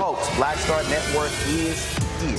Folks, Black Star Network is here.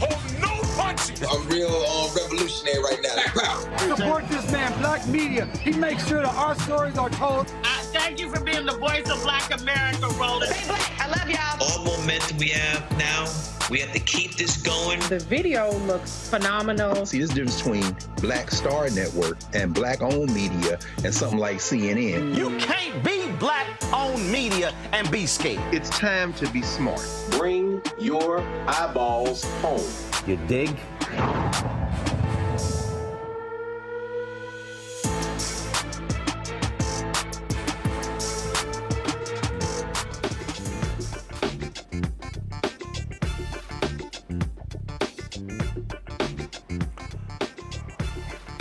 Oh, no punches! I'm real revolutionary right now. Support this man, Black Media. He makes sure that our stories are told. Thank you for being the voice of Black America, Roland. Stay black. I love y'all. All momentum we have now, we have to keep this going. The video looks phenomenal. See, this difference between Black Star Network and Black-owned media and something like CNN. You can't be Black-owned media and be scared. It's time to be smart. Bring your eyeballs home. You dig?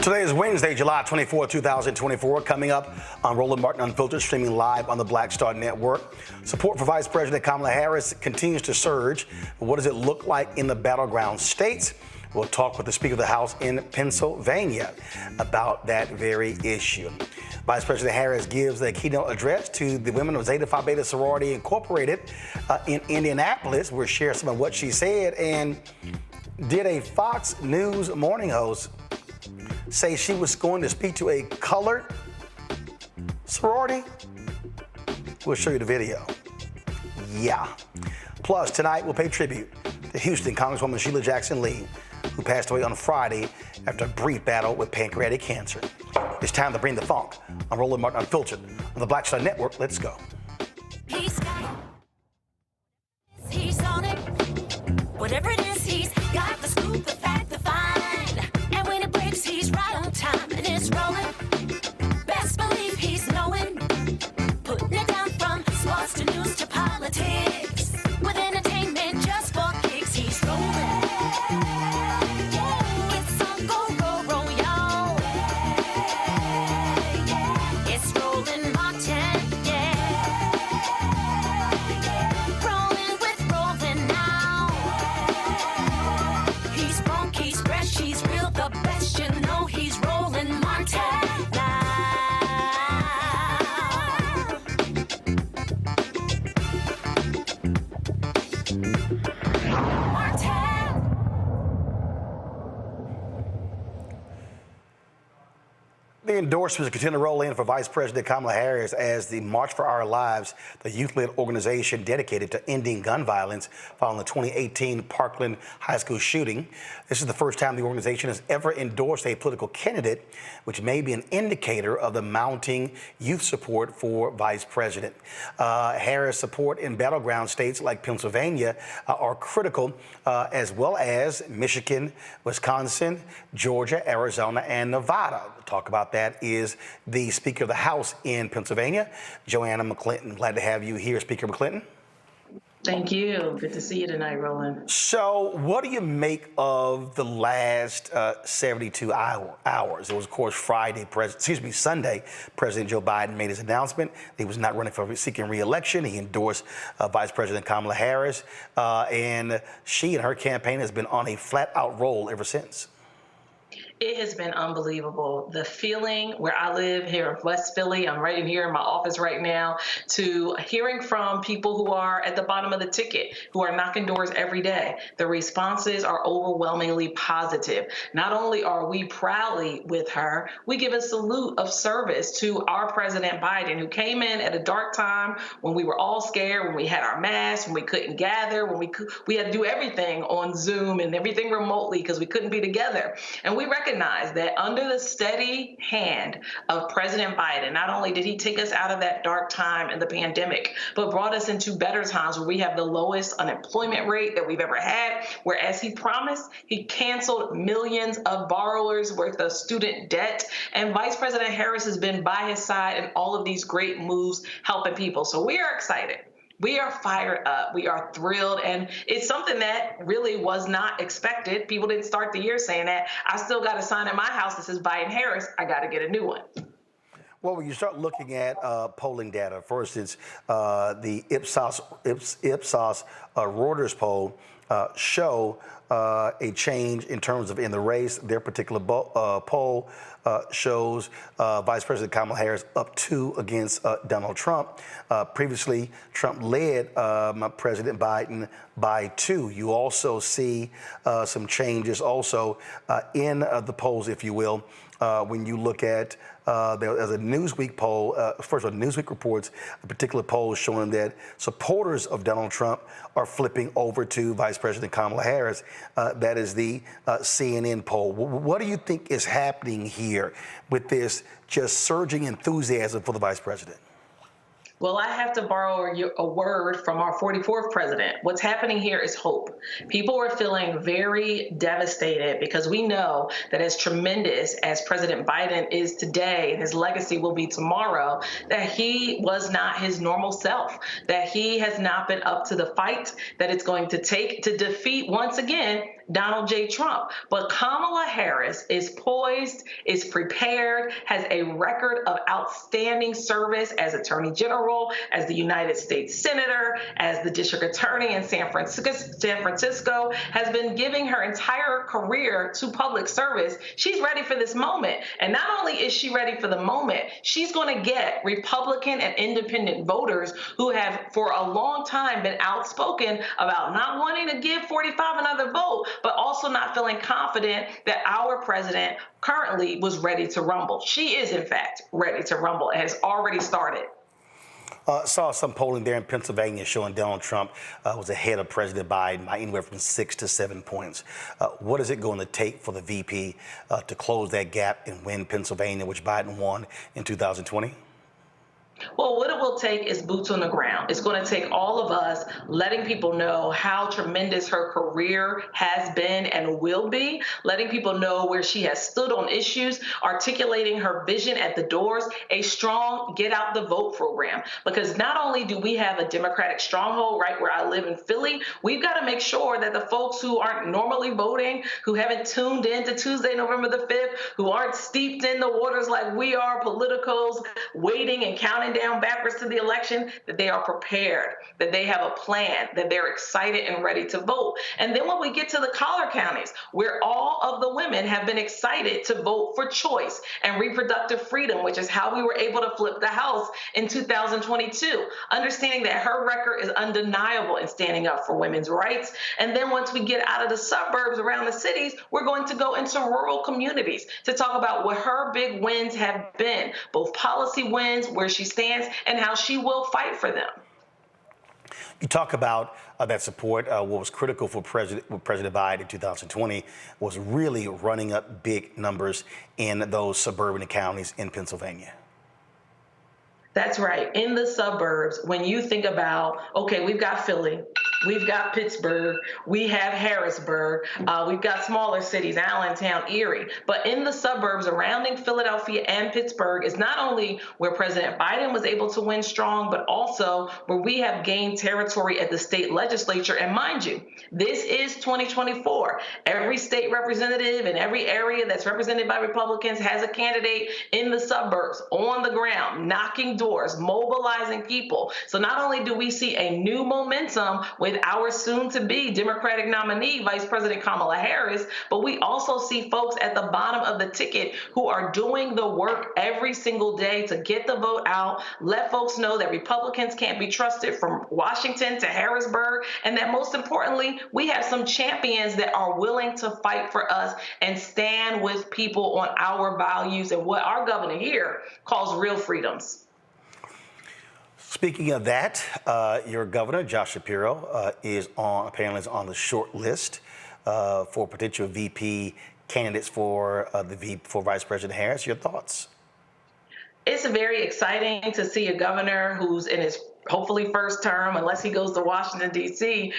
Today is Wednesday, July 24, 2024. Coming up on Roland Martin Unfiltered, streaming live on the Black Star Network. Support for Vice President Kamala Harris continues to surge. What does it look like in the battleground states? We'll talk with the Speaker of the House in Pennsylvania about that very issue. Vice President Harris gives a keynote address to the women of Zeta Phi Beta sorority incorporated in Indianapolis. We'll share some of what she said. And did a Fox News morning host say she was going to speak to a colored sorority? We'll show you the video. Yeah. Plus, tonight we'll pay tribute to Houston Congresswoman Sheila Jackson Lee, who passed away on Friday after a brief battle with pancreatic cancer. It's time to bring the funk on Roland Martin Unfiltered on the Black Star Network. Let's go. He's on it. Whatever it is, he's got the scoop, the fact, the find. And when it breaks, he's right on time and it's rolling. Best believe he's knowing. Putting it down from sports to news to politics. With entertainment just for kicks, he's rolling. It's on go, roll, y'all. It's Roland Martin, yeah. Rolling with Roland now. He's funky, he's fresh, he's real, the best, you know he's Roland Martin now. The endorsements continue to roll in for Vice President Kamala Harris as the March for Our Lives, the youth-led organization dedicated to ending gun violence following the 2018 Parkland High School shooting. This is the first time the organization has ever endorsed a political candidate, which may be an indicator of the mounting youth support for Vice President. Harris' support in battleground states like Pennsylvania are critical, as well as Michigan, Wisconsin, Georgia, Arizona, and Nevada. We'll talk about that is the Speaker of the House in Pennsylvania, Joanna McClinton. Glad to have you here, Speaker McClinton. Thank you. Good to see you tonight, Roland. So what do you make of the last 72 hours? It was, of course, Sunday, President Joe Biden made his announcement. He was not running for seeking re-election. He endorsed Vice President Kamala Harris, and she and her campaign has been on a flat-out roll ever since. It has been unbelievable. The feeling where I live here in West Philly, I'm right in here in my office right now, to hearing from people who are at the bottom of the ticket, who are knocking doors every day. The responses are overwhelmingly positive. Not only are we proudly with her, we give a salute of service to our President Biden, who came in at a dark time when we were all scared, when we had our masks, when we couldn't gather, when we had to do everything on Zoom and everything remotely because we couldn't be together. And we recognize that under the steady hand of President Biden, not only did he take us out of that dark time in the pandemic, but brought us into better times where we have the lowest unemployment rate that we've ever had, where, as he promised, he canceled millions of borrowers worth of student debt. And Vice President Harris has been by his side in all of these great moves helping people. So we are excited. We are fired up. We are thrilled. And it's something that really was not expected. People didn't start the year saying that. I still got a sign in my house that says Biden Harris. I got to get a new one. Well, when you start looking at polling data, for instance, the Ipsos Reuters poll show a change in terms of in the race. Their particular poll shows Vice President Kamala Harris up 2 against Donald Trump. Previously, Trump led President Biden by 2. You also see some changes also in the polls, if you will, when you look at there's a Newsweek poll. First of all, Newsweek reports a particular poll showing that supporters of Donald Trump are flipping over to Vice President Kamala Harris. That is the CNN poll. What do you think is happening here with this just surging enthusiasm for the vice president? Well, I have to borrow a word from our 44th president. What's happening here is hope. People are feeling very devastated because we know that as tremendous as President Biden is today and his legacy will be tomorrow, that he was not his normal self, that he has not been up to the fight that it's going to take to defeat, once again, Donald J. Trump. But Kamala Harris is poised, is prepared, has a record of outstanding service as Attorney General, as the United States Senator, as the District Attorney in San Francisco, has been giving her entire career to public service. She's ready for this moment. And not only is she ready for the moment, she's going to get Republican and independent voters who have for a long time been outspoken about not wanting to give 45 another vote, but also not feeling confident that our president currently was ready to rumble. She is, in fact, ready to rumble and has already started. Saw some polling there in Pennsylvania showing Donald Trump was ahead of President Biden by anywhere from 6 to 7 points. What is it going to take for the VP to close that gap and win Pennsylvania, which Biden won in 2020? Well, what it will take is boots on the ground. It's going to take all of us letting people know how tremendous her career has been and will be, letting people know where she has stood on issues, articulating her vision at the doors, a strong get out the vote program. Because not only do we have a Democratic stronghold right where I live in Philly, we've got to make sure that the folks who aren't normally voting, who haven't tuned in to Tuesday, November the 5th, who aren't steeped in the waters like we are, politicals, waiting and counting down backwards to the election, that they are prepared, that they have a plan, that they're excited and ready to vote. And then when we get to the collar counties, where all of the women have been excited to vote for choice and reproductive freedom, which is how we were able to flip the House in 2022, understanding that her record is undeniable in standing up for women's rights. And then once we get out of the suburbs around the cities, we're going to go into rural communities to talk about what her big wins have been, both policy wins, where she stands, and how she will fight for them. You talk about that support. What was critical for President Biden in 2020 was really running up big numbers in those suburban counties in Pennsylvania. That's right. In the suburbs, when you think about, okay, we've got Philly, we've got Pittsburgh, we have Harrisburg, we've got smaller cities, Allentown, Erie. But in the suburbs surrounding Philadelphia and Pittsburgh is not only where President Biden was able to win strong, but also where we have gained territory at the state legislature. And mind you, this is 2024. Every state representative in every area that's represented by Republicans has a candidate in the suburbs, on the ground, knocking doors, mobilizing people. So not only do we see a new momentum with our soon-to-be Democratic nominee, Vice President Kamala Harris, but we also see folks at the bottom of the ticket who are doing the work every single day to get the vote out, let folks know that Republicans can't be trusted from Washington to Harrisburg, and that most importantly, we have some champions that are willing to fight for us and stand with people on our values and what our governor here calls real freedoms. Speaking of that, your governor, Josh Shapiro, apparently is on the short list for potential VP candidates for Vice President Harris. Your thoughts? It's very exciting to see a governor who's in his hopefully first term, unless he goes to Washington, D.C.,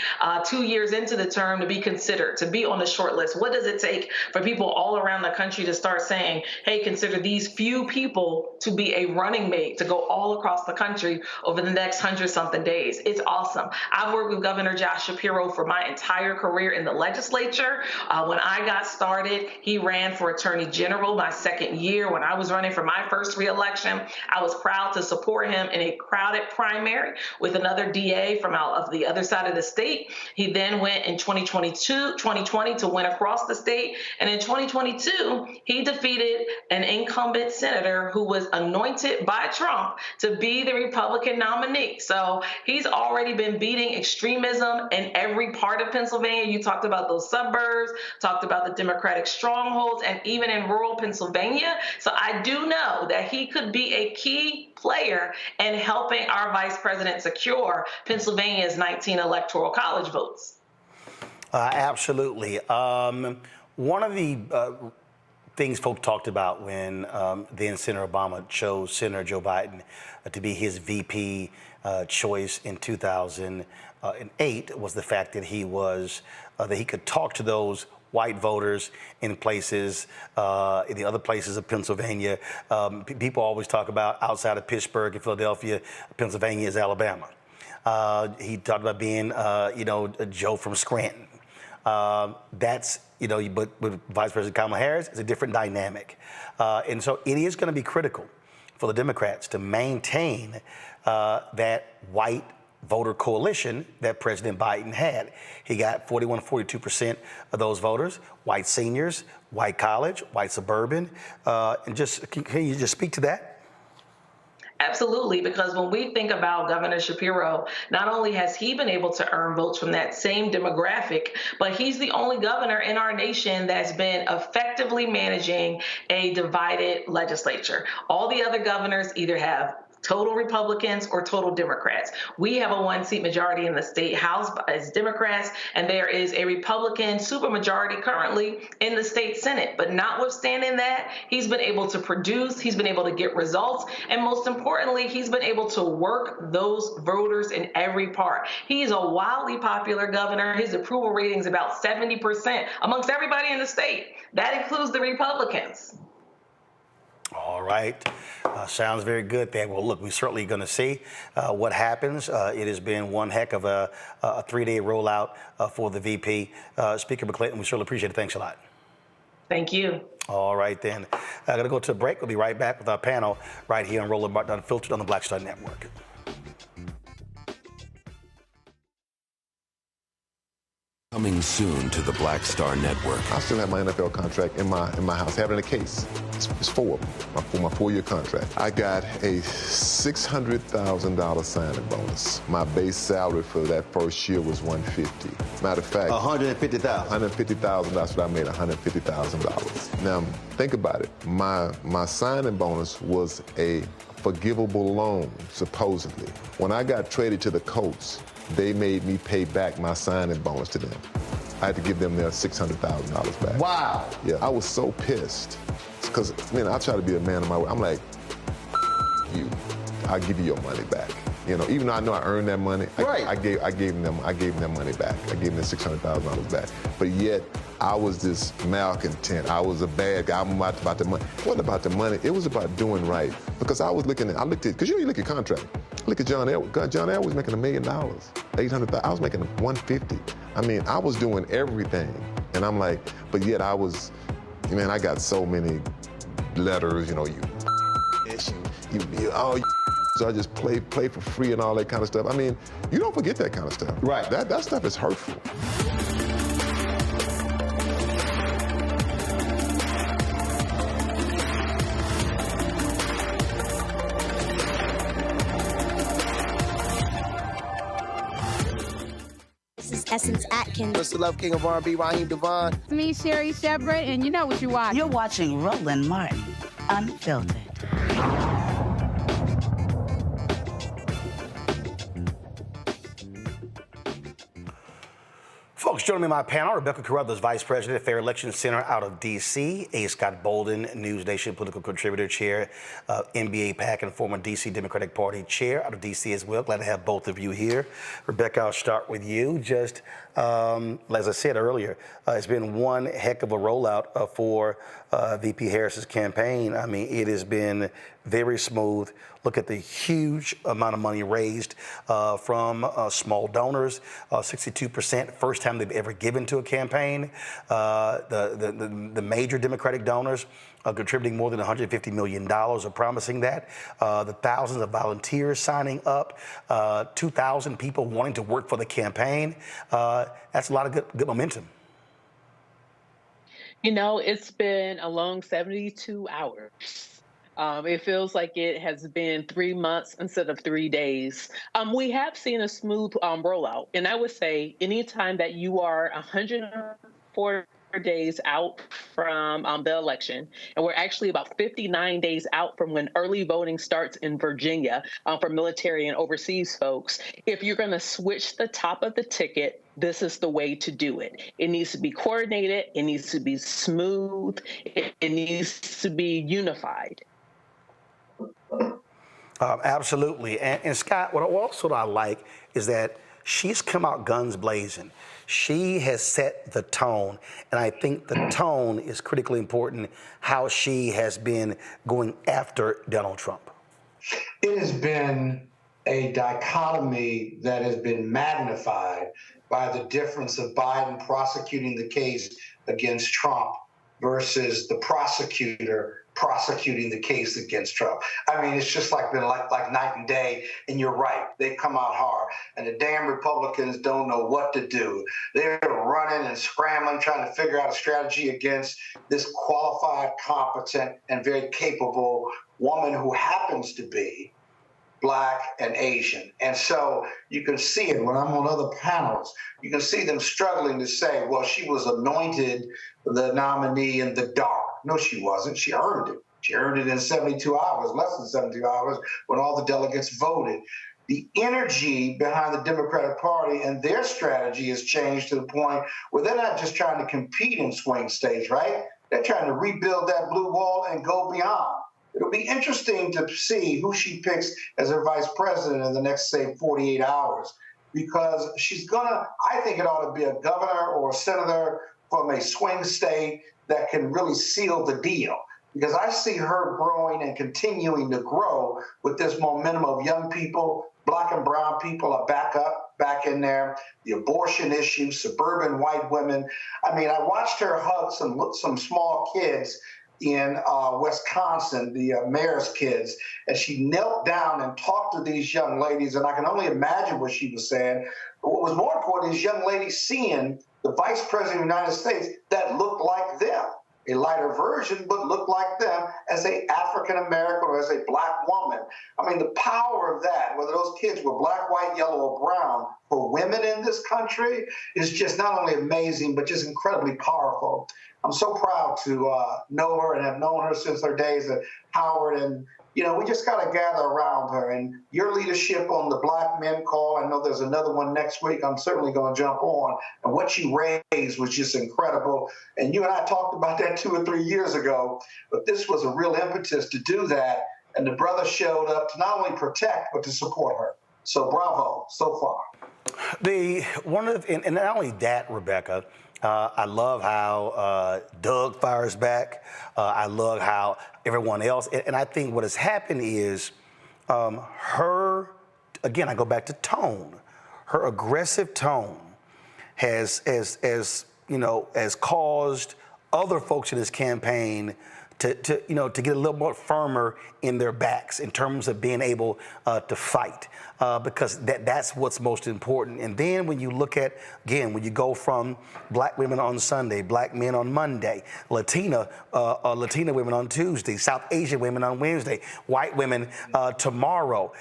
2 years into the term, to be considered, to be on the short list. What does it take for people all around the country to start saying, hey, consider these few people to be a running mate to go all across the country over the next 100-something days? It's awesome. I've worked with Governor Josh Shapiro for my entire career in the legislature. When I got started, he ran for Attorney General my second year. When I was running for my first reelection, I was proud to support him in a crowded primary primary with another DA from out of the other side of the state. He then went in 2020 to win across the state. And in 2022, he defeated an incumbent senator who was anointed by Trump to be the Republican nominee. So he's already been beating extremism in every part of Pennsylvania. You talked about those suburbs, talked about the Democratic strongholds, and even in rural Pennsylvania. So I do know that he could be a key player in helping our vice president secure Pennsylvania's 19 electoral college votes. Absolutely. One of the things folks talked about when then Senator Obama chose Senator Joe Biden to be his VP choice in 2008 was the fact that he could talk to those white voters in places, in the other places of Pennsylvania. People always talk about outside of Pittsburgh and Philadelphia, Pennsylvania is Alabama. He talked about being, a Joe from Scranton. But with Vice President Kamala Harris, it's a different dynamic. And so it is going to be critical for the Democrats to maintain that white voter coalition that President Biden had. He got 42% of those voters, white seniors, white college, white suburban. And can you just speak to that? Absolutely, because when we think about Governor Shapiro, not only has he been able to earn votes from that same demographic, but he's the only governor in our nation that's been effectively managing a divided legislature. All the other governors either have total Republicans or total Democrats. We have a 1-seat majority in the state house as Democrats, and there is a Republican supermajority currently in the state Senate. But notwithstanding that, he's been able to produce, he's been able to get results, and most importantly, he's been able to work those voters in every part. He is a wildly popular governor. His approval rating is about 70% amongst everybody in the state. That includes the Republicans. All right. Sounds very good there. Well, look, we're certainly going to see what happens. It has been one heck of a 3-day rollout for the VP. Speaker McClinton, we certainly appreciate it. Thanks a lot. Thank you. All right, then. I'm going to go to a break. We'll be right back with our panel right here on Roland Martin Unfiltered on the Black Star Network. Coming soon to the Black Star Network. I still have my NFL contract in my house, having a case. It's 4 of them, for my 4-year contract. I got a $600,000 signing bonus. My base salary for that first year was $150,000. Matter of fact, $150,000. $150,000. That's what I made, $150,000. Now think about it. My signing bonus was a forgivable loan, supposedly. When I got traded to the Colts, they made me pay back my signing bonus to them. I had to give them their $600,000 back. Wow. Yeah, I was so pissed. Because, I try to be a man of my word. I'm like, you, I'll give you your money back. Even though I know I earned that money, right. I gave them their money back. I gave them their $600,000 back. But yet, I was this malcontent. I was a bad guy. I'm about the money. It wasn't about the money. It was about doing right. Because I looked at, because you look at contract. Look at John Elway. John Elway was making $1 million, $800,000. I was making $150,000. I was doing everything. And I'm like, but yet I was, I got so many letters, so I just play for free and all that kind of stuff. You don't forget that kind of stuff. Right. That stuff is hurtful. Essence Atkins. Mr. Love King of R&B, Raheem Devon. It's me, Sherry Shepard, and you know what you watch. You're watching Roland Martin Unfiltered. Folks, joining me in my panel, Rebecca Carruthers, Vice President, Fair Election Center out of D.C., A. Scott Bolden, News Nation political contributor, chair, NBA PAC, and former D.C. Democratic Party chair out of D.C. as well. Glad to have both of you here. Rebecca, I'll start with you. Just as I said earlier, it's been one heck of a rollout for VP Harris's campaign. It has been very smooth. Look at the huge amount of money raised from small donors, 62%. First time they've ever given to a campaign. The major Democratic donors are contributing more than $150 million, are promising that. The thousands of volunteers signing up, 2,000 people wanting to work for the campaign. That's a lot of good momentum. You know, it's been a long 72 hours. It feels like it has been 3 months instead of 3 days. We have seen a smooth rollout. And I would say anytime that you are 104 days out from the election, and we're actually about 59 days out from when early voting starts in Virginia for military and overseas folks, if you're going to switch the top of the ticket, this is the way to do it. It needs to be coordinated. It needs to be smooth. It needs to be unified. Absolutely. And Scott, what also I like is that she's come out guns blazing. She has set the tone, and I think the tone is critically important, how she has been going after Donald Trump. It has been a dichotomy that has been magnified by the difference of Biden prosecuting the case against Trump versus the prosecutor prosecuting the case against Trump. I mean, it's just been like night and day, and you're right. They come out hard, and the damn Republicans don't know what to do. They're running and scrambling, trying to figure out a strategy against this qualified, competent, and very capable woman who happens to be Black and Asian. And so you can see it when I'm on other panels. You can see them struggling to say, well, she was anointed the nominee in the dark. No, she wasn't. She earned it. She earned it in 72 hours, less than 72 hours, when all the delegates voted. The energy behind the Democratic Party and their strategy has changed to the point where they're not just trying to compete in swing states, right? They're trying to rebuild that blue wall and go beyond. It'll be interesting to see who she picks as her vice president in the next, say, 48 hours, because she's gonna, I think it ought to be a governor or a senator from a swing state that can really seal the deal. Because I see her growing and continuing to grow with this momentum of young people. Black and brown people are back in there. The abortion issue, suburban white women. I mean, I watched her hug some small kids in Wisconsin, the mayor's kids, and she knelt down and talked to these young ladies, and I can only imagine what she was saying. But what was more important is young ladies seeing the vice president of the United States that looked like them, a lighter version, but looked like them as a African-American or as a Black woman. I mean, the power of that, whether those kids were Black, white, yellow, or brown, for women in this country is just not only amazing, but just incredibly powerful. I'm so proud to know her and have known her since her days at Howard. And, you know, we just got to gather around her. And your leadership on the Black Men Call, I know there's another one next week. I'm certainly going to jump on. And what you raised was just incredible. And you and I talked about that 2 or 3 years ago. But this was a real impetus to do that. And the brother showed up to not only protect, but to support her. So bravo so far. And not only that, Rebecca, I love how Doug fires back. I love how everyone else. And I think what has happened is her, again, I go back to tone. Her aggressive tone has caused other folks in this campaign to get a little more firmer in their backs in terms of being able to fight, because that's what's most important. And then when you look at, again, when you go from Black women on Sunday, Black men on Monday, Latina women on Tuesday, South Asian women on Wednesday, white women tomorrow,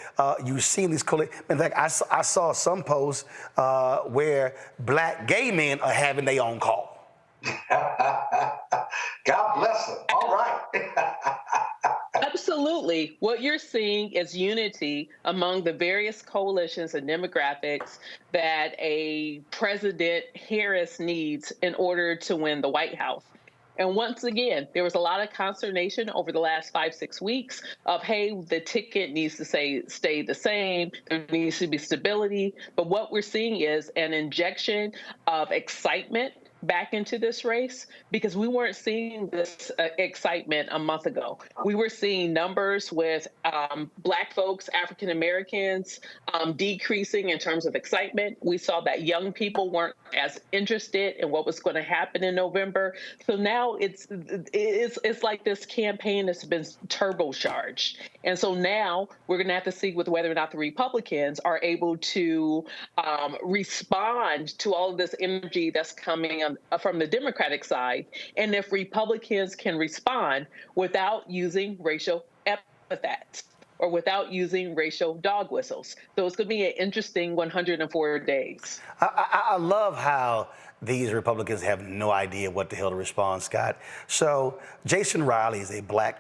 you see these. In fact, I saw some posts where Black gay men are having their own call. God bless them. All right. Absolutely. What you're seeing is unity among the various coalitions and demographics that a President Harris needs in order to win the White House. And once again, there was a lot of consternation over the last 5-6 weeks of, hey, the ticket needs to stay the same. There needs to be stability. But what we're seeing is an injection of excitement back into this race because we weren't seeing this excitement a month ago. We were seeing numbers with Black folks, African Americans decreasing in terms of excitement. We saw that young people weren't as interested in what was going to happen in November. So now it's like this campaign has been turbocharged. And so now we're going to have to see with whether or not the Republicans are able to respond to all of this energy that's coming from the Democratic side, and if Republicans can respond without using racial epithets or without using racial dog whistles. So it's going to be an interesting 104 days. I love how these Republicans have no idea what the hell to respond, Scott. So Jason Riley is a black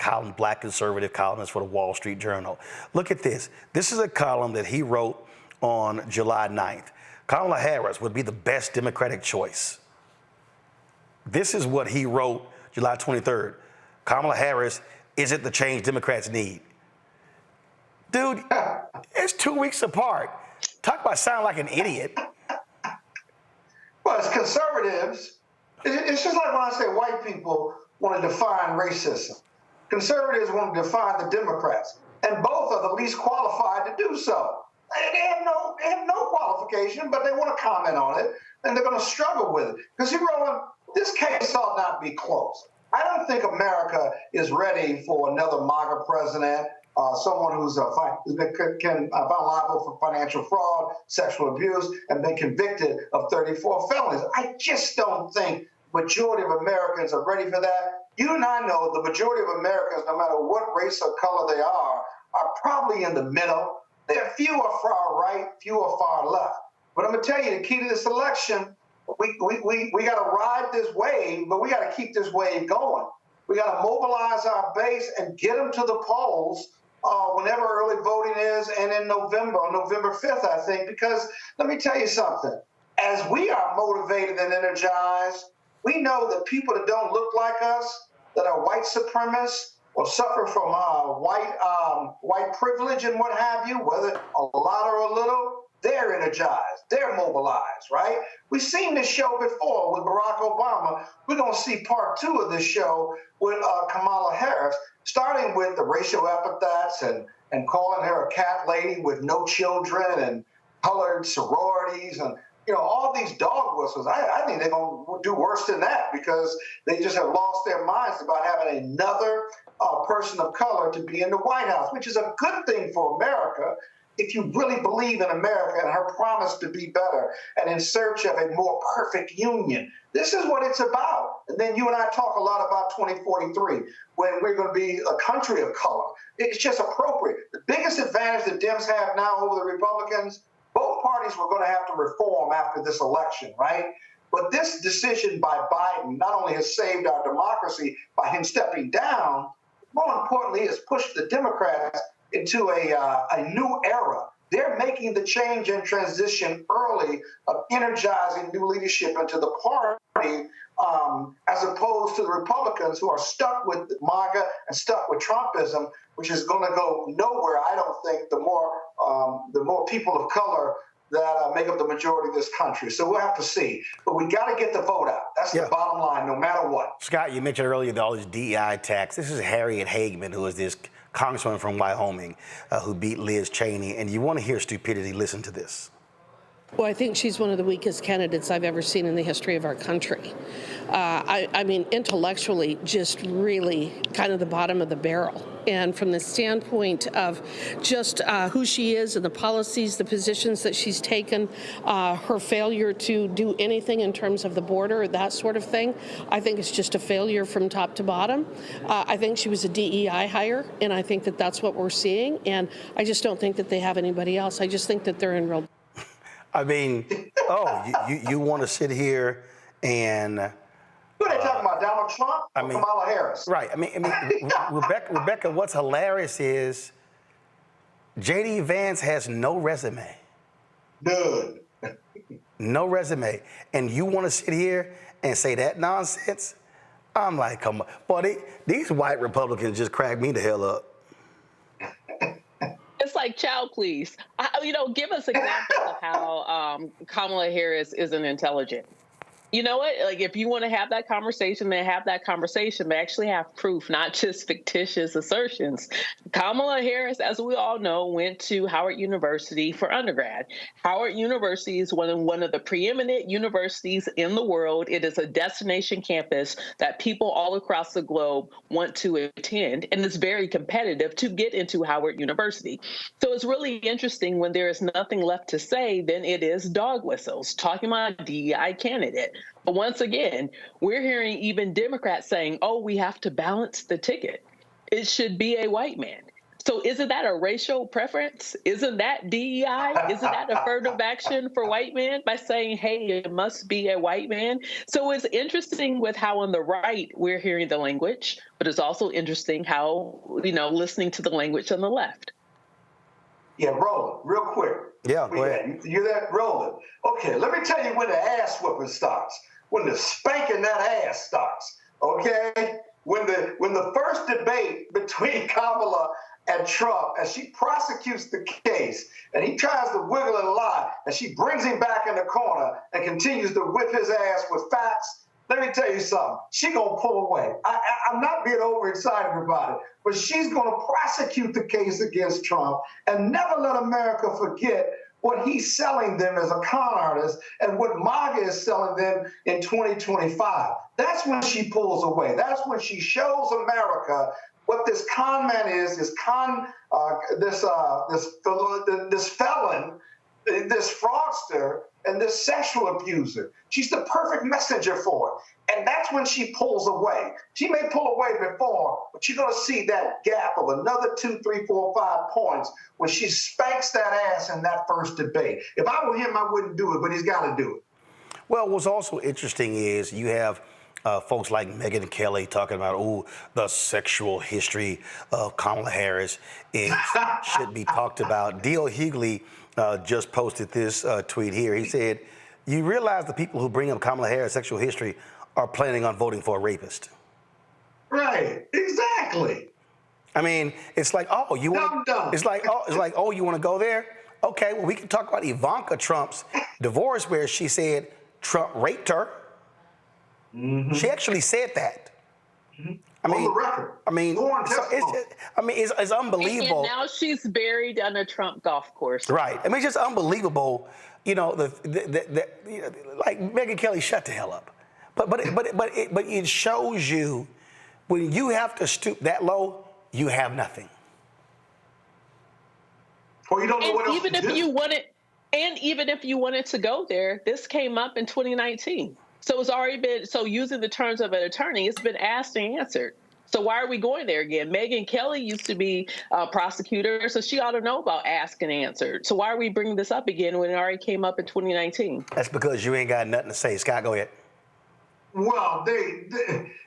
conservative columnist for the Wall Street Journal. Look at this. This is a column that he wrote on July 9th. Kamala Harris would be the best Democratic choice. This is what he wrote July 23rd. Kamala Harris isn't the change Democrats need. Dude, it's 2 weeks apart. Talk about sound like an idiot. Well, as conservatives, it's just like when I say white people want to define racism. Conservatives want to define the Democrats, and both are the least qualified to do so. They have no qualification, but they want to comment on it, and they're going to struggle with it. Because this case ought not be close. I don't think America is ready for another MAGA president, someone who's been found liable for financial fraud, sexual abuse, and been convicted of 34 felonies. I just don't think the majority of Americans are ready for that. You and I know the majority of Americans, no matter what race or color they are probably in the middle. There are few are far right, few are far left. But I'm going to tell you, the key to this election, we got to ride this wave, but we got to keep this wave going. We got to mobilize our base and get them to the polls whenever early voting is, and in November, on November 5th, I think, because let me tell you something. As we are motivated and energized, we know that people that don't look like us, that are white supremacists, or suffer from white privilege and what have you, whether a lot or a little, they're energized, they're mobilized, right? We've seen this show before with Barack Obama. We're going to see part 2 of this show with Kamala Harris, starting with the racial epithets and calling her a cat lady with no children and colored sororities and all these dog whistles. I think they're going to do worse than that because they just have lost their minds about having another person of color to be in the White House, which is a good thing for America if you really believe in America and her promise to be better and in search of a more perfect union. This is what it's about. And then you and I talk a lot about 2043, when we're going to be a country of color. It's just appropriate. The biggest advantage that Dems have now over the Republicans, both parties were going to have to reform after this election, right? But this decision by Biden not only has saved our democracy by him stepping down, more importantly, has pushed the Democrats into a new era. They're making the change and transition early of energizing new leadership into the party, as opposed to the Republicans who are stuck with MAGA and stuck with Trumpism, which is going to go nowhere. I don't think the more people of color that make up the majority of this country. So we'll have to see. But we got to get the vote out. That's the bottom line, no matter what. Scott, you mentioned earlier all these DEI attacks. This is Harriet Hageman, who is this congresswoman from Wyoming who beat Liz Cheney. And you want to hear stupidity, listen to this. Well, I think she's one of the weakest candidates I've ever seen in the history of our country. I mean, intellectually, just really kind of the bottom of the barrel. And from the standpoint of just who she is and the policies, the positions that she's taken, her failure to do anything in terms of the border, that sort of thing, I think it's just a failure from top to bottom. I think she was a DEI hire, and I think that that's what we're seeing. And I just don't think that they have anybody else. I just think that they're in real. I mean, you want to sit here and... Who are they talking about, Donald Trump or Kamala Harris? Right. I mean, Rebecca, what's hilarious is J.D. Vance has no resume. None. No resume. And you want to sit here and say that nonsense? I'm like, come on. Boy, these white Republicans just crack me the hell up. It's like, child, please. Give us examples of how Kamala Harris isn't intelligent. You know what? Like, if you want to have that conversation, then have that conversation, but actually have proof, not just fictitious assertions. Kamala Harris, as we all know, went to Howard University for undergrad. Howard University is one of the preeminent universities in the world. It is a destination campus that people all across the globe want to attend, and it's very competitive to get into Howard University. So it's really interesting when there is nothing left to say, then it is dog whistles, talking about a DEI candidate. But once again, we're hearing even Democrats saying, oh, we have to balance the ticket. It should be a white man. So isn't that a racial preference? Isn't that DEI? Isn't that affirmative action for white men by saying, hey, it must be a white man? So it's interesting with how on the right we're hearing the language, but it's also interesting how, listening to the language on the left. Yeah, Roland, real quick. Yeah, go ahead. You that Roland? Okay, let me tell you when the ass whooping starts. When the spanking that ass starts. Okay, when the first debate between Kamala and Trump, as she prosecutes the case, and he tries to wiggle and lie, and she brings him back in the corner and continues to whip his ass with facts. Let me tell you something. She gonna pull away. I'm not being overexcited about it, but she's gonna prosecute the case against Trump and never let America forget what he's selling them as a con artist and what MAGA is selling them in 2025. That's when she pulls away. That's when she shows America what this con man is, this felon, this fraudster, and this sexual abuser. She's the perfect messenger for it. And that's when she pulls away. She may pull away before, but you're going to see that gap of another 2, 3, 4, 5 points when she spanks that ass in that first debate. If I were him, I wouldn't do it, but he's got to do it. Well, what's also interesting is you have folks like Megyn Kelly talking about, the sexual history of Kamala Harris should be talked about. D.L. Hughley just posted this tweet here. He said, you realize the people who bring up Kamala Harris' sexual history are planning on voting for a rapist. Right, exactly. I mean, it's like, you want you want to go there? Okay, well, we can talk about Ivanka Trump's divorce where she said Trump raped her. Mm-hmm. She actually said that. Mm-hmm. On the record. I mean, it's unbelievable. And now she's buried on a Trump golf course. Right. I mean, it's just unbelievable. Like Megyn Kelly, shut the hell up. But it shows you when you have to stoop that low, you have nothing. Or you don't know what else to do. Even if you wanted to go there, this came up in 2019. So it's already been, using the terms of an attorney, it's been asked and answered. So why are we going there again? Megyn Kelly used to be a prosecutor, so she ought to know about ask and answered. So why are we bringing this up again when it already came up in 2019? That's because you ain't got nothing to say. Scott, go ahead. Well,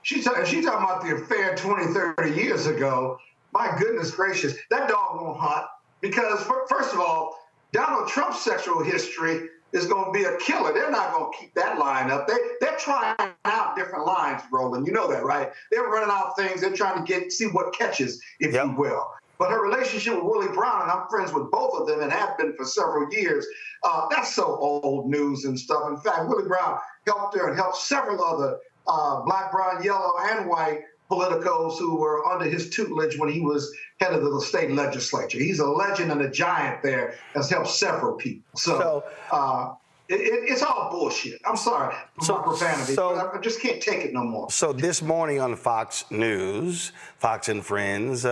she's talking about the affair 20, 30 years ago. My goodness gracious, that dog won't hunt because, first of all, Donald Trump's sexual history is going to be a killer. They're not going to keep that line up. They're trying out different lines, Roland. You know that, right? They're running out things. They're trying to see what catches, if you will. But her relationship with Willie Brown, and I'm friends with both of them and have been for several years, that's so old news and stuff. In fact, Willie Brown helped her and helped several other black, brown, yellow, and white politicos who were under his tutelage when he was head of the state legislature. He's a legend and a giant there, has helped several people. So it's all bullshit. I'm sorry for my profanity, but I just can't take it no more. So this morning on Fox News, Fox and Friends,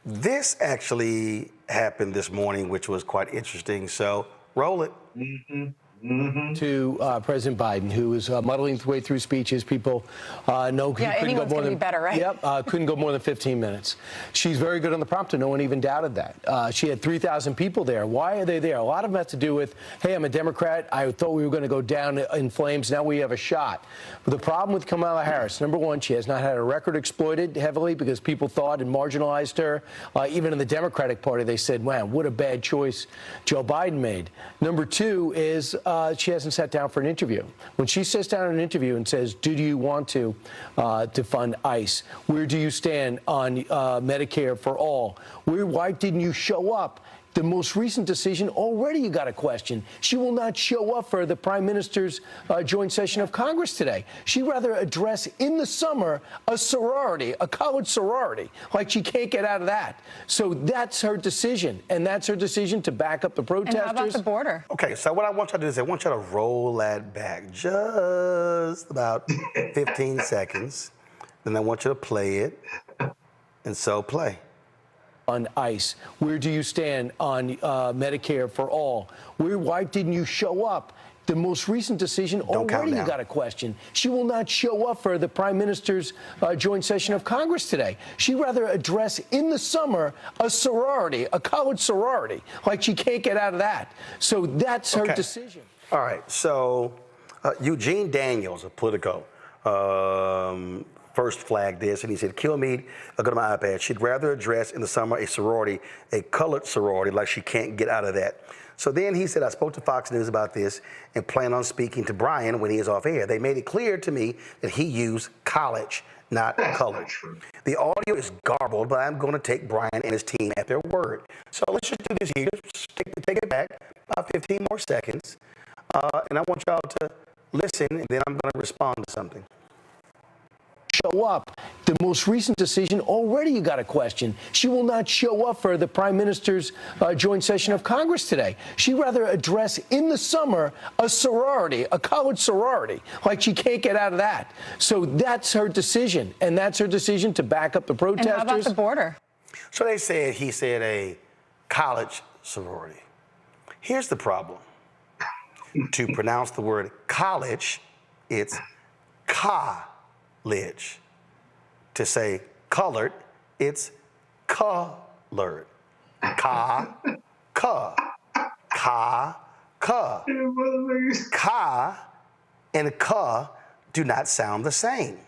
this actually happened this morning, which was quite interesting. So roll it. Mm-hmm. Mm-hmm. To President Biden, who is muddling his way through speeches. People know he couldn't go more than better, right? Yep, couldn't go more than 15 minutes. She's very good on the prompter. No one even doubted that. She had 3,000 people there. Why are they there? A lot of them have to do with, hey, I'm a Democrat. I thought we were going to go down in flames. Now we have a shot. But the problem with Kamala Harris, number one, she has not had her record exploited heavily because people thought and marginalized her. Even in the Democratic Party, they said, man, what a bad choice Joe Biden made. Number two is she hasn't sat down for an interview. When she sits down in an interview and says, do you want to fund ICE? Where do you stand on Medicare for all? Why didn't you show up the most recent decision already you got to question. She will not show up for the Prime Minister's joint session of Congress today. She'd rather address in the summer a sorority, a college sorority, like she can't get out of that. So that's her decision, and that's her decision to back up the protesters. And how about the border? Okay, so what I want you to do is I want you to roll that back just about 15 seconds. Then I want you to play it, and so play. On ICE, where do you stand on Medicare for all? Why didn't you show up? The most recent decision already you got to question. She will not show up for the Prime Minister's joint session of Congress today. She'd rather address in the summer a sorority, a college sorority, like she can't get out of that. So that's her decision. All right, so Eugene Daniels of Politico first flagged this, and he said, Kilmeade, go to my iPad, she'd rather address in the summer a sorority, a colored sorority, like she can't get out of that. So then he said, I spoke to Fox News about this and plan on speaking to Brian when he is off air. They made it clear to me that he used college, not colored. The audio is garbled, but I'm going to take Brian and his team at their word. So let's just do this here. Just take it back about 15 more seconds. And I want y'all to listen, and then I'm going to respond to something. Show up. The most recent decision already you got to question. She will not show up for the Prime Minister's joint session of Congress today. She'd rather address in the summer a sorority, a college sorority, like she can't get out of that. So that's her decision, and that's her decision to back up the protesters. And how about the border? So he said a college sorority. Here's the problem. To pronounce the word college, it's college. To say colored, it's colored. Ka and ka do not sound the same.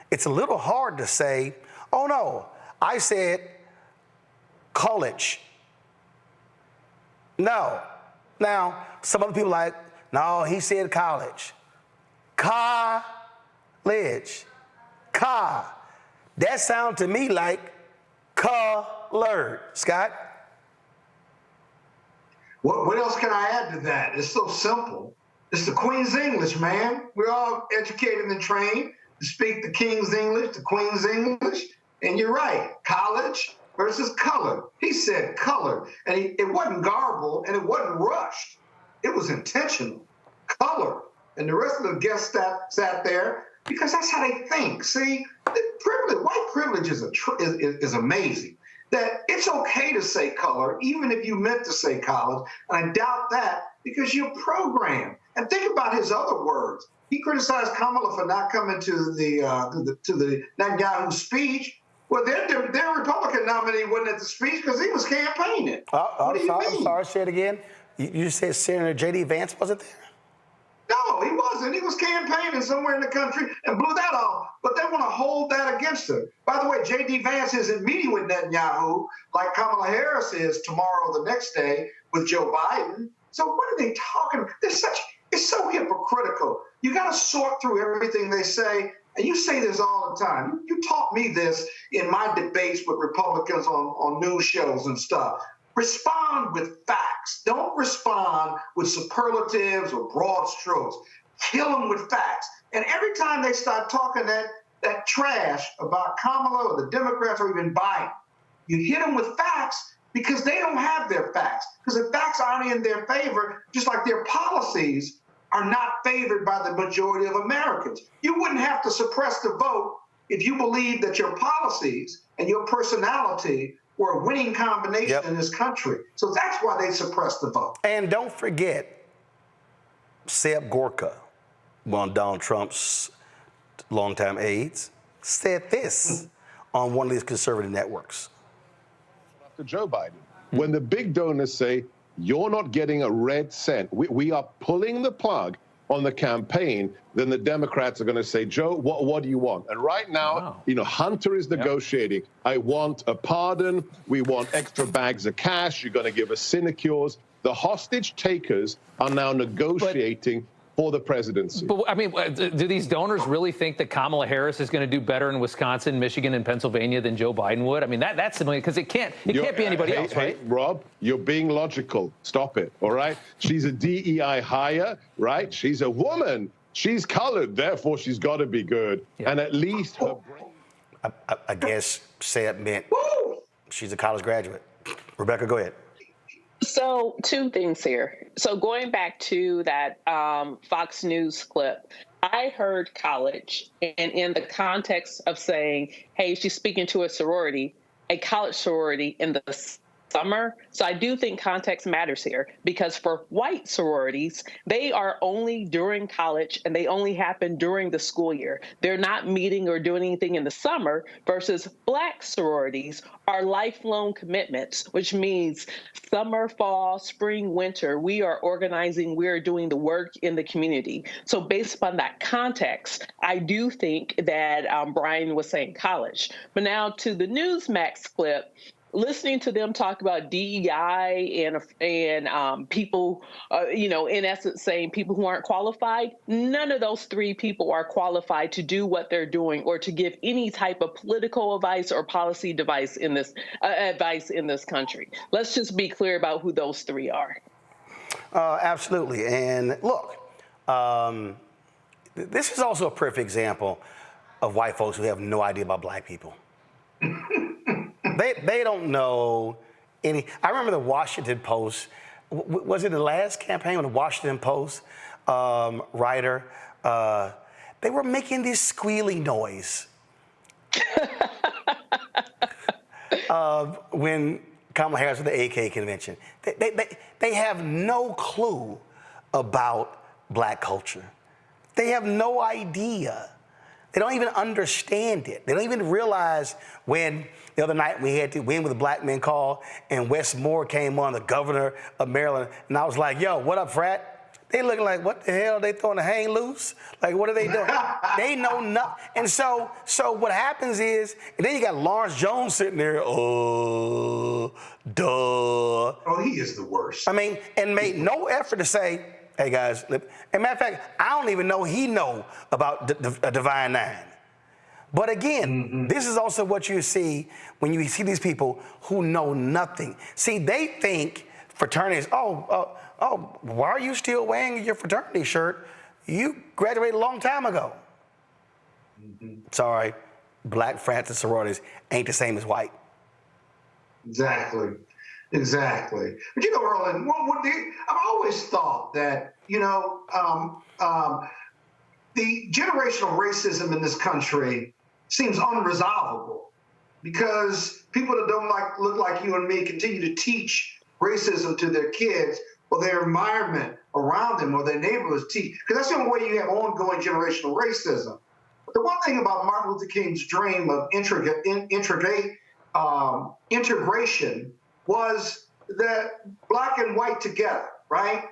It's a little hard to say, oh no, I said college. No. Now, some other people like, no, he said college. College. Ka. That sounds to me like colored. Scott? What else can I add to that? It's so simple. It's the Queen's English, man. We're all educated and trained to speak the King's English, the Queen's English. And you're right, college versus colored. He said colored, and it wasn't garbled, and it wasn't rushed. It was intentional, colored. And the rest of the guests sat there because that's how they think. See, white privilege is amazing. That it's okay to say color, even if you meant to say college. And I doubt that because you're programmed. And think about his other words. He criticized Kamala for not coming to the Netanyahu speech. Well, their Republican nominee wasn't at the speech because he was campaigning. I'm sorry, say it again. You said Senator J.D. Vance wasn't there? No, he wasn't. He was campaigning somewhere in the country and blew that off. But they want to hold that against him. By the way, J.D. Vance isn't meeting with Netanyahu like Kamala Harris is tomorrow or the next day with Joe Biden. So what are they talking? It's so hypocritical. You got to sort through everything they say. And you say this all the time. You taught me this in my debates with Republicans on news shows and stuff. Respond with facts. Don't respond with superlatives or broad strokes. Kill them with facts. And every time they start talking that trash about Kamala or the Democrats or even Biden, you hit them with facts because they don't have their facts. Because the facts aren't in their favor, just like their policies are not favored by the majority of Americans. You wouldn't have to suppress the vote if you believe that your policies and your personality were a winning combination in this country. So that's why they suppressed the vote. And don't forget, Seb Gorka, one of Donald Trump's longtime aides, said this on one of these conservative networks. To Joe Biden, when the big donors say, you're not getting a red cent, we are pulling the plug on the campaign, then the Democrats are going to say, Joe, what do you want? And right now, Hunter is negotiating. I want a pardon. We want extra bags of cash. You're going to give us sinecures. The hostage takers are now negotiating for the presidency. But I mean, do these donors really think that Kamala Harris is going to do better in Wisconsin, Michigan, and Pennsylvania than Joe Biden would? I mean, that's simply because it can't be anybody else, right? Hey, Rob, you're being logical. Stop it, all right? She's a DEI hire, right? She's a woman. She's colored, therefore she's got to be good. Yeah. And at least her brain... I guess Seb meant she's a college graduate. Rebecca, go ahead. So 2 things here. So going back to that Fox News clip, I heard college, and in the context of saying, hey, she's speaking to a sorority, a college sorority in the summer. So I do think context matters here, because for white sororities, they are only during college and they only happen during the school year. They're not meeting or doing anything in the summer, versus Black sororities are lifelong commitments, which means summer, fall, spring, winter, we are organizing, we are doing the work in the community. So based upon that context, I do think that Brian was saying college. But now to the Newsmax clip, listening to them talk about DEI and people, in essence saying people who aren't qualified, none of those 3 people are qualified to do what they're doing or to give any type of political advice or policy advice in this country. Let's just be clear about who those 3 are. Absolutely. And look, this is also a perfect example of white folks who have no idea about Black people. They don't know any. I remember the Washington Post. Was it the last campaign when the Washington Post writer? They were making this squealing noise when Kamala Harris was at the AK convention. They have no clue about Black culture. They have no idea. They don't even understand it. They don't even realize when the other night we had to win with a Black men call and Wes Moore came on, the governor of Maryland, and I was like, yo, what up, frat? They looking like, what the hell? They throwing the hang loose? Like, what are they doing? They know nothing. And so what happens is, and then you got Lawrence Jones sitting there, duh. Oh, he is the worst. I mean, and made no effort to say, hey guys, and matter of fact, I don't even know he know about Divine Nine. But again, this is also what you see when you see these people who know nothing. See, they think fraternities, why are you still wearing your fraternity shirt? You graduated a long time ago. Sorry, Black frats and sororities ain't the same as white. Exactly. But Roland, I've always thought that, the generational racism in this country seems unresolvable because people that don't look like you and me continue to teach racism to their kids or their environment around them or their neighborhoods teach, because that's the only way you have ongoing generational racism. But the one thing about Martin Luther King's dream of integration was that Black and white together, right?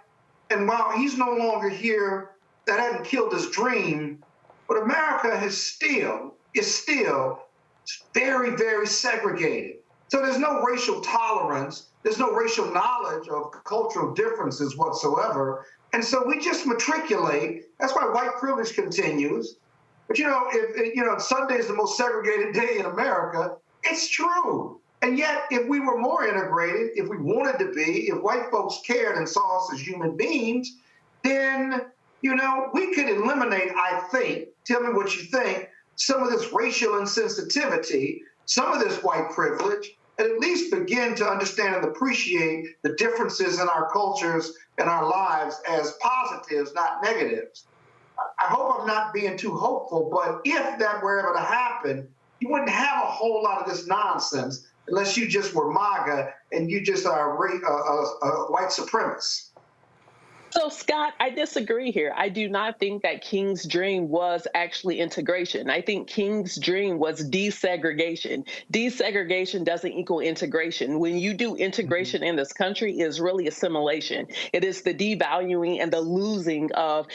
And while he's no longer here, that hadn't killed his dream, but America is still very, very segregated. So there's no racial tolerance, there's no racial knowledge of cultural differences whatsoever. And so we just matriculate. That's why white privilege continues. But if Sunday is the most segregated day in America, it's true. And yet, if we were more integrated, if we wanted to be, if white folks cared and saw us as human beings, then, we could eliminate, I think, tell me what you think, some of this racial insensitivity, some of this white privilege, and at least begin to understand and appreciate the differences in our cultures and our lives as positives, not negatives. I hope I'm not being too hopeful, but if that were ever to happen, you wouldn't have a whole lot of this nonsense unless you just were MAGA and you just are a white supremacist. So, Scott, I disagree here. I do not think that King's dream was actually integration. I think King's dream was desegregation. Desegregation doesn't equal integration. When you do integration in this country, it is really assimilation. It is the devaluing and the losing of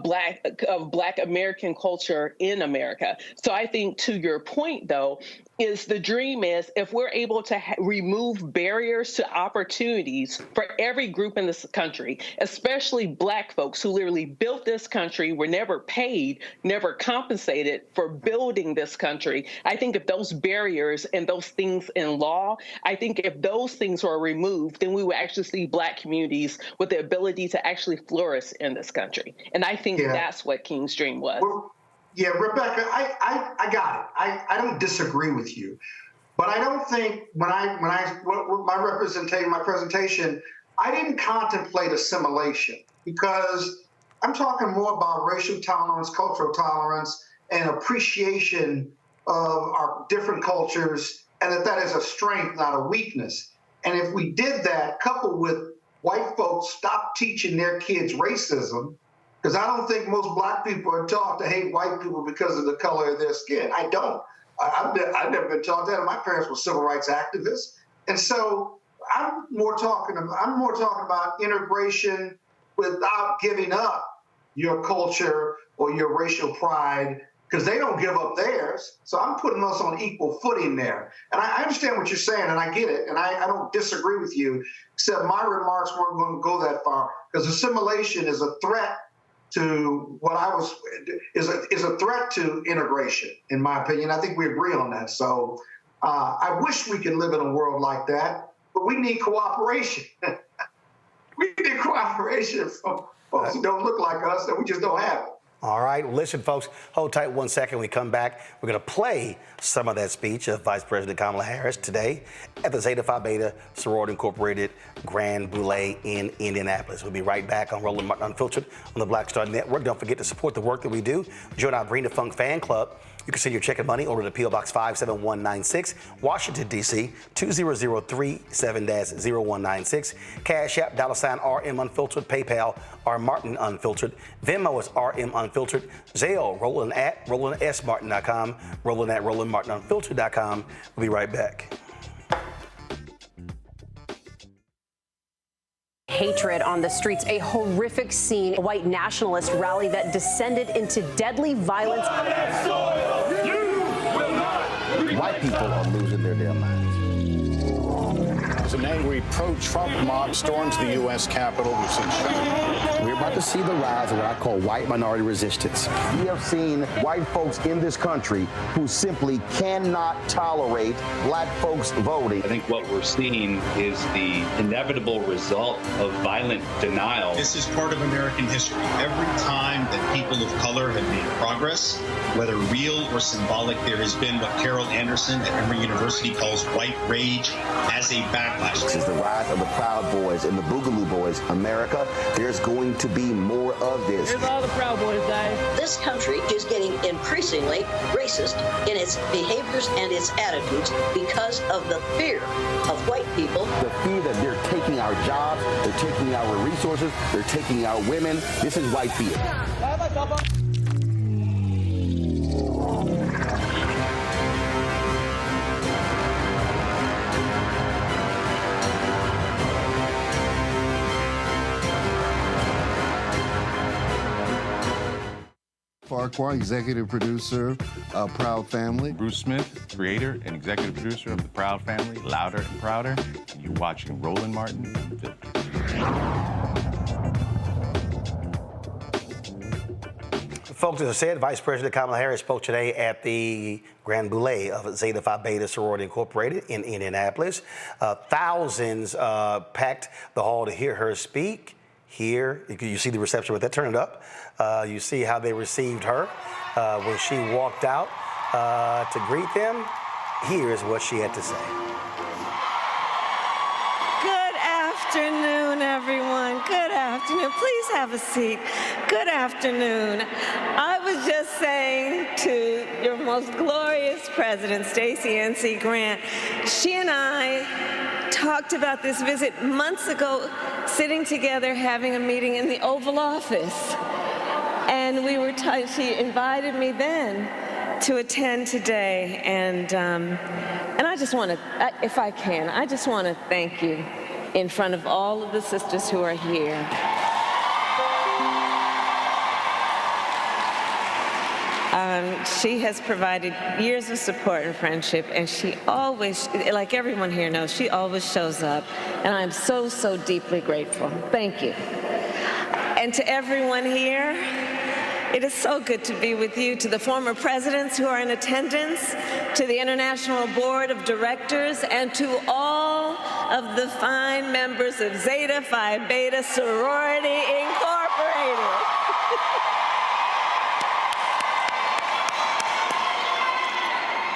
Black American culture in America. So I think, to your point, though, is the dream is if we're able to remove barriers to opportunities for every group in this country, especially Black folks who literally built this country, were never paid, never compensated for building this country. I think if those barriers and those things in law, I think if those things were removed, then we would actually see Black communities with the ability to actually flourish in this country. And I think that's what King's dream was. Well, yeah, Rebecca, I got it. I don't disagree with you, but I don't think my presentation, I didn't contemplate assimilation, because I'm talking more about racial tolerance, cultural tolerance, and appreciation of our different cultures, and that is a strength, not a weakness. And if we did that, coupled with white folks stop teaching their kids racism, because I don't think most Black people are taught to hate white people because of the color of their skin. I don't. I've never been taught that. My parents were civil rights activists, and so I'm more talking about integration without giving up your culture or your racial pride, because they don't give up theirs. So I'm putting us on equal footing there. And I understand what you're saying, and I get it, and I don't disagree with you, except my remarks weren't going to go that far, because assimilation is a threat to is a threat to integration, in my opinion. I think we agree on that. So I wish we could live in a world like that, but we need cooperation. We need cooperation from folks who don't look like us, and we just don't have it. All right, listen, folks, hold tight 1 second. When we come back, we're going to play some of that speech of Vice President Kamala Harris today at the Zeta Phi Beta Sorority Incorporated Grand Boulay in Indianapolis. We'll be right back on Roland Martin Unfiltered on the Black Star Network. Don't forget to support the work that we do. Join our Bring the Funk fan club. You can send your check and money over to P.O. Box 57196, Washington, D.C., 20037-0196. Cash App, $RM Unfiltered. PayPal, R Martin Unfiltered. Venmo is RM Unfiltered. Zelle, Roland at RolandSMartin.com. Roland at RolandMartinUnfiltered.com. We'll be right back. Hatred on the streets, a horrific scene, a white nationalist rally that descended into deadly violence. White people are losing their damn minds. An angry pro-Trump mob storms the U.S. Capitol. We've seen We're about to see the rise of what I call white minority resistance. We have seen white folks in this country who simply cannot tolerate Black folks voting. I think what we're seeing is the inevitable result of violent denial. This is part of American history. Every time that people of color have made progress, whether real or symbolic, there has been what Carol Anderson at Emory University calls white rage as a backlash. This is the rise of the Proud Boys and the Boogaloo Boys. America, there's going to be more of this. Here's all the Proud Boys, guys. This country is getting increasingly racist in its behaviors and its attitudes because of the fear of white people. The fear that they're taking our jobs, they're taking our resources, they're taking our women. This is white fear. Farquhar, executive producer of Proud Family. Bruce Smith, creator and executive producer of The Proud Family, Louder and Prouder. And you're watching Roland Martin Unfiltered. Folks, as I said, Vice President Kamala Harris spoke today at the Grand Boulay of Zeta Phi Beta Sorority Incorporated in Indianapolis. Thousands packed the hall to hear her speak. Here, you see the reception with that. Turn it up. You see how they received her when she walked out to greet them. Here's what she had to say. Good afternoon, everyone. Good afternoon. Please have a seat. Good afternoon. I was just saying to your most glorious president, Stacey N.C. Grant, she and I talked about this visit months ago, sitting together, having a meeting in the Oval Office. And we were she invited me then to attend today. And I just want to, if I can, I just want to thank you in front of all of the sisters who are here. She has provided years of support and friendship, and she always, like everyone here knows, she always shows up, and I'm so, so deeply grateful. Thank you. And to everyone here, it is so good to be with you, to the former presidents who are in attendance, to the International Board of Directors, and to all of the fine members of Zeta Phi Beta Sorority Incorporated.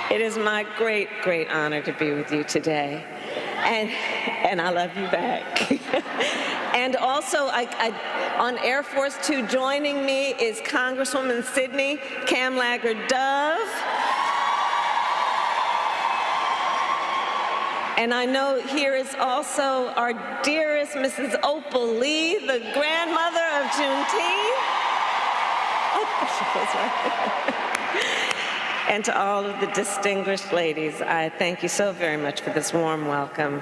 It is my great, great honor to be with you today. And I love you back. And also, on Air Force 2 joining me is Congresswoman Sydney Kamlager-Dove. And I know here is also our dearest Mrs. Opal Lee, the grandmother of Juneteenth. Oh, she was right there. And to all of the distinguished ladies, I thank you so very much for this warm welcome.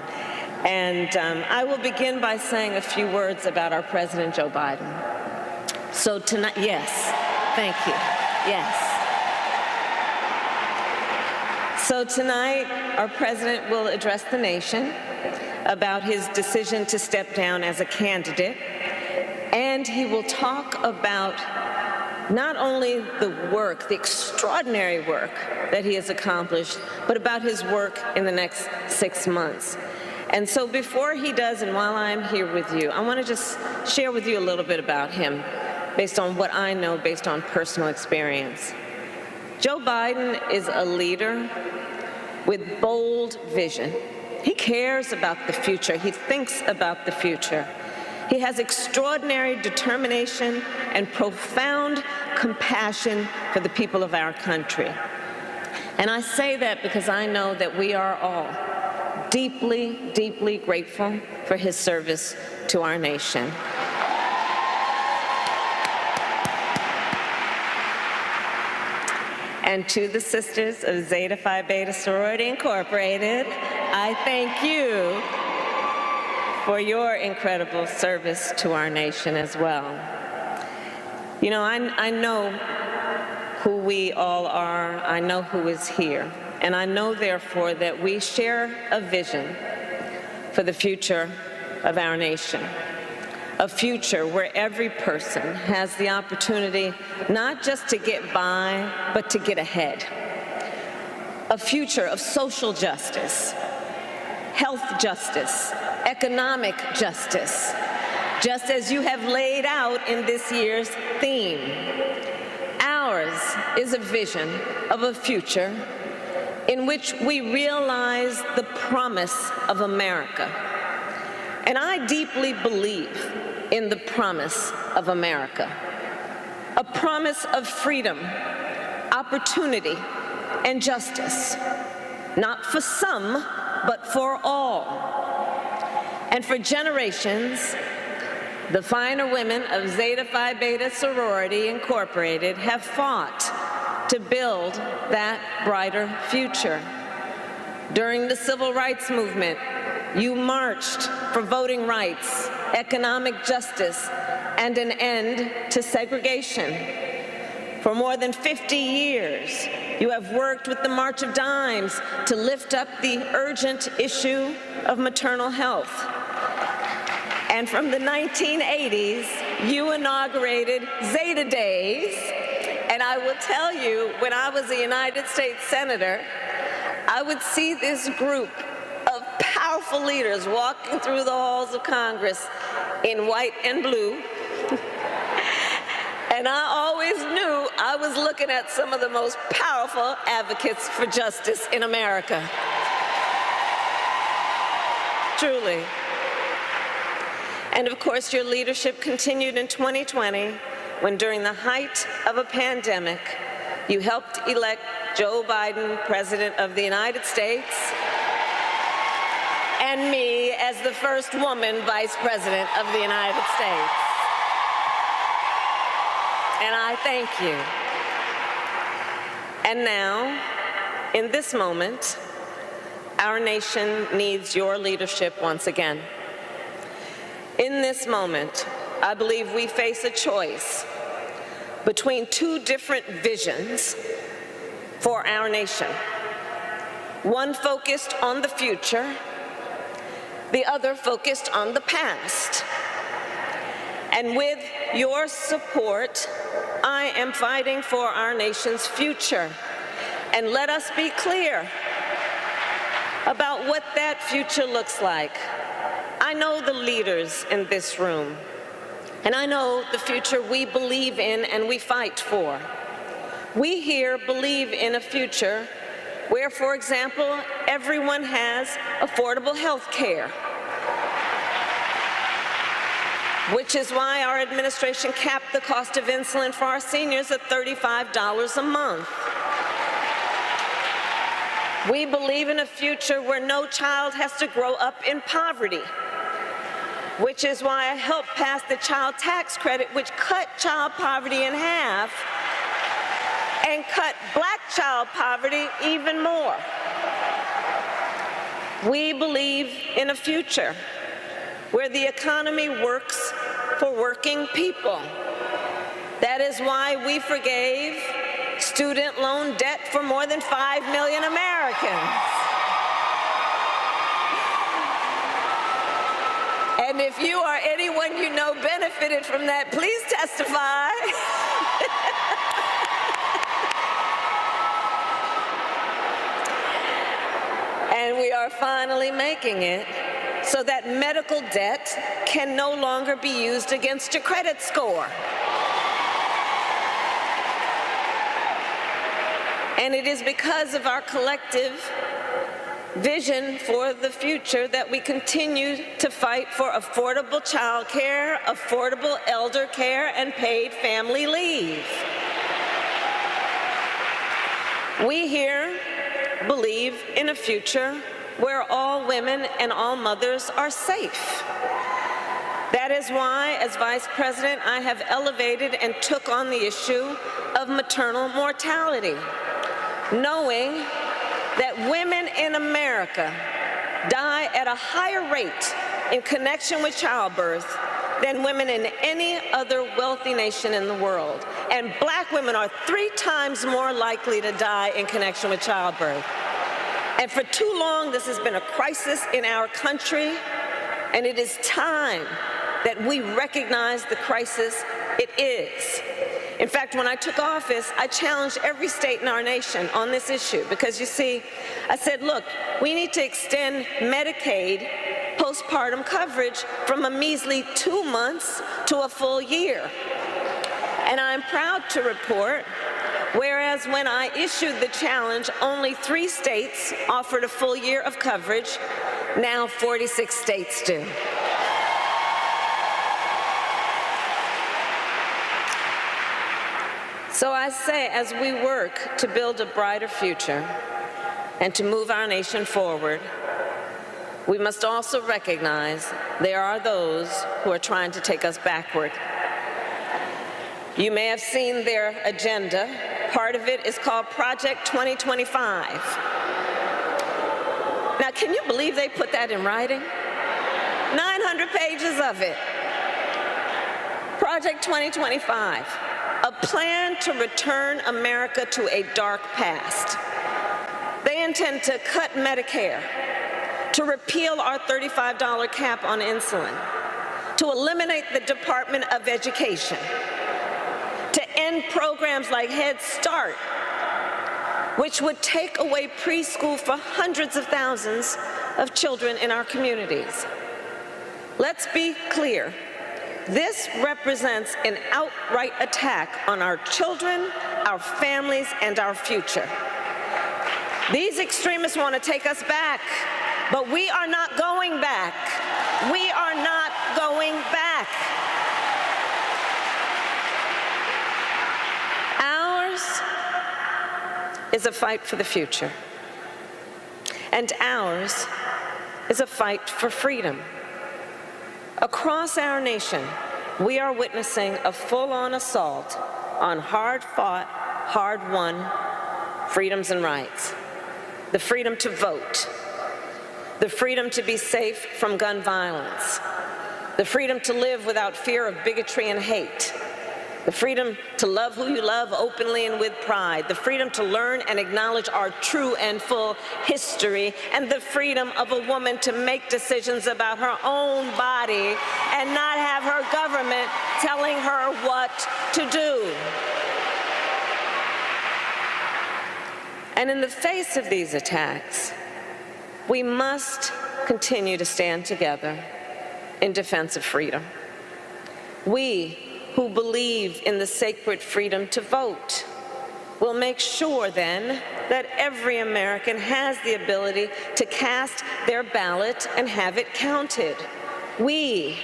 And I will begin by saying a few words about our President Joe Biden. So tonight, yes, thank you, yes. So tonight, our president will address the nation about his decision to step down as a candidate, and he will talk about not only the work, the extraordinary work that he has accomplished, but about his work in the next 6 months. And so before he does, and while I'm here with you, I want to just share with you a little bit about him, based on what I know, based on personal experience. Joe Biden is a leader with bold vision. He cares about the future. He thinks about the future. He has extraordinary determination and profound compassion for the people of our country. And I say that because I know that we are all deeply, deeply grateful for his service to our nation. And to the sisters of Zeta Phi Beta Sorority Incorporated, I thank you for your incredible service to our nation as well. You know, I know who we all are. I know who is here. And I know, therefore, that we share a vision for the future of our nation. A future where every person has the opportunity not just to get by, but to get ahead. A future of social justice, health justice, economic justice, just as you have laid out in this year's theme. Ours is a vision of a future in which we realize the promise of America. And I deeply believe in the promise of America, a promise of freedom, opportunity, and justice, not for some, but for all. And for generations, the finer women of Zeta Phi Beta Sorority Incorporated have fought to build that brighter future. During the Civil Rights Movement, you marched for voting rights, economic justice, and an end to segregation. For more than 50 years, you have worked with the March of Dimes to lift up the urgent issue of maternal health. And from the 1980s, you inaugurated Zeta Days. And I will tell you, when I was a United States Senator, I would see this group of powerful leaders walking through the halls of Congress in white and blue. And I always knew I was looking at some of the most powerful advocates for justice in America. Truly. And of course, your leadership continued in 2020, when during the height of a pandemic, you helped elect Joe Biden, President of the United States, and me as the first woman Vice President of the United States. And I thank you. And now, in this moment, our nation needs your leadership once again. In this moment, I believe we face a choice. between two different visions for our nation. One focused on the future, the other focused on the past. And with your support, I am fighting for our nation's future. And let us be clear about what that future looks like. I know the leaders in this room, and I know the future we believe in and we fight for. We here believe in a future where, for example, everyone has affordable health care, which is why our administration capped the cost of insulin for our seniors at $35 a month. We believe in a future where no child has to grow up in poverty, which is why I helped pass the child tax credit, which cut child poverty in half and cut black child poverty even more. We believe in a future where the economy works for working people. That is why we forgave student loan debt for more than 5 million Americans. And if you or anyone you know benefited from that, please testify. And we are finally making it so that medical debt can no longer be used against your credit score. And it is because of our collective vision for the future that we continue to fight for affordable child care, affordable elder care, and paid family leave. We here believe in a future where all women and all mothers are safe. That is why, as Vice President, I have elevated and took on the issue of maternal mortality, knowing that women in America die at a higher rate in connection with childbirth than women in any other wealthy nation in the world. And black women are 3 times more likely to die in connection with childbirth. And for too long, this has been a crisis in our country, and it is time that we recognize the crisis it is. In fact, when I took office, I challenged every state in our nation on this issue because, you see, I said, look, we need to extend Medicaid postpartum coverage from a measly 2 months to a full year. And I'm proud to report, whereas when I issued the challenge, only 3 states offered a full year of coverage, now 46 states do. So I say, as we work to build a brighter future and to move our nation forward, we must also recognize there are those who are trying to take us backward. You may have seen their agenda. Part of it is called Project 2025. Now, can you believe they put that in writing? 900 pages of it. Project 2025. A plan to return America to a dark past. They intend to cut Medicare, to repeal our $35 cap on insulin, to eliminate the Department of Education, to end programs like Head Start, which would take away preschool for hundreds of thousands of children in our communities. Let's be clear. This represents an outright attack on our children, our families, and our future. These extremists want to take us back, but we are not going back. We are not going back. Ours is a fight for the future, and ours is a fight for freedom. Across our nation, we are witnessing a full-on assault on hard-fought, hard-won freedoms and rights. The freedom to vote, the freedom to be safe from gun violence, the freedom to live without fear of bigotry and hate, The freedom to love who you love openly and with pride. The freedom to learn and acknowledge our true and full history. And the freedom of a woman to make decisions about her own body and not have her government telling her what to do. And in the face of these attacks, we must continue to stand together in defense of freedom. We who believe in the sacred freedom to vote will make sure then that every American has the ability to cast their ballot and have it counted. We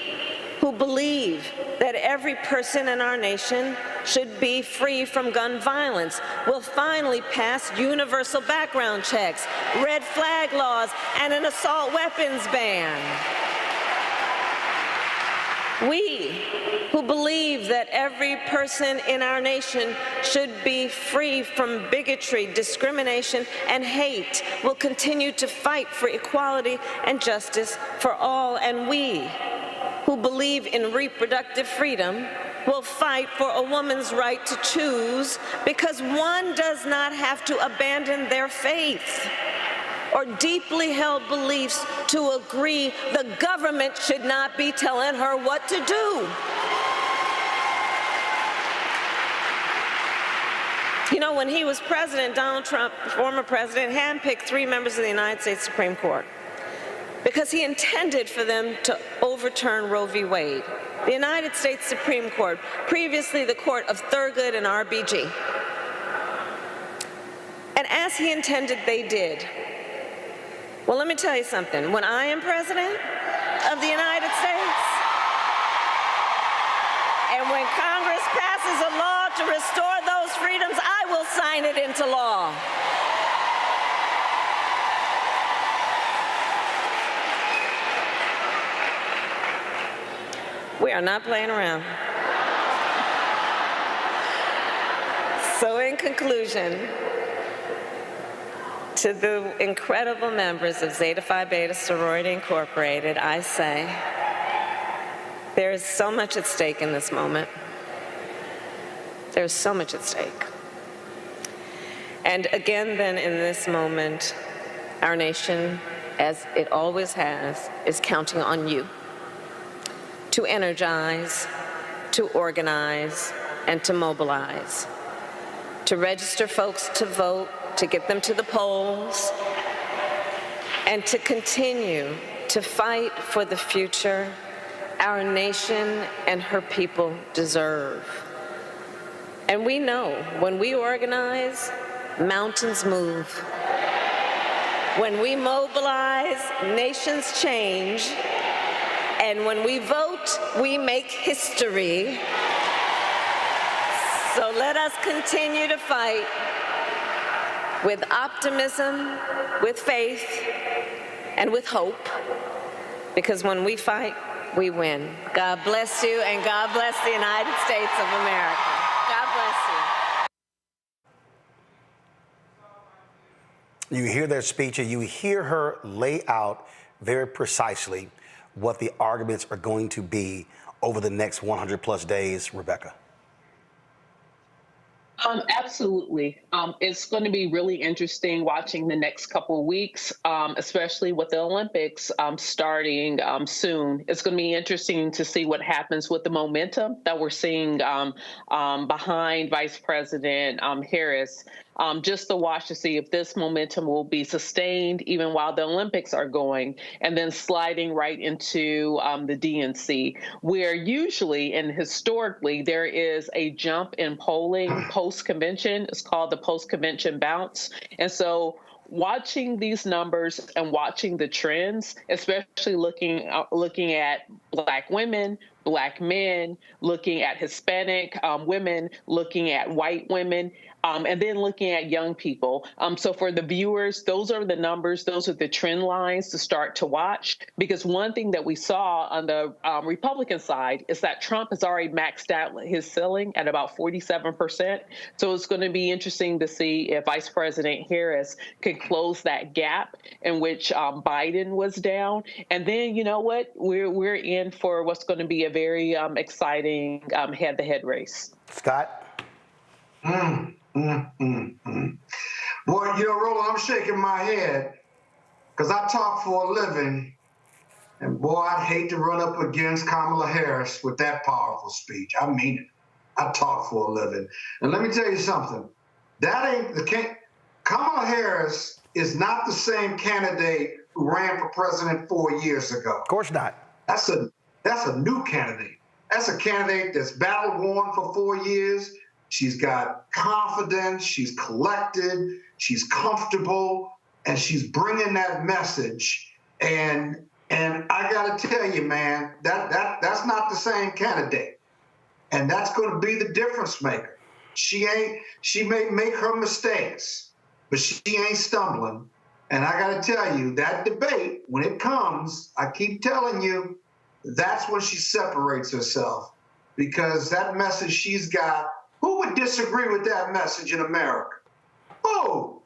who believe that every person in our nation should be free from gun violence will finally pass universal background checks, red flag laws, and an assault weapons ban. We who believe that every person in our nation should be free from bigotry, discrimination, and hate will continue to fight for equality and justice for all. And we who believe in reproductive freedom will fight for a woman's right to choose, because one does not have to abandon their faith or deeply held beliefs to agree the government should not be telling her what to do. You know, when he was president, Donald Trump, former president, handpicked 3 members of the United States Supreme Court because he intended for them to overturn Roe v. Wade, the United States Supreme Court, previously the court of Thurgood and RBG. And as he intended, they did. Well, let me tell you something. When I am president of the United States, and when Congress passes a law to restore those freedoms, I will sign it into law. We are not playing around. So in conclusion, to the incredible members of Zeta Phi Beta Sorority Incorporated, I say, there is so much at stake in this moment. There's so much at stake. And again, then, in this moment, our nation, as it always has, is counting on you to energize, to organize, and to mobilize, to register folks to vote, to get them to the polls, and to continue to fight for the future our nation and her people deserve. And we know when we organize, mountains move. When we mobilize, nations change. And when we vote, we make history. So let us continue to fight with optimism, with faith, and with hope, because when we fight, we win. God bless you, and God bless the United States of America. God bless you. You hear their speech, and you hear her lay out very precisely what the arguments are going to be over the next 100+ days, Rebecca. Absolutely. It's going to be really interesting watching the next couple of weeks, especially with the Olympics starting soon. It's going to be interesting to see what happens with the momentum that we're seeing behind Vice President Harris. Just to watch to see if this momentum will be sustained even while the Olympics are going, and then sliding right into the DNC, where usually and historically there is a jump in polling post-convention. It's called the post-convention bounce. And so watching these numbers and watching the trends, especially looking at Black women, Black men, looking at Hispanic women, looking at white women, and then looking at young people. So for the viewers, those are the numbers, those are the trend lines to start to watch. Because one thing that we saw on the Republican side is that Trump has already maxed out his ceiling at about 47%. So it's going to be interesting to see if Vice President Harris could close that gap in which Biden was down. And then, you know what, we're in for what's going to be a very exciting head-to-head race. Scott? Boy, Roland, I'm shaking my head because I talk for a living. And boy, I'd hate to run up against Kamala Harris with that powerful speech. I mean it. I talk for a living. And let me tell you something. That ain't the Kamala Harris is not the same candidate who ran for president 4 years ago. Of course not. That's a new candidate. That's a candidate that's battle-worn for 4 years. She's got confidence. She's collected. She's comfortable, and she's bringing that message. And I got to tell you, man, that's not the same candidate. And that's going to be the difference maker. She may make her mistakes, but she ain't stumbling. And I got to tell you, that debate, when it comes, I keep telling you, that's when she separates herself. Because that message she's got, who would disagree with that message in America? Oh,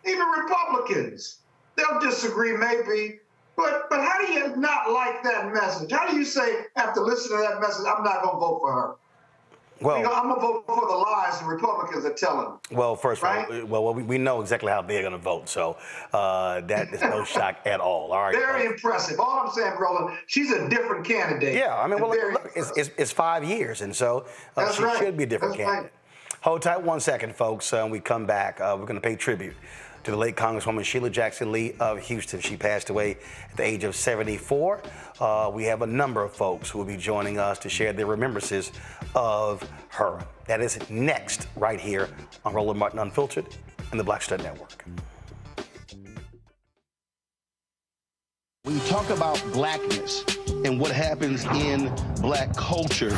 even Republicans. They'll disagree maybe. But how do you not like that message? How do you say, after listening to that message, I'm not going to vote for her? Well, I'm going to vote for the lies the Republicans are telling. Well, first of all, we know exactly how they're going to vote, so that is no shock at all. All right. Very impressive. All I'm saying, Roland, she's a different candidate. Yeah, I mean, well, look, it's 5 years, and so she should be a different candidate. Hold tight 1 second, folks. When we come back, we're going to pay tribute to the late Congresswoman Sheila Jackson Lee of Houston. She passed away at the age of 74. We have a number of folks who will be joining us to share their remembrances of her. That is next, right here on Roland Martin Unfiltered and the Black Star Network. When you talk about blackness and what happens in black culture,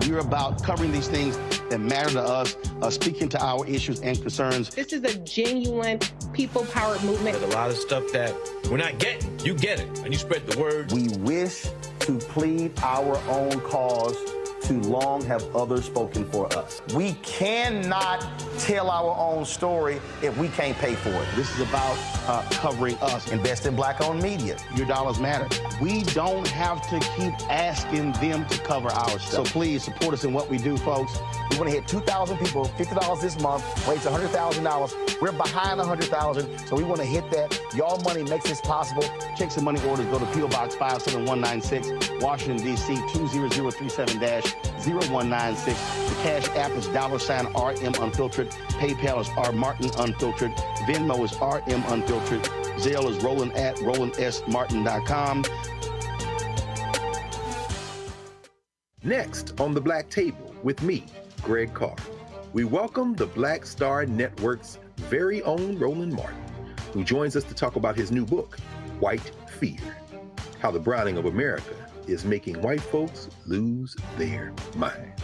we're about covering these things that matter to us, speaking to our issues and concerns. This is a genuine people-powered movement. There's a lot of stuff that we're not getting. You get it, and you spread the word. We wish to plead our own cause. Too long have others spoken for us. We cannot tell our own story if we can't pay for it. This is about covering us. Invest in black-owned media. Your dollars matter. We don't have to keep asking them to cover our stuff. So please support us in what we do, folks. We want to hit 2,000 people, $50 this month, raise $100,000. We're behind 100,000, so we want to hit that. Y'all money makes this possible. Checks and money orders go to P.O. Box 57196, Washington, D.C. 20037-0196. The Cash App is $RM Unfiltered. PayPal is R Martin Unfiltered. Venmo is RM Unfiltered. Zelle is Roland at RolandSMartin.com. Next on The Black Table with me, Greg Carr, we welcome the Black Star Network's very own Roland Martin, who joins us to talk about his new book, White Fear, How the Browning of America is Making White Folks Lose Their Minds.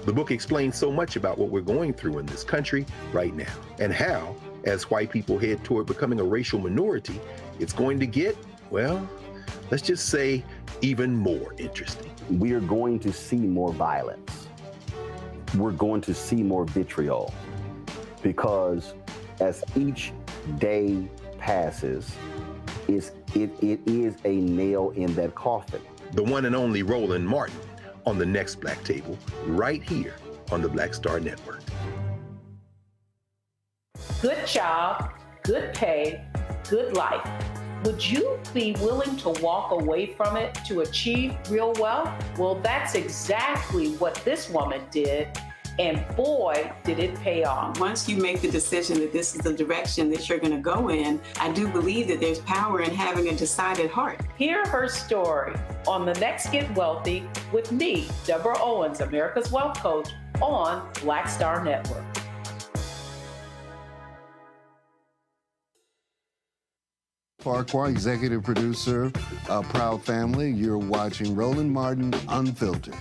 The book explains so much about what we're going through in this country right now, and how, as white people head toward becoming a racial minority, it's going to get, well, let's just say, even more interesting. We are going to see more violence. We're going to see more vitriol, because as each day passes, it is a nail in that coffin. The one and only Roland Martin on the next Black Table, right here on the Black Star Network. Good job, good pay, good life. Would you be willing to walk away from it to achieve real wealth? Well, that's exactly what this woman did. And boy, did it pay off. Once you make the decision that this is the direction that you're going to go in, I do believe that there's power in having a decided heart. Hear her story on The Next Get Wealthy with me, Deborah Owens, America's Wealth Coach, on Black Star Network. Farquhar, executive producer, Proud Family. You're watching Roland Martin Unfiltered.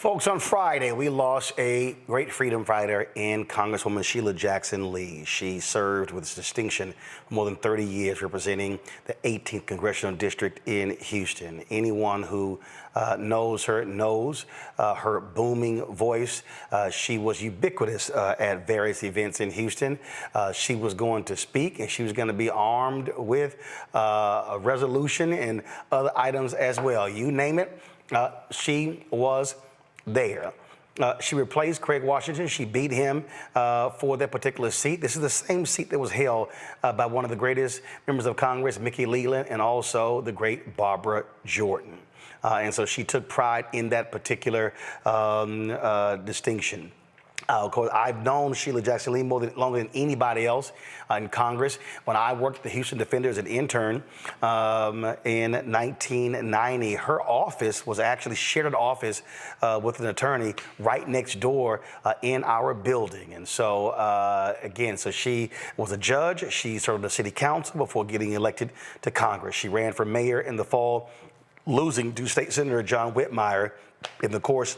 Folks, on Friday, we lost a great freedom fighter in Congresswoman Sheila Jackson Lee. She served with distinction for more than 30 years representing the 18th Congressional District in Houston. Anyone who knows her knows her booming voice. She was ubiquitous at various events in Houston. She was going to speak, and she was going to be armed with a resolution and other items as well. You name it, she was there. She replaced Craig Washington. She beat him for that particular seat. This is the same seat that was held by one of the greatest members of Congress, Mickey Leland, and also the great Barbara Jordan. And so she took pride in that particular distinction. Of course, I've known Sheila Jackson Lee longer than anybody else in Congress. When I worked at the Houston Defender as an intern in 1990, her office was actually shared an office with an attorney right next door in our building. And so, again, so she was a judge. She served on the city council before getting elected to Congress. She ran for mayor in the fall, losing to State Senator John Whitmire. In the course,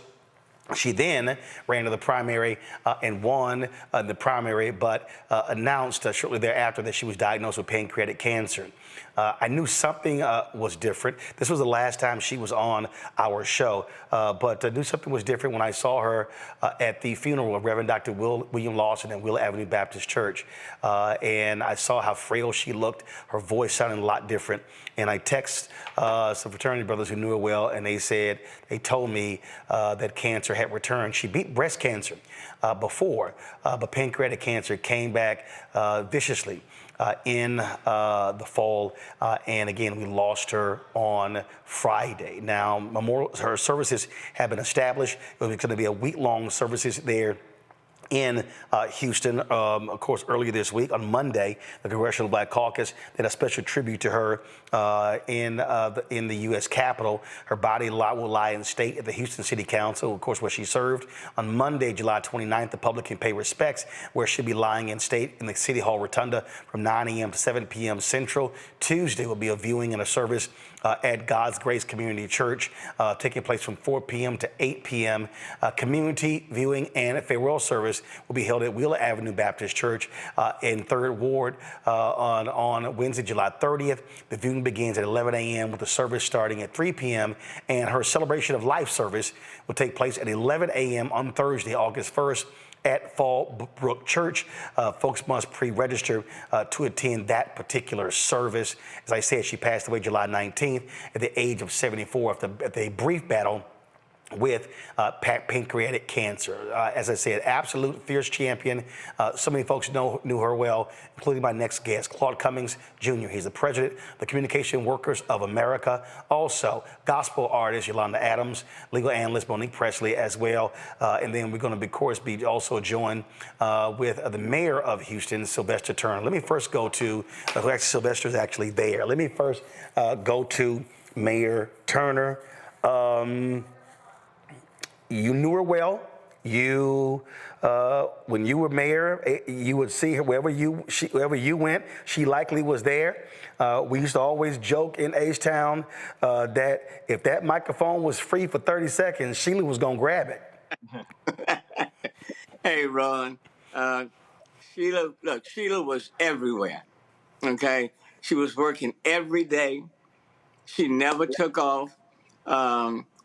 she then ran to the primary and won the primary, but announced shortly thereafter that she was diagnosed with pancreatic cancer. I knew something was different. This was the last time she was on our show, but I knew something was different when I saw her at the funeral of Reverend Dr. William Lawson at Wheeler Avenue Baptist Church. And I saw how frail she looked. Her voice sounded a lot different. And I text some fraternity brothers who knew her well, and they told me that cancer had returned. She beat breast cancer before, but pancreatic cancer came back viciously in the fall, and again, we lost her on Friday. Now, her services have been established. It was going to be a week-long services there in Houston. Of course, earlier this week, on Monday, the Congressional Black Caucus did a special tribute to her in the U.S. Capitol. Her body will lie in state at the Houston City Council, of course, where she served. On Monday, July 29th, the public can pay respects, where she'll be lying in state in the City Hall Rotunda from 9 a.m. to 7 p.m. Central. Tuesday will be a viewing and a service at God's Grace Community Church, taking place from 4 p.m. to 8 p.m. Community viewing and farewell service will be held at Wheeler Avenue Baptist Church in 3rd Ward on Wednesday, July 30th. The viewing begins at 11 a.m. with the service starting at 3 p.m. And her Celebration of Life service will take place at 11 a.m. on Thursday, August 1st. At Fallbrook Church. Folks must pre-register to attend that particular service. As I said, she passed away July 19th at the age of 74 after a brief battle with pancreatic cancer. As I said, absolute fierce champion. So many folks knew her well, including my next guest, Claude Cummings Jr. He's the president of the Communication Workers of America. Also, gospel artist Yolanda Adams, legal analyst Monique Presley as well. And then we're going to, of course, be also joined with the mayor of Houston, Sylvester Turner. Let me first go to, Sylvester's actually there. Let me first go to Mayor Turner. You knew her well. When you were mayor, you would see her wherever you went. She likely was there. We used to always joke in H-Town that if that microphone was free for 30 seconds, Sheila was gonna grab it. Hey, Ron. Sheila was everywhere. Okay, she was working every day. She never took off.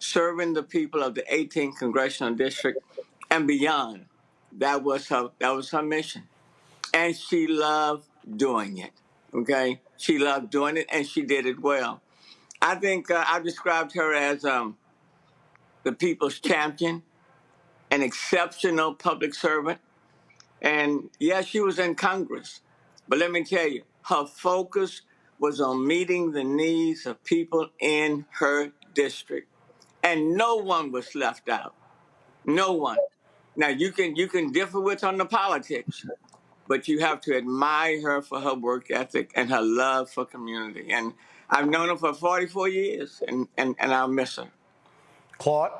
Serving the people of the 18th Congressional District and beyond. That was her mission. And she loved doing it, okay? She loved doing it, and she did it well. I think I described her as the people's champion, an exceptional public servant. And yes, she was in Congress, but let me tell you, her focus was on meeting the needs of people in her district. And no one was left out. No one. Now, you can differ with her on the politics, but you have to admire her for her work ethic and her love for community. And I've known her for 44 years, and I'll miss her. Claude?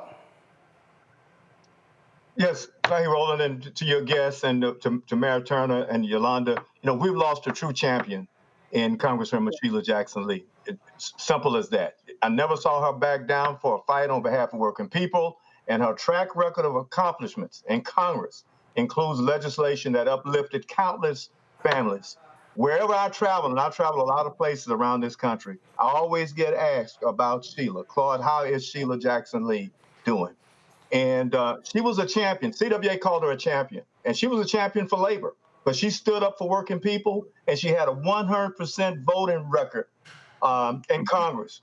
Yes, hey, Roland, and to your guests and to Mayor Turner and Yolanda, we've lost a true champion in Congresswoman Sheila Jackson Lee. It's simple as that. I never saw her back down for a fight on behalf of working people, And her track record of accomplishments in Congress includes legislation that uplifted countless families. Wherever I travel, and I travel a lot of places around this country, I always get asked about Sheila. Claude, how is Sheila Jackson Lee doing? And she was a champion. CWA called her a champion. And she was a champion for labor. But she stood up for working people, and she had a 100% voting record in Congress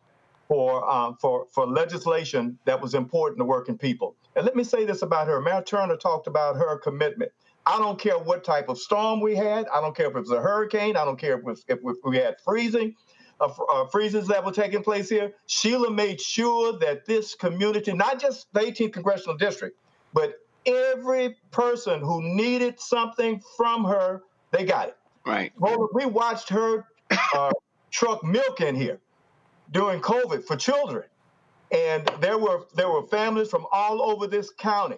for legislation that was important to working people. And let me say this about her. Mayor Turner talked about her commitment. I don't care what type of storm we had. I don't care if it was a hurricane. I don't care if we had freezes that were taking place here. Sheila made sure that this community, not just the 18th Congressional District, but every person who needed something from her, they got it. Right. Well, we watched her truck milk in here during COVID for children. And there were families from all over this county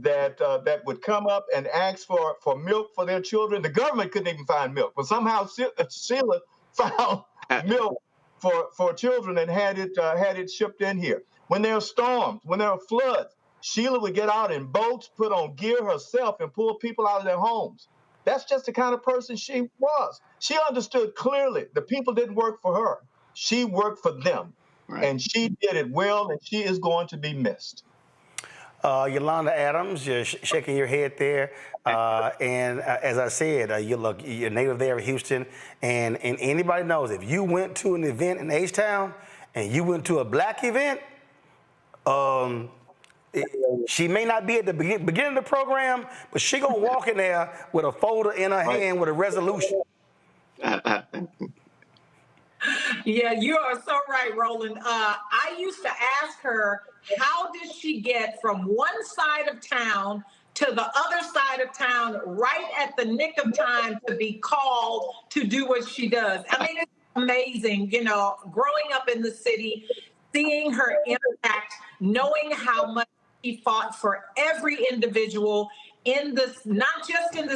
that would come up and ask for milk for their children. The government couldn't even find milk, but somehow Sheila found milk for children and had it shipped in here. When there are storms, when there are floods, Sheila would get out in boats, put on gear herself, and pull people out of their homes. That's just the kind of person she was. She understood clearly the people didn't work for her. She worked for them. Right. And she did it well, and she is going to be missed. Yolanda Adams, you're shaking your head there. And as I said, you're native there in Houston. And anybody knows if you went to an event in H-Town and you went to a black event, she may not be at the beginning of the program, but she gonna walk in there with a folder in her hand with a resolution. Yeah, you are so right, Roland. I used to ask her, how did she get from one side of town to the other side of town right at the nick of time to be called to do what she does? I mean, it's amazing, you know, growing up in the city, seeing her impact, knowing how much she fought for every individual in this, not just in the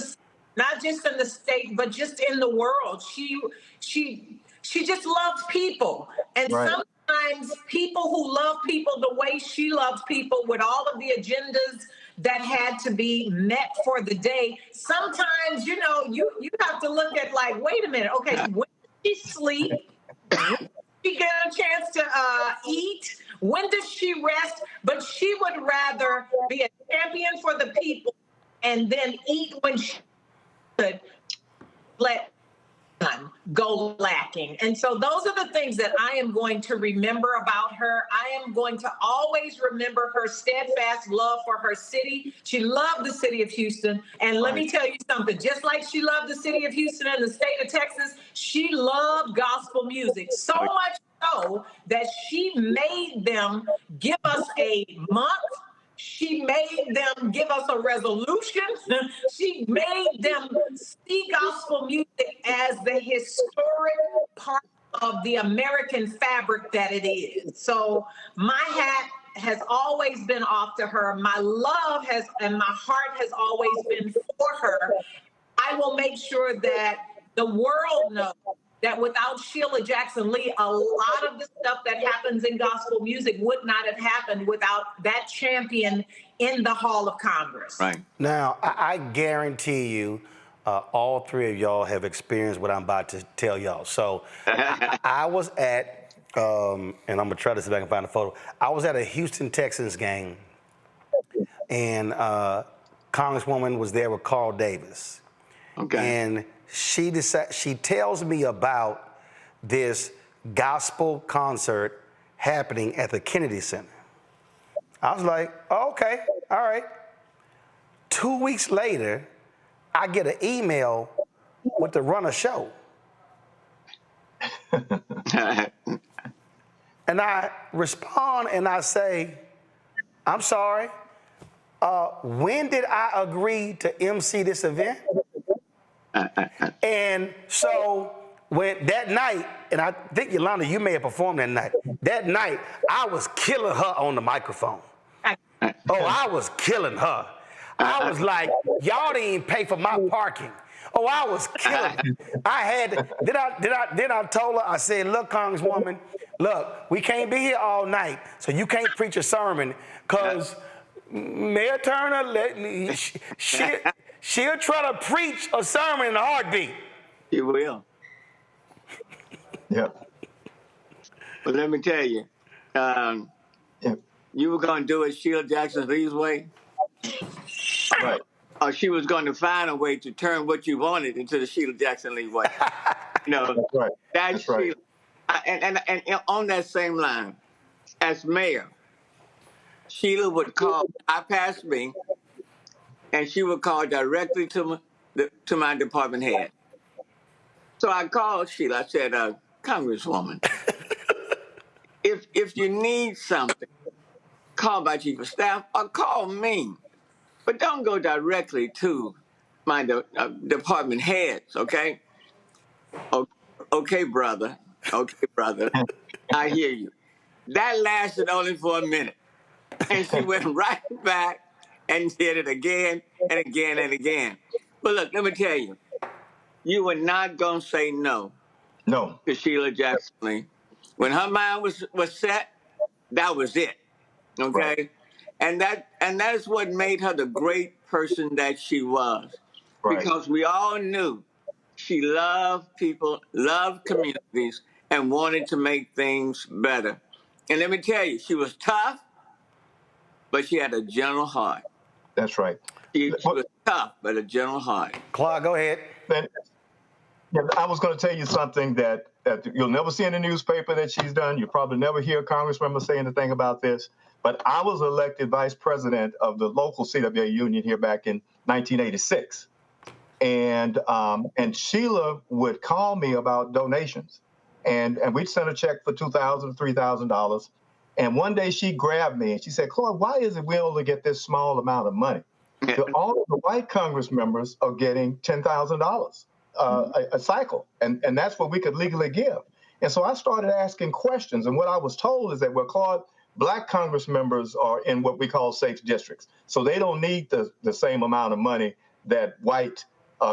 state, but just in the world. She just loved people. And sometimes people who love people the way she loves people, with all of the agendas that had to be met for the day, sometimes, you know, you have to look at like, wait a minute, okay, when does she sleep? When does she get a chance to eat? When does she rest? But she would rather be a champion for the people and then eat when she could let go lacking. And so those are the things that I am going to remember about her. I am going to always remember her steadfast love for her city. She loved the city of Houston. And let me tell you something, just like she loved the city of Houston and the state of Texas, she loved gospel music so much so that she made them give us a month. She made them give us a resolution. She made them see gospel music as the historic part of the American fabric that it is. So my hat has always been off to her. My love has, and my heart has always been for her. I will make sure that the world knows that without Sheila Jackson Lee, a lot of the stuff that happens in gospel music would not have happened without that champion in the Hall of Congress. Right. Now, I guarantee you, all three of y'all have experienced what I'm about to tell y'all. So I was at, and I'm gonna try to see if I can find a photo. I was at a Houston Texans game, and Congresswoman was there with Carl Davis. Okay. And she tells me about this gospel concert happening at the Kennedy Center. I was like, oh, okay, all right. 2 weeks later, I get an email with the run of show. And I respond and I say, I'm sorry, when did I agree to MC this event? And so when that night, and I think, Yolanda, you may have performed that night. That night, I was killing her on the microphone. Oh, I was killing her. I was like, y'all didn't even pay for my parking. Oh, I was killing her. I had, then I told her, I said, look, Congresswoman, look, we can't be here all night, so you can't preach a sermon, because Mayor Turner, she'll try to preach a sermon in a heartbeat. She will. Yeah. But let me tell you, you were going to do it Sheila Jackson Lee's way. Right. Or she was going to find a way to turn what you wanted into the Sheila Jackson Lee way. That's right. That's Sheila. And on that same line, as mayor, Sheila would call, I passed me, and she would call directly to my department head. So I called Sheila. I said, Congresswoman, if you need something, call my chief of staff or call me. But don't go directly to my department heads, okay? Okay, brother. Okay, brother. I hear you. That lasted only for a minute. And she went right back and did it again and again and again. But look, let me tell you, you were not going to say no to Sheila Jackson Lee. When her mind was set, that was it, okay? Right. And that is what made her the great person that she was. Right. Because we all knew she loved people, loved communities, and wanted to make things better. And let me tell you, she was tough, but she had a gentle heart. That's right. She was tough, but a gentle heart. Clark, go ahead. I was going to tell you something that you'll never see in the newspaper that she's done. You'll probably never hear a congressmember say anything about this. But I was elected vice president of the local CWA union here back in 1986. And Sheila would call me about donations. And we'd send a check for $2,000, $3,000. And one day she grabbed me and she said, Claude, why is it we only get this small amount of money? All of the white Congress members are getting $10,000 a cycle. And that's what we could legally give. And so I started asking questions. And what I was told is that, well, Claude, Black Congress members are in what we call safe districts. So they don't need the same amount of money that white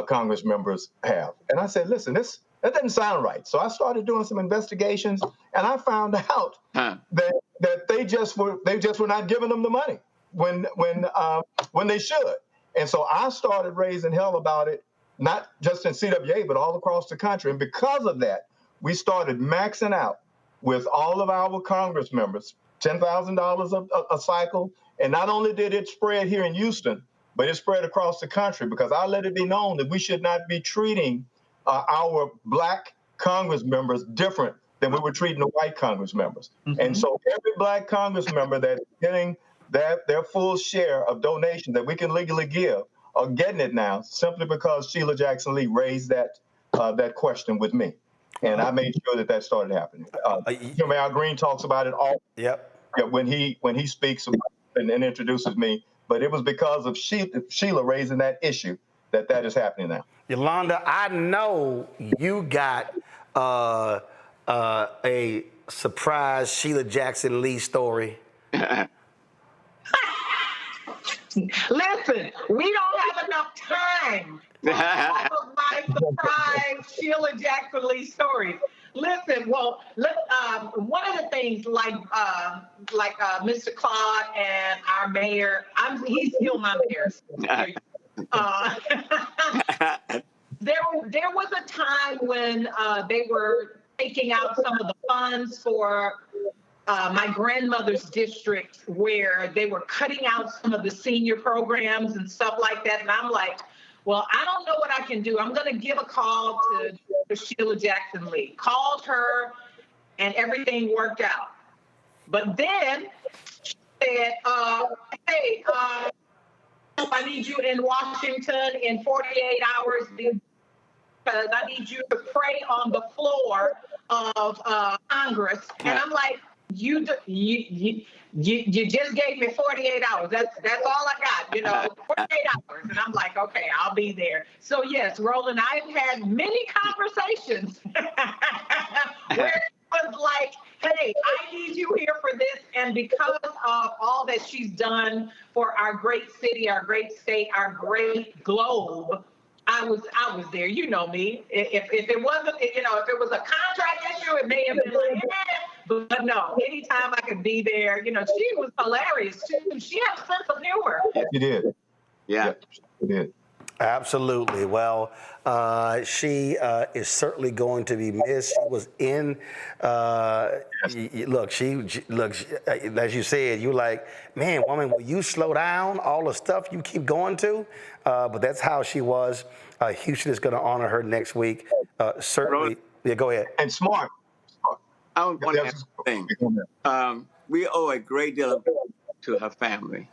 Congress members have. And I said, listen, that doesn't sound right. So I started doing some investigations, and I found out that they just were not giving them the money when they should. And so I started raising hell about it, not just in CWA, but all across the country. And because of that, we started maxing out with all of our Congress members, $10,000 a cycle. And not only did it spread here in Houston, but it spread across the country, because I let it be known that we should not be treating our Black Congress members different than we were treating the white Congress members. Mm-hmm. And so every Black Congress member that's getting their full share of donation that we can legally give are getting it now, simply because Sheila Jackson Lee raised that question with me. And I made sure that started happening. Al Green talks about it all. Yep. When he speaks and introduces me. But it was because of Sheila raising that issue that is happening now. Yolanda, I know you got a surprise Sheila Jackson Lee story. Listen, we don't have enough time for all of my surprise Sheila Jackson Lee stories. Listen, well, one of the things, like Mr. Claude and our mayor, he's still my mayor. There was a time when they were taking out some of the funds for my grandmother's district, where they were cutting out some of the senior programs and stuff like that. And I'm like, well, I don't know what I can do. I'm going to give a call to Sheila Jackson Lee. Called her, and everything worked out. But then she said, hey, I need you in Washington in 48 hours because I need you to pray on the floor of Congress. And I'm like, you just gave me 48 hours. That's all I got, 48 hours. And I'm like, okay, I'll be there. So yes, Roland, I've had many conversations where it was like, hey, I need you here for this. And because of all that she's done for our great city, our great state, our great globe, I was there. You know me. If it wasn't, if it was a contract issue, it may have been like, But no, anytime I could be there, you know, she was hilarious too. She had a sense of humor. You did. Yeah. You did. Absolutely. Well, she is certainly going to be missed. She was in. Look, as you said, you like, man, woman, will you slow down all the stuff you keep going to? But that's how she was. Houston is going to honor her next week. Certainly. Yeah, go ahead. And smart. I want to add one thing. We owe a great deal to her family.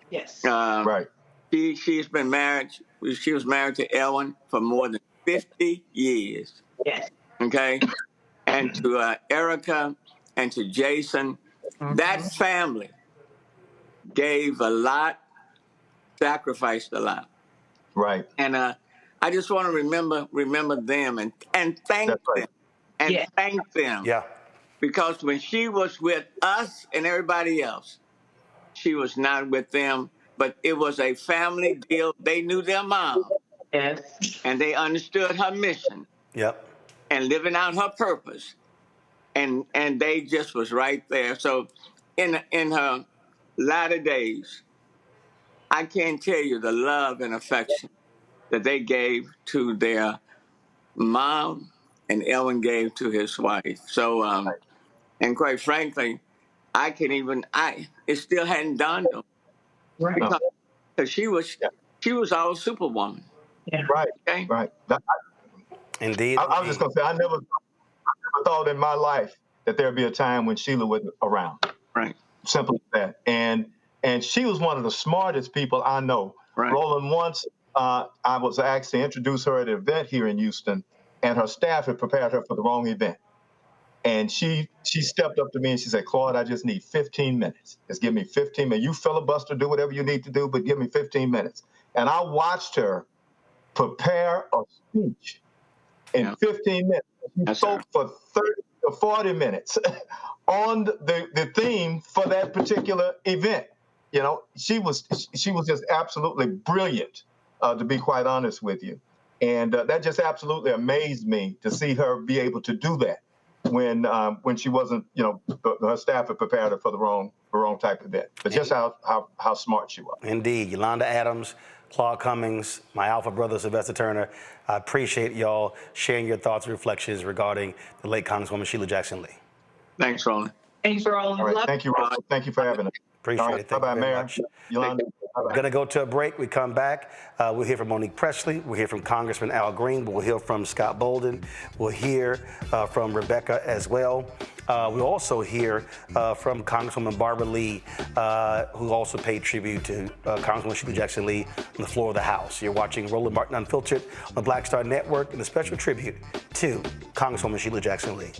Yes. Right. She's been married. She was married to Elwin for more than 50 years. Yes. Okay. And to Erica and to Jason, that family gave a lot, sacrificed a lot. Right. And I just want to remember them and thank them. And thank them. Yeah. Because when she was with us and everybody else, she was not with them. But it was a family deal. They knew their mom. Yes. And they understood her mission. Yep. And living out her purpose. And they just was right there. So in her latter days, I can't tell you the love and affection that they gave to their mom and Elwin gave to his wife. So, and quite frankly, it still hadn't dawned on me. Right. Because she was our superwoman. Yeah. Right. Okay? Right. Indeed. I was just going to say, I never thought in my life that there'd be a time when Sheila wasn't around. Right. Simple as that. And she was one of the smartest people I know. Right. Roland, once I was asked to introduce her at an event here in Houston, and her staff had prepared her for the wrong event. And she stepped up to me and she said, Claude, I just need 15 minutes. Just give me 15 minutes. You filibuster, do whatever you need to do, but give me 15 minutes. And I watched her prepare a speech in 15 minutes. She spoke for 30 to 40 minutes on the theme for that particular event. You know, she was just absolutely brilliant, to be quite honest with you. And that just absolutely amazed me to see her be able to do that when she wasn't, you know, her staff had prepared her for the wrong type of event. But just how smart she was. Indeed. Yolanda Adams, Claude Cummings, my alpha brother, Sylvester Turner. I appreciate y'all sharing your thoughts and reflections regarding the late Congresswoman Sheila Jackson Lee. Thanks, Roland. Thanks, Roland. All right. Thank you, Roland. Thank you for having us. Appreciate it. Thank Bye-bye, you very Mayor. much. Yolanda. We're going to go to a break. We come back. We'll hear from Monique Presley. We'll hear from Congressman Al Green. We'll hear from Scott Bolden. We'll hear from Rebecca as well. We'll also hear from Congresswoman Barbara Lee, who also paid tribute to Congresswoman Sheila Jackson Lee on the floor of the House. You're watching Roland Martin Unfiltered on the Black Star Network and a special tribute to Congresswoman Sheila Jackson Lee.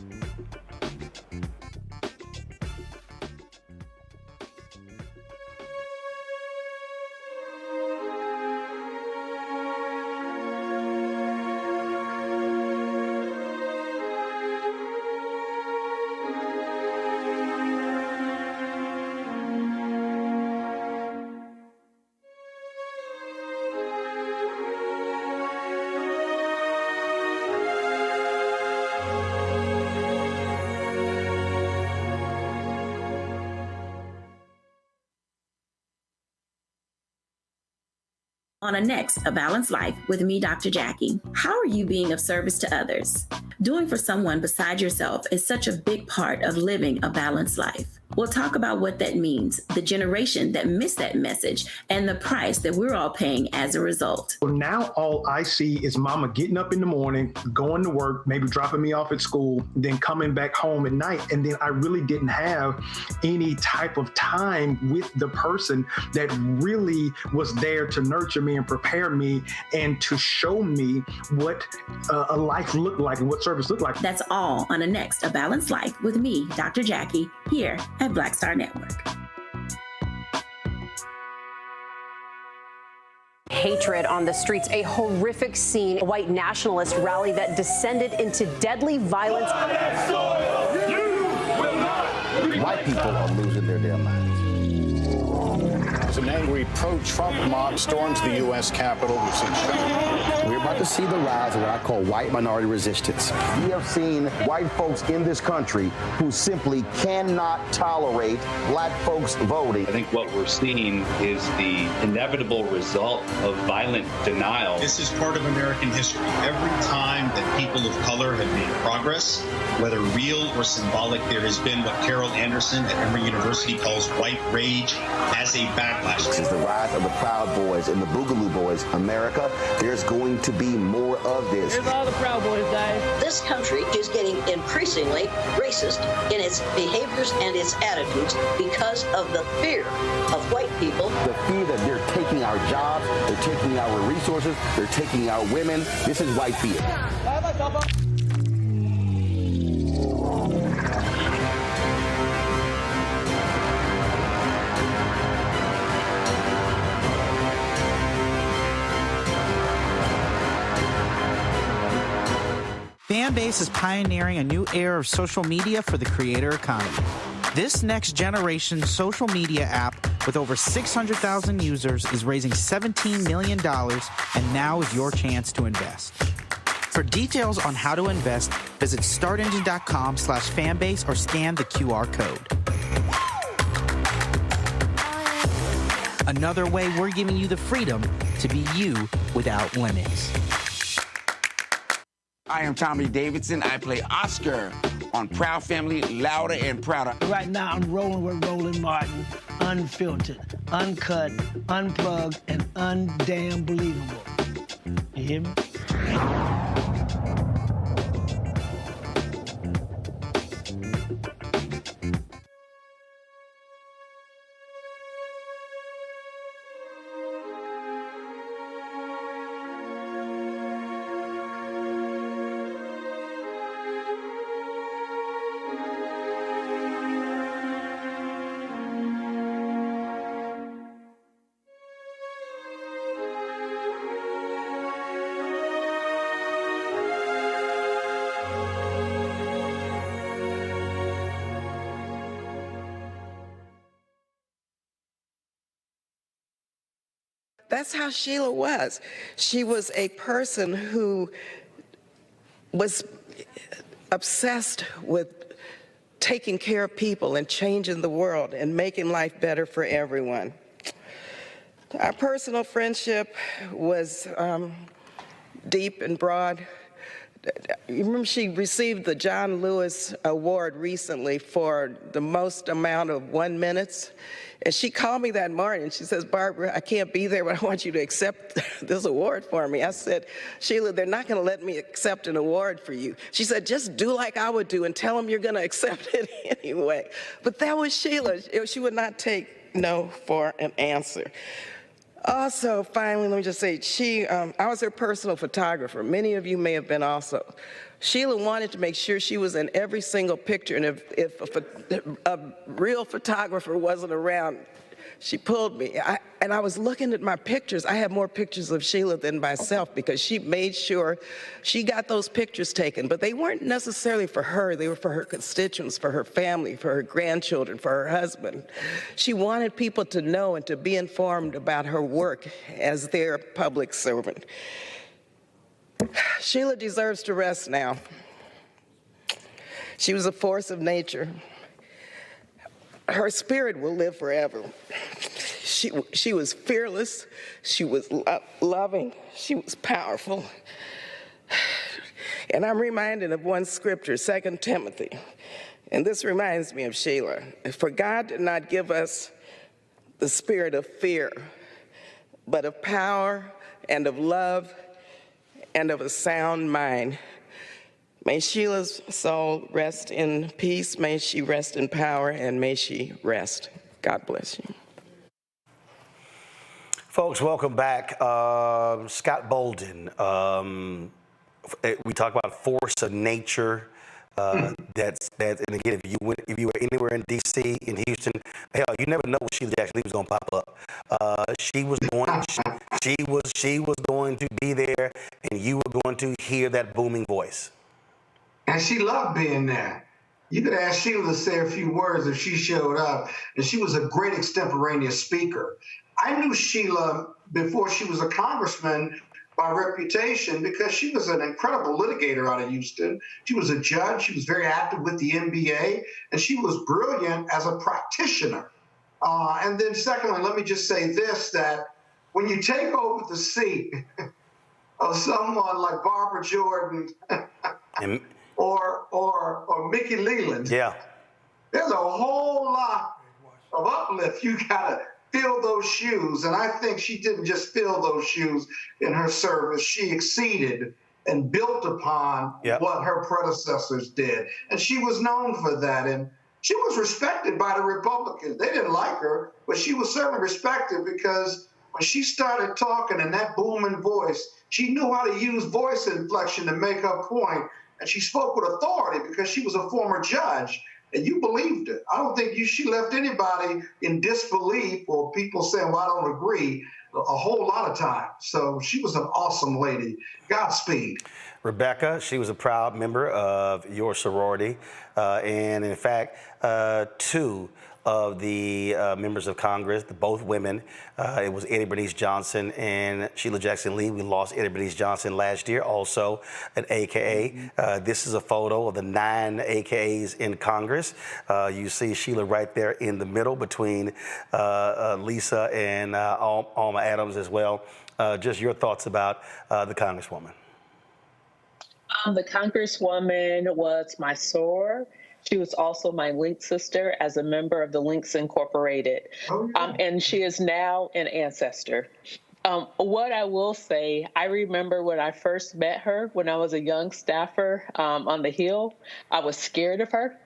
On a next, A Balanced Life with me, Dr. Jackie. How are you being of service to others? Doing for someone beside yourself is such a big part of living a balanced life. We'll talk about what that means, the generation that missed that message, and the price that we're all paying as a result. Well, now all I see is mama getting up in the morning, going to work, maybe dropping me off at school, then coming back home at night. And then I really didn't have any type of time with the person that really was there to nurture me and prepare me and to show me what a life looked like and what service looked like. That's all on a next, A Balanced Life with me, Dr. Jackie, here at Black Star Network. Hatred on the streets, a horrific scene, a white nationalist rally that descended into deadly violence. White people are losing their damn minds. As an angry pro-Trump mob storms the U.S. Capitol, we've seen We're about to see the rise of what I call white minority resistance. We have seen white folks in this country who simply cannot tolerate black folks voting. I think what we're seeing is the inevitable result of violent denial. This is part of American history. Every time that people of color have made progress, whether real or symbolic, there has been what Carol Anderson at Emory University calls white rage as a backlash. This is the rise of the Proud Boys and the Boogaloo Boys. America, there's going to be more of this. Here's all the Proud Boys, guys. This country is getting increasingly racist in its behaviors and its attitudes because of the fear of white people. The fear that they're taking our jobs, they're taking our resources, they're taking our women. This is white fear. Fanbase is pioneering a new era of social media for the creator economy. This next generation social media app with over 600,000 users is raising $17 million, and now is your chance to invest. For details on how to invest, visit startengine.com/fanbase or scan the QR code. Another way we're giving you the freedom to be you without limits. I am Tommy Davidson. I play Oscar on Proud Family, Louder and Prouder. Right now, I'm rolling with Roland Martin, unfiltered, uncut, unplugged, and undamn believable. You hear me? That's how Sheila was. She was a person who was obsessed with taking care of people and changing the world and making life better for everyone. Our personal friendship was deep and broad. You remember she received the John Lewis Award recently for the most amount of 1 minute. And she called me that morning. She says, Barbara, I can't be there, but I want you to accept this award for me. I said, Sheila, they're not going to let me accept an award for you. She said, just do like I would do and tell them you're going to accept it anyway. But that was Sheila. She would not take no for an answer. Also, finally, let me just say, I was her personal photographer. Many of you may have been also. Sheila wanted to make sure she was in every single picture, and if a real photographer wasn't around, she pulled me. And I was looking at my pictures. I have more pictures of Sheila than myself because she made sure she got those pictures taken. But they weren't necessarily for her. They were for her constituents, for her family, for her grandchildren, for her husband. She wanted people to know and to be informed about her work as their public servant. Sheila deserves to rest now. She was a force of nature. Her spirit will live forever. She was fearless. She was loving. She was powerful. And I'm reminded of one scripture, 2 Timothy. And this reminds me of Sheila. For God did not give us the spirit of fear, but of power and of love and of a sound mind. May Sheila's soul rest in peace. May she rest in power, and may she rest. God bless you. Folks, welcome back. Scott Bolden. We talk about force of nature. That's and again, if you were anywhere in D.C., in Houston, hell, you never know when Sheila Jackson Lee was going to pop up. She was going to be there, and you were going to hear that booming voice. And she loved being there. You could ask Sheila to say a few words if she showed up, and she was a great extemporaneous speaker. I knew Sheila before she was a congressman by reputation because she was an incredible litigator out of Houston. She was a judge. She was very active with the NBA, and she was brilliant as a practitioner. And then secondly, let me just say this, that when you take over the seat of someone like Barbara Jordan or Mickey Leland, yeah, there's a whole lot of uplift. You gotta fill those shoes. And I think she didn't just fill those shoes in her service. She exceeded and built upon what her predecessors did. And she was known for that. And she was respected by the Republicans. They didn't like her, but she was certainly respected because when she started talking in that booming voice, she knew how to use voice inflection to make her point. And she spoke with authority because she was a former judge. And you believed it. I don't think she left anybody in disbelief or people saying, well, I don't agree, a whole lot of time. So she was an awesome lady. Godspeed. Rebecca, she was a proud member of your sorority. And in fact, two of the members of Congress, both women, it was Eddie Bernice Johnson and Sheila Jackson Lee. We lost Eddie Bernice Johnson last year, also an AKA. This is a photo of the 9 AKAs in Congress. You see Sheila right there in the middle between Lisa and Alma Adams as well. Just your thoughts about the Congresswoman. The Congresswoman was my soror. She was also my Link sister as a member of the Links Incorporated. And she is now an ancestor. What I will say, I remember when I first met her, when I was a young staffer on the Hill, I was scared of her.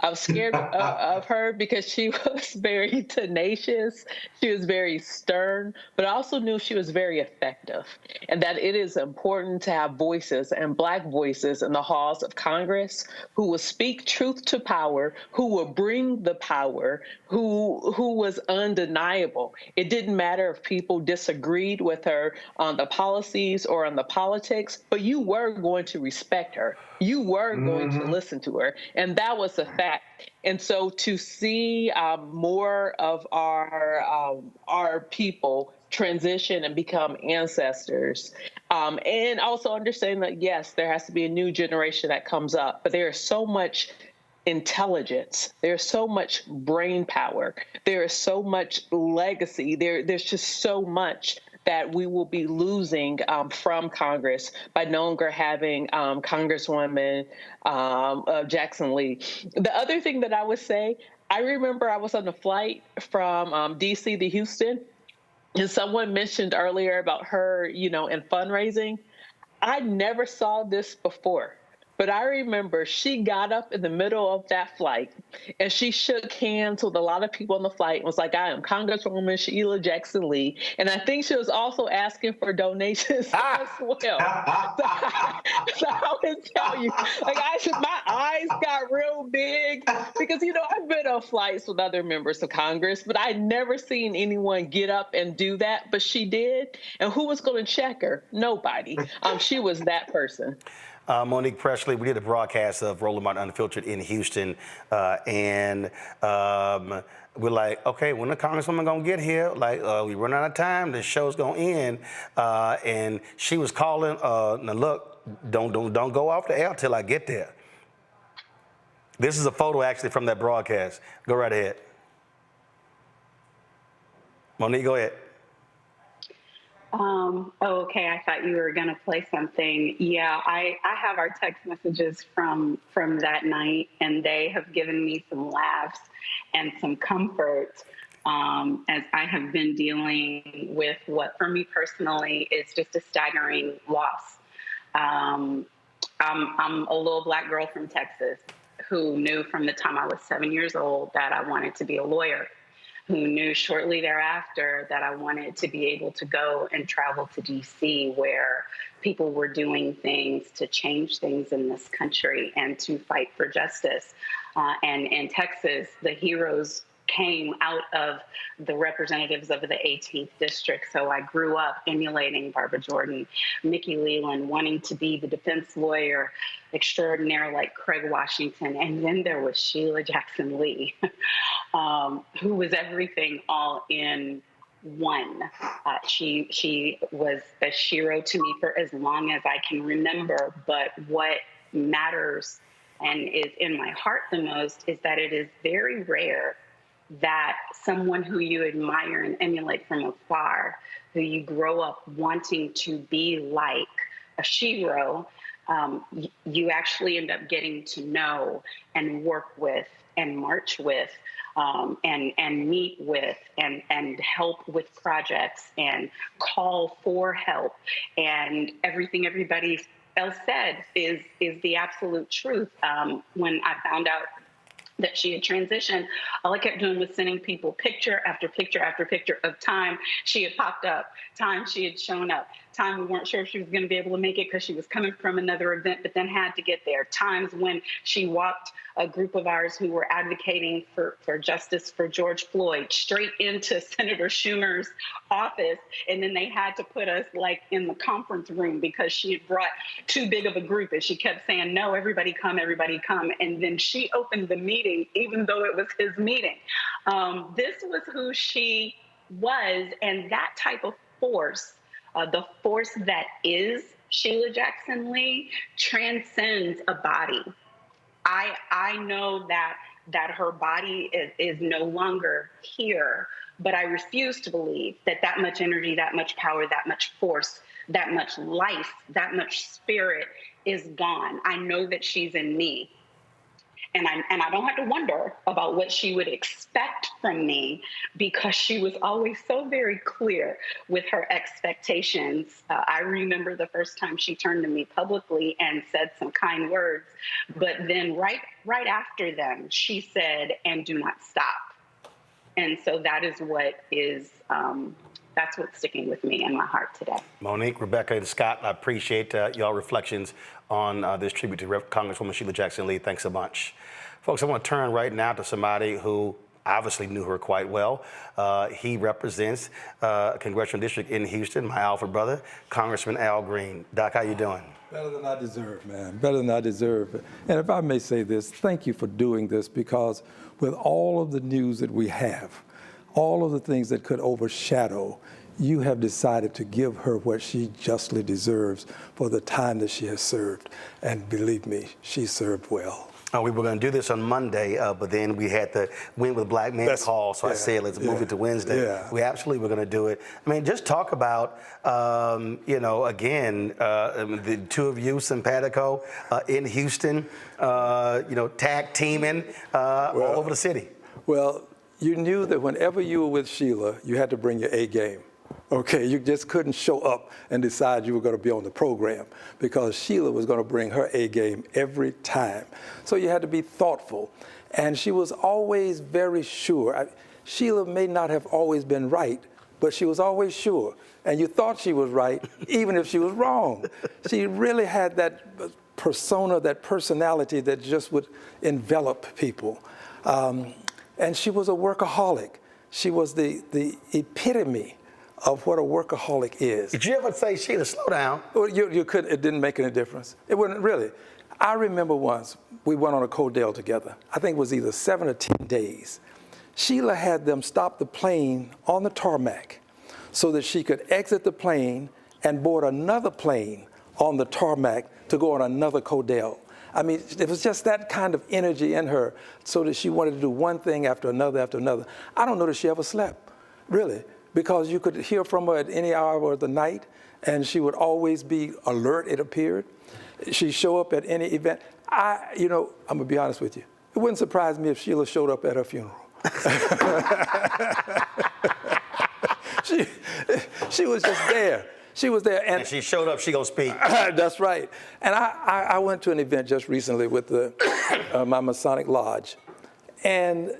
I was scared of her because she was very tenacious. She was very stern, but I also knew she was very effective and that it is important to have voices and Black voices in the halls of Congress who will speak truth to power, who will bring the power, who was undeniable. It didn't matter if people disagreed with her on the policies or on the politics, but you were going to respect her. You were going to listen to her, and that was a fact. And so to see more of our people transition and become ancestors, and also understanding that, yes, there has to be a new generation that comes up, but there is so much intelligence, there's so much brain power, there is so much legacy, there's just so much that we will be losing from Congress by no longer having Congresswoman Jackson Lee. The other thing that I would say, I remember I was on a flight from D.C. to Houston, and someone mentioned earlier about her, in fundraising. I never saw this before. But I remember she got up in the middle of that flight and she shook hands with a lot of people on the flight and was like, I am Congresswoman Sheila Jackson Lee. And I think she was also asking for donations as well. So I would tell you, my eyes got real big because, I've been on flights with other members of Congress, but I'd never seen anyone get up and do that. But she did. And who was going to check her? Nobody. She was that person. Monique Presley, we did a broadcast of Roland Martin Unfiltered in Houston, and we're like, okay, when the Congresswoman gonna get here? We run out of time, the show's gonna end, and she was calling, now look, don't go off the air till I get there. This is a photo actually from that broadcast. Go right ahead. Monique, go ahead. Okay. I thought you were going to play something. Yeah, I have our text messages from that night, and they have given me some laughs and some comfort as I have been dealing with what, for me personally, is just a staggering loss. I'm a little Black girl from Texas who knew from the time I was 7 years old that I wanted to be a lawyer, who knew shortly thereafter that I wanted to be able to go and travel to D.C., where people were doing things to change things in this country and to fight for justice. And in Texas, the heroes came out of the representatives of the 18th district. So I grew up emulating Barbara Jordan, Mickey Leland, wanting to be the defense lawyer extraordinaire like Craig Washington. And then there was Sheila Jackson Lee, who was everything all in one. She was a shero to me for as long as I can remember. But what matters and is in my heart the most is that it is very rare that someone who you admire and emulate from afar, who you grow up wanting to be like a shero, you actually end up getting to know and work with and march with and meet with and help with projects and call for help. And everything everybody else said is the absolute truth. When I found out that she had transitioned, all I kept doing was sending people picture after picture after picture of time she had popped up, time she had shown up, time we weren't sure if she was going to be able to make it because she was coming from another event, but then had to get there, times when she walked a group of ours who were advocating for justice for George Floyd straight into Senator Schumer's office, and then they had to put us like in the conference room because she had brought too big of a group, and she kept saying, no, everybody come, and then she opened the meeting even though it was his meeting. This was who she was, and that type of force, the force that is Sheila Jackson Lee, transcends a body. I know that her body is no longer here, but I refuse to believe that much energy, that much power, that much force, that much life, that much spirit is gone. I know that she's in me. And I don't have to wonder about what she would expect from me because she was always so very clear with her expectations. I remember the first time she turned to me publicly and said some kind words, but then right after them, she said, and do not stop. And so that is what is, that's what's sticking with me in my heart today. Monique, Rebecca, and Scott, I appreciate y'all reflections on this tribute to Congresswoman Sheila Jackson Lee. Thanks so much. Folks, I want to turn right now to somebody who obviously knew her quite well. He represents a congressional district in Houston, my alpha brother, Congressman Al Green. Doc, how you doing? Better than I deserve, man. Better than I deserve. And if I may say this, thank you for doing this, because with all of the news that we have, all of the things that could overshadow, you have decided to give her what she justly deserves for the time that she has served. And believe me, she served well. We were going to do this on Monday, but then we had the Win with Black Men call, so I said, let's move it to Wednesday. Yeah. We absolutely were going to do it. I mean, just talk about, again, the two of you, simpatico, in Houston, tag teaming all over the city. Well, you knew that whenever you were with Sheila, you had to bring your A game. Okay, you just couldn't show up and decide you were going to be on the program, because Sheila was going to bring her A game every time. So you had to be thoughtful. And she was always very sure. Sheila may not have always been right, but she was always sure. And you thought she was right, even if she was wrong. She really had that persona, that personality that just would envelop people. And she was a workaholic. She was the epitome of what a workaholic is. Did you ever say, Sheila, slow down? Well, you couldn't. It didn't make any difference. It wouldn't really. I remember once we went on a Codell together. I think it was either 7 or 10 days. Sheila had them stop the plane on the tarmac so that she could exit the plane and board another plane on the tarmac to go on another Codell. I mean, it was just that kind of energy in her, so that she wanted to do one thing after another after another. I don't know that she ever slept, really, because you could hear from her at any hour of the night, and she would always be alert, it appeared. She'd show up at any event. I'm going to be honest with you. It wouldn't surprise me if Sheila showed up at her funeral. She was just there. She was there. And she showed up, she gonna speak. That's right. And I went to an event just recently with my Masonic Lodge. And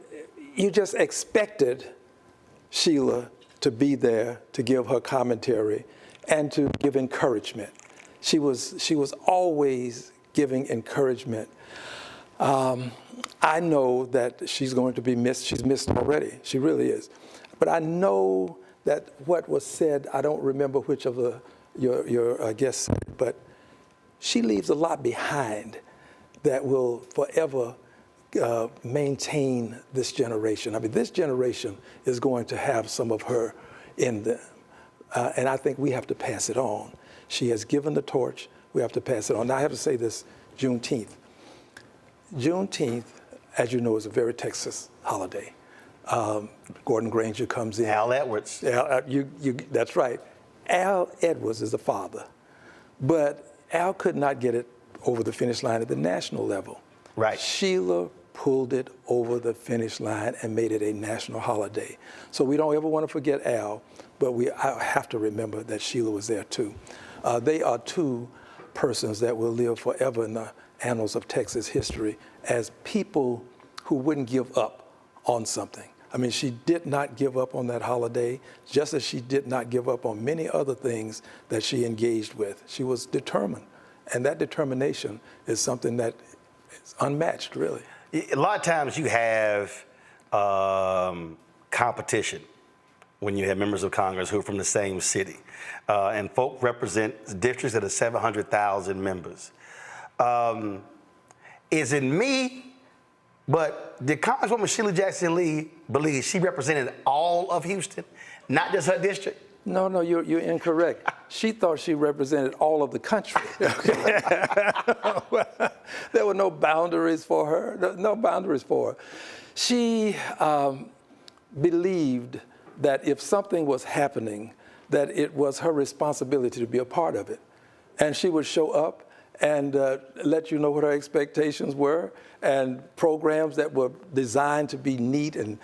you just expected Sheila to be there to give her commentary and to give encouragement. She was always giving encouragement. I know that she's going to be missed. She's missed already. She really is. But I know that what was said, I don't remember which of your guests said it, but she leaves a lot behind that will forever maintain this generation. I mean, this generation is going to have some of her in them. And I think we have to pass it on. She has given the torch. We have to pass it on. Now, I have to say this, Juneteenth. Juneteenth, as you know, is a very Texas holiday. Gordon Granger comes in. Al Edwards. That's right. Al Edwards is the father. But Al could not get it over the finish line at the national level. Right. Sheila pulled it over the finish line and made it a national holiday. So we don't ever want to forget Al, but I have to remember that Sheila was there too. They are two persons that will live forever in the annals of Texas history as people who wouldn't give up on something. I mean, she did not give up on that holiday, just as she did not give up on many other things that she engaged with. She was determined, and that determination is something that is unmatched, really. A lot of times you have competition when you have members of Congress who are from the same city. And folk represent districts that are 700,000 members. Is it me? But did Congresswoman Sheila Jackson Lee believe she represented all of Houston, not just her district? No, you're incorrect. She thought she represented all of the country. There were no boundaries for her, no boundaries for her. She believed that if something was happening, that it was her responsibility to be a part of it. And she would show up and let you know what her expectations were, and programs that were designed to be neat and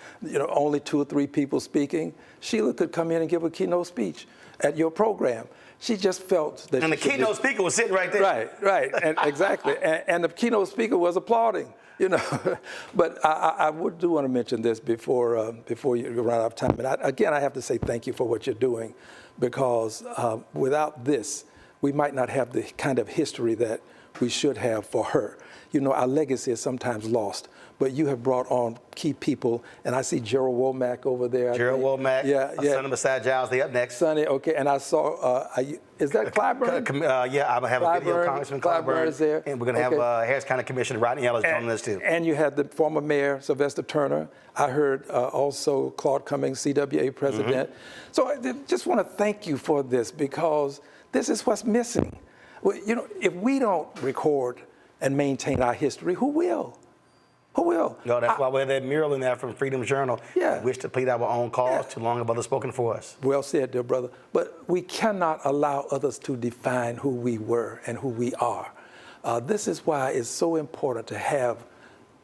only 2 or 3 people speaking. Sheila could come in and give a keynote speech at your program. She just felt that. And the keynote speaker was sitting right there. Right, and exactly. And the keynote speaker was applauding, But I do want to mention this before you run out of time. And again, I have to say thank you for what you're doing, because without this, we might not have the kind of history that we should have for her. Our legacy is sometimes lost, but you have brought on key people, and I see Gerald Womack over there. Gerald Womack, Sonny beside Giles, they up next. Sonny, okay, and I saw, is that Clyburn? Yeah, I'm going to have a video, Congressman Clyburn is there. And we're going to have Harris County Commissioner Rodney Ellis joining us too. And you had the former mayor, Sylvester Turner. I heard also Claude Cummings, CWA president. Mm-hmm. So I just want to thank you for this, because this is what's missing. Well, if we don't record and maintain our history, who will? Who will? No, that's why we have that mural in there from Freedom's Journal. Yeah. We wish to plead our own cause. Too long have others spoken for us. Well said, dear brother. But we cannot allow others to define who we were and who we are. This is why it's so important to have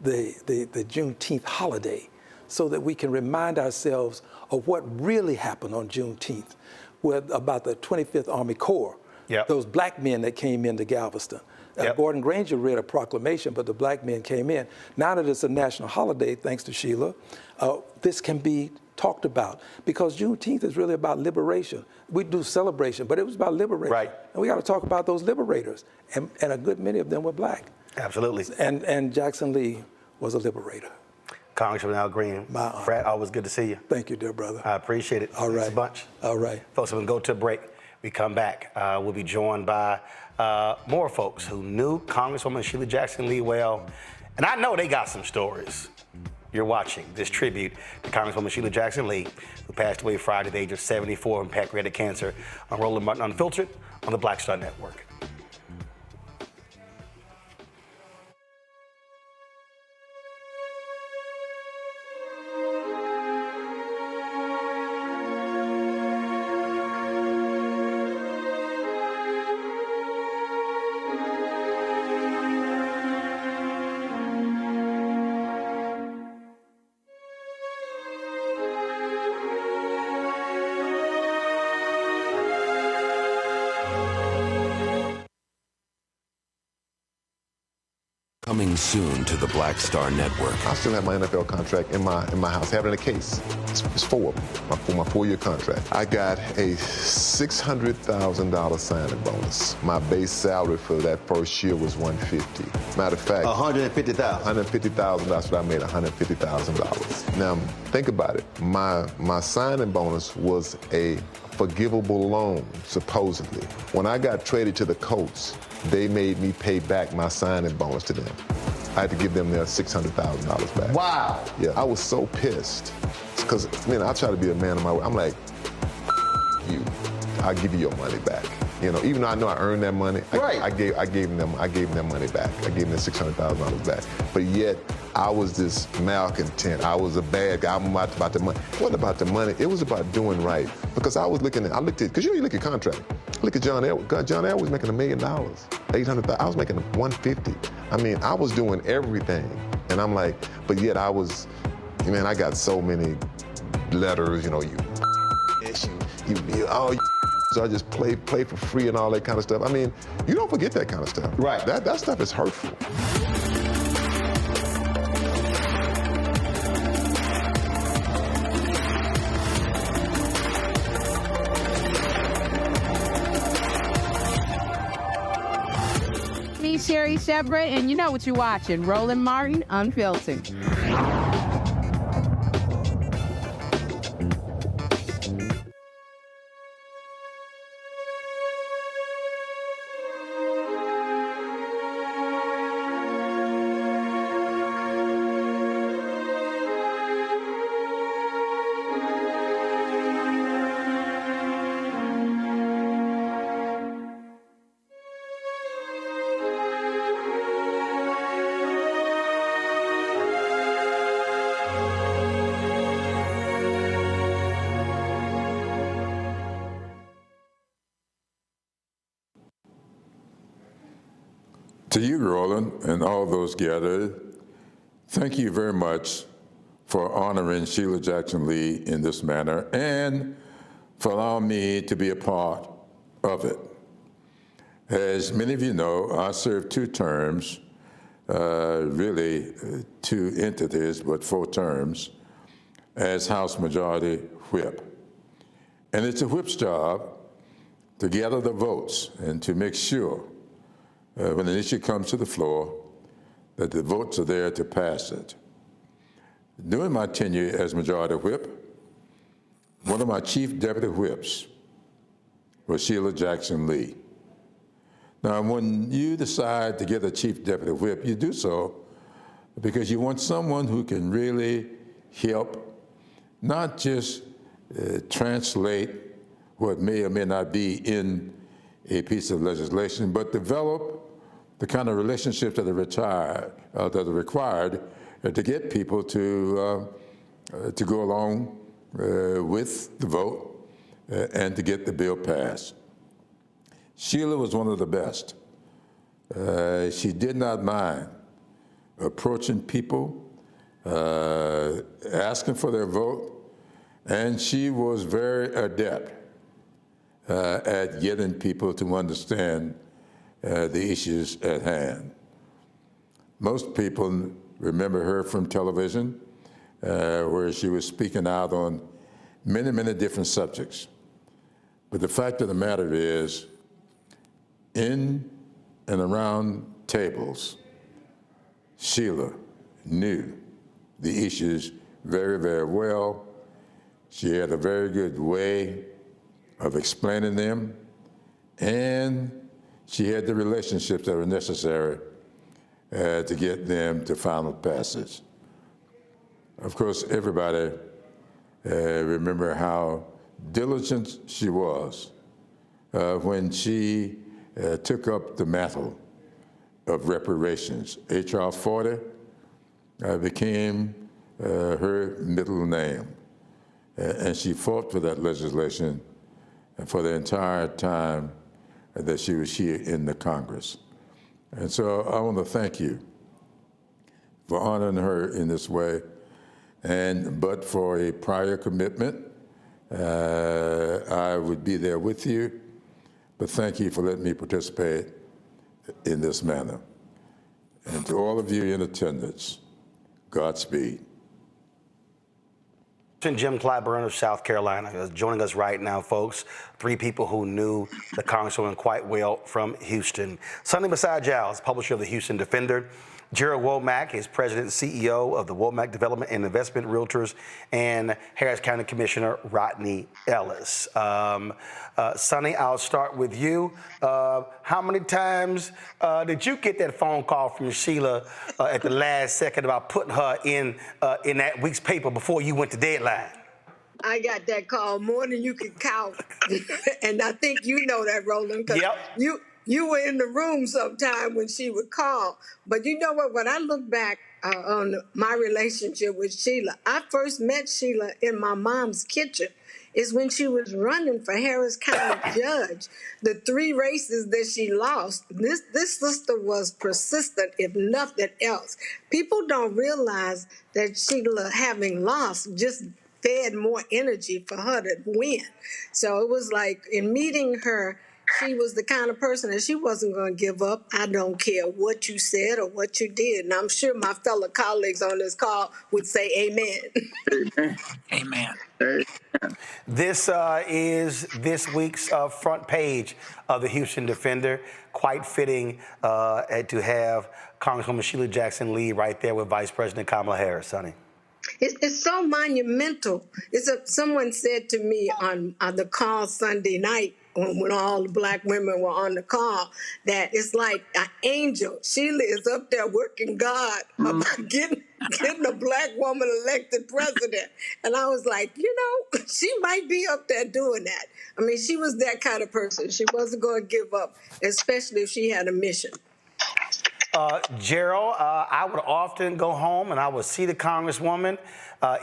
the Juneteenth holiday, so that we can remind ourselves of what really happened on Juneteenth, about the 25th Army Corps. Yep. Those black men that came into Galveston. Yep. Gordon Granger read a proclamation, but the black men came in. Now that it's a national holiday, thanks to Sheila, this can be talked about, because Juneteenth is really about liberation. We do celebration, but it was about liberation. Right. And we got to talk about those liberators, and a good many of them were black. Absolutely. And Jackson Lee was a liberator. Congressman Al Green, Frat, always good to see you. Thank you, dear brother. I appreciate it. All right. Thanks a bunch. All right. Folks, we're going to go to a break. We come back. We'll be joined by more folks who knew Congresswoman Sheila Jackson Lee well. And I know they got some stories. You're watching this tribute to Congresswoman Sheila Jackson Lee, who passed away Friday at the age of 74 from pancreatic cancer, on Roland Martin Unfiltered on the Black Star Network. Coming soon to the Black Star Network. I still have my NFL contract in my house, having a case. It's 4 for my 4-year contract. I got a $600,000 signing bonus. My base salary for that first year was $150,000. Matter of fact, $150,000. $150,000. That's what I made. $150,000. Now think about it. My signing bonus was a forgivable loan, supposedly. When I got traded to the Colts, they made me pay back my signing bonus to them. I had to give them their $600,000 back. Wow. Yeah, I was so pissed. Because, I try to be a man of my word. I'm like, you, I'll give you your money back. Even though I know I earned that money, I gave them their money back. I gave them their $600,000 back. But yet, I was this malcontent. I was a bad guy. I'm about the money. It wasn't about the money. It was about doing right. Because I looked at, because you look at contract. Look at John Edwards. John Edwards was making $1 million, $800,000. I was making $150,000. I was doing everything. And I'm like, but yet I was, I got so many letters, so I just play for free and all that kind of stuff. You don't forget that kind of stuff. Right. That stuff is hurtful. Me, Sherry Shepard, and you know what you're watching, Roland Martin Unfiltered. To you, Roland, and all those gathered, thank you very much for honoring Sheila Jackson Lee in this manner and for allowing me to be a part of it. As many of you know, I served 2 terms, really 2 entities, but 4 terms, as House Majority Whip. And it's a whip's job to gather the votes and to make sure when an issue comes to the floor, that the votes are there to pass it. During my tenure as Majority Whip, one of my chief deputy whips was Sheila Jackson Lee. Now, when you decide to get a chief deputy whip, you do so because you want someone who can really help not just translate what may or may not be in a piece of legislation, but develop the kind of relationships that are required to get people to go along with the vote and to get the bill passed. Sheila was one of the best. She did not mind approaching people, asking for their vote, and she was very adept at getting people to understand the issues at hand. Most people remember her from television, where she was speaking out on many, many different subjects. But the fact of the matter is, in and around tables, Sheila knew the issues very, very well. She had a very good way of explaining them, and she had the relationships that were necessary to get them to final passage. Of course, everybody remember how diligent she was when she took up the mantle of reparations. H.R. 40 became her middle name, and she fought for that legislation for the entire time that she was here in the Congress. And so I want to thank you for honoring her in this way. But for a prior commitment, I would be there with you. But thank you for letting me participate in this manner. And to all of you in attendance, Godspeed. Jim Clyburn of South Carolina is joining us right now, folks. Three people who knew the Congresswoman quite well from Houston. Sonny Masai Giles, publisher of the Houston Defender. Gerald Womack is president and CEO of the Womack Development and Investment Realtors, and Harris County Commissioner Rodney Ellis. Sonny, I'll start with you. How many times did you get that phone call from Sheila at the last second about putting her in that week's paper before you went to deadline? I got that call more than you could count. And I think you know that, Roland, because you were in the room sometime when she would call. But you know what? When I look back on my relationship with Sheila, I first met Sheila in my mom's kitchen. Is when she was running for Harris County judge. The 3 races that she lost, this sister was persistent, if nothing else. People don't realize that Sheila, having lost, just fed more energy for her to win. So it was like, in meeting her, she was the kind of person that she wasn't going to give up. I don't care what you said or what you did. And I'm sure my fellow colleagues on this call would say amen. Amen. Amen. This is this week's front page of the Houston Defender. Quite fitting to have Congresswoman Sheila Jackson Lee right there with Vice President Kamala Harris, Sonny. It's so monumental. Someone said to me on the call Sunday night, when all the black women were on the call, that it's like an angel. Sheila is up there working God about getting a black woman elected president. And I was like, she might be up there doing that. I mean, she was that kind of person. She wasn't going to give up, especially if she had a mission. Gerald, I would often go home and I would see the Congresswoman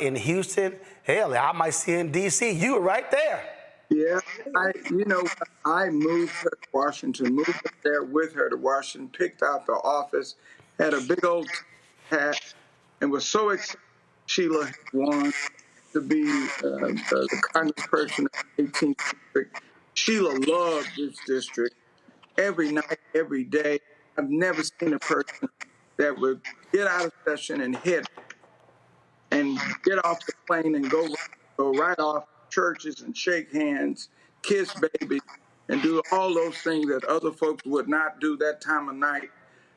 in Houston. Hell, I might see her in D.C. You were right there. Yeah, I moved her to Washington, moved her there with her to Washington, picked out the office, had a big old hat, and was so excited Sheila had won to be the congressperson of the 18th district. Sheila loved this district every night, every day. I've never seen a person that would get out of session and hit and get off the plane and go right off churches and shake hands, kiss babies, and do all those things that other folks would not do that time of night.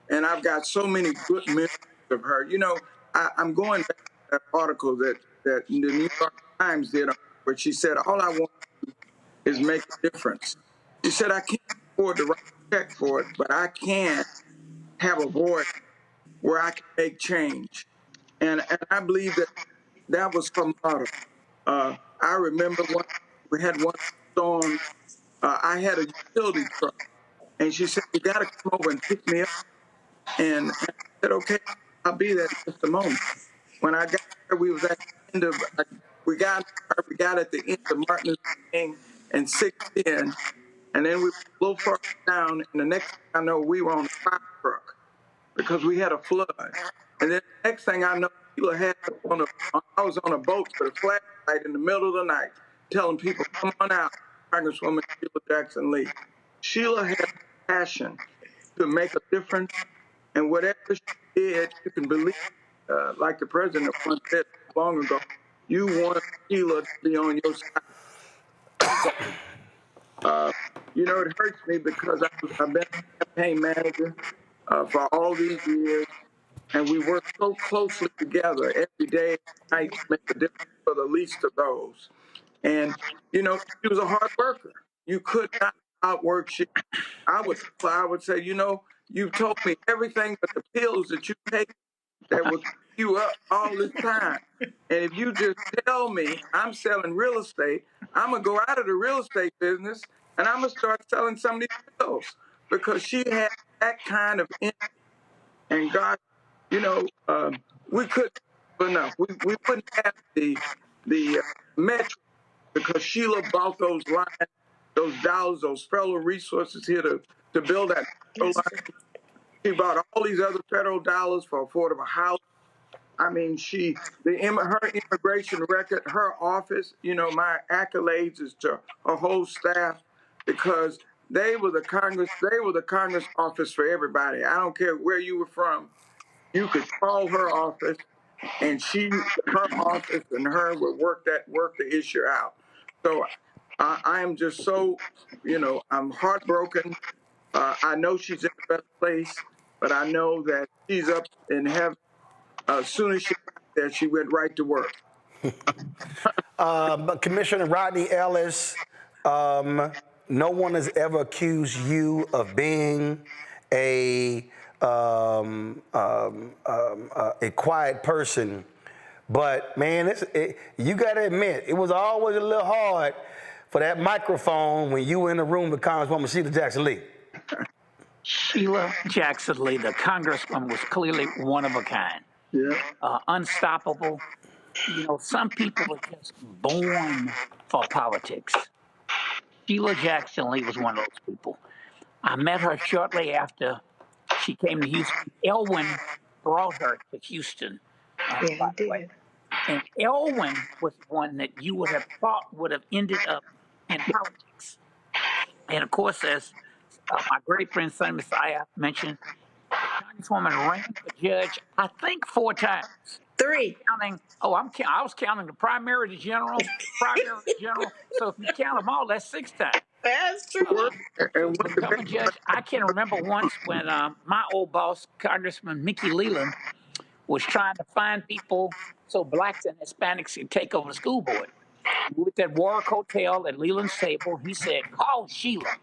And I've got so many good memories of her. I'm going back to that article that the New York Times did where she said, all I want to do is make a difference. She said, I can't afford to write a check for it, but I can have a voice where I can make change. And I believe that was her motto. I remember we had one storm. I had a utility truck, and she said, you got to come over and pick me up. And I said, okay, I'll be there in just a moment. When I got there, we was at the end of, we got at the end of Martin Luther King and 610, and then we were a little further down, and the next thing I know, we were on a fire truck because we had a flood. And then the next thing I know, I was on a boat with a flashlight in the middle of the night telling people, come on out, Congresswoman Sheila Jackson Lee. Sheila had passion to make a difference, and whatever she did, you can believe, like the president once said long ago, you want Sheila to be on your side. It hurts me because I've been a campaign manager for all these years, and we work so closely together every day, every night to make a difference for the least of those. And, she was a hard worker. You could not outwork she. I would say, you've told me everything but the pills that you take that will keep you up all this time. And if you just tell me I'm selling real estate, I'm going to go out of the real estate business and I'm going to start selling some of these pills, because she had that kind of energy. And God, we couldn't have enough. We wouldn't have the metro, because Sheila bought those lines, those dollars, those federal resources here to build that line. She bought all these other federal dollars for affordable housing. I mean, her immigration record, her office, my accolades is to her whole staff, because they were the Congress office for everybody. I don't care where you were from. You could call her office and her office and her would work the issue out. So I am just so, I'm heartbroken. I know she's in a better place, but I know that she's up in heaven. As soon as she got there, she went right to work. Commissioner Rodney Ellis, no one has ever accused you of being a quiet person, but man, you got to admit, it was always a little hard for that microphone when you were in the room with Congresswoman Sheila Jackson Lee. Sheila Jackson Lee, the Congresswoman, was clearly one of a kind. Yeah. Unstoppable. Some people are just born for politics. Sheila Jackson Lee was one of those people. I met her shortly after she came to Houston. Elwin brought her to Houston. By the way. And Elwin was one that you would have thought would have ended up in politics. And of course, as my great friend Sonny Messiah mentioned, the Congresswoman ran for judge, I think 4 times. 3. I was counting the primary to general. So if you count them all, that's 6 times. That's true. And becoming judge, I can remember once when my old boss, Congressman Mickey Leland, was trying to find people so blacks and Hispanics could take over the school board. We were at that Warwick Hotel at Leland's table. He said, "Call Sheila."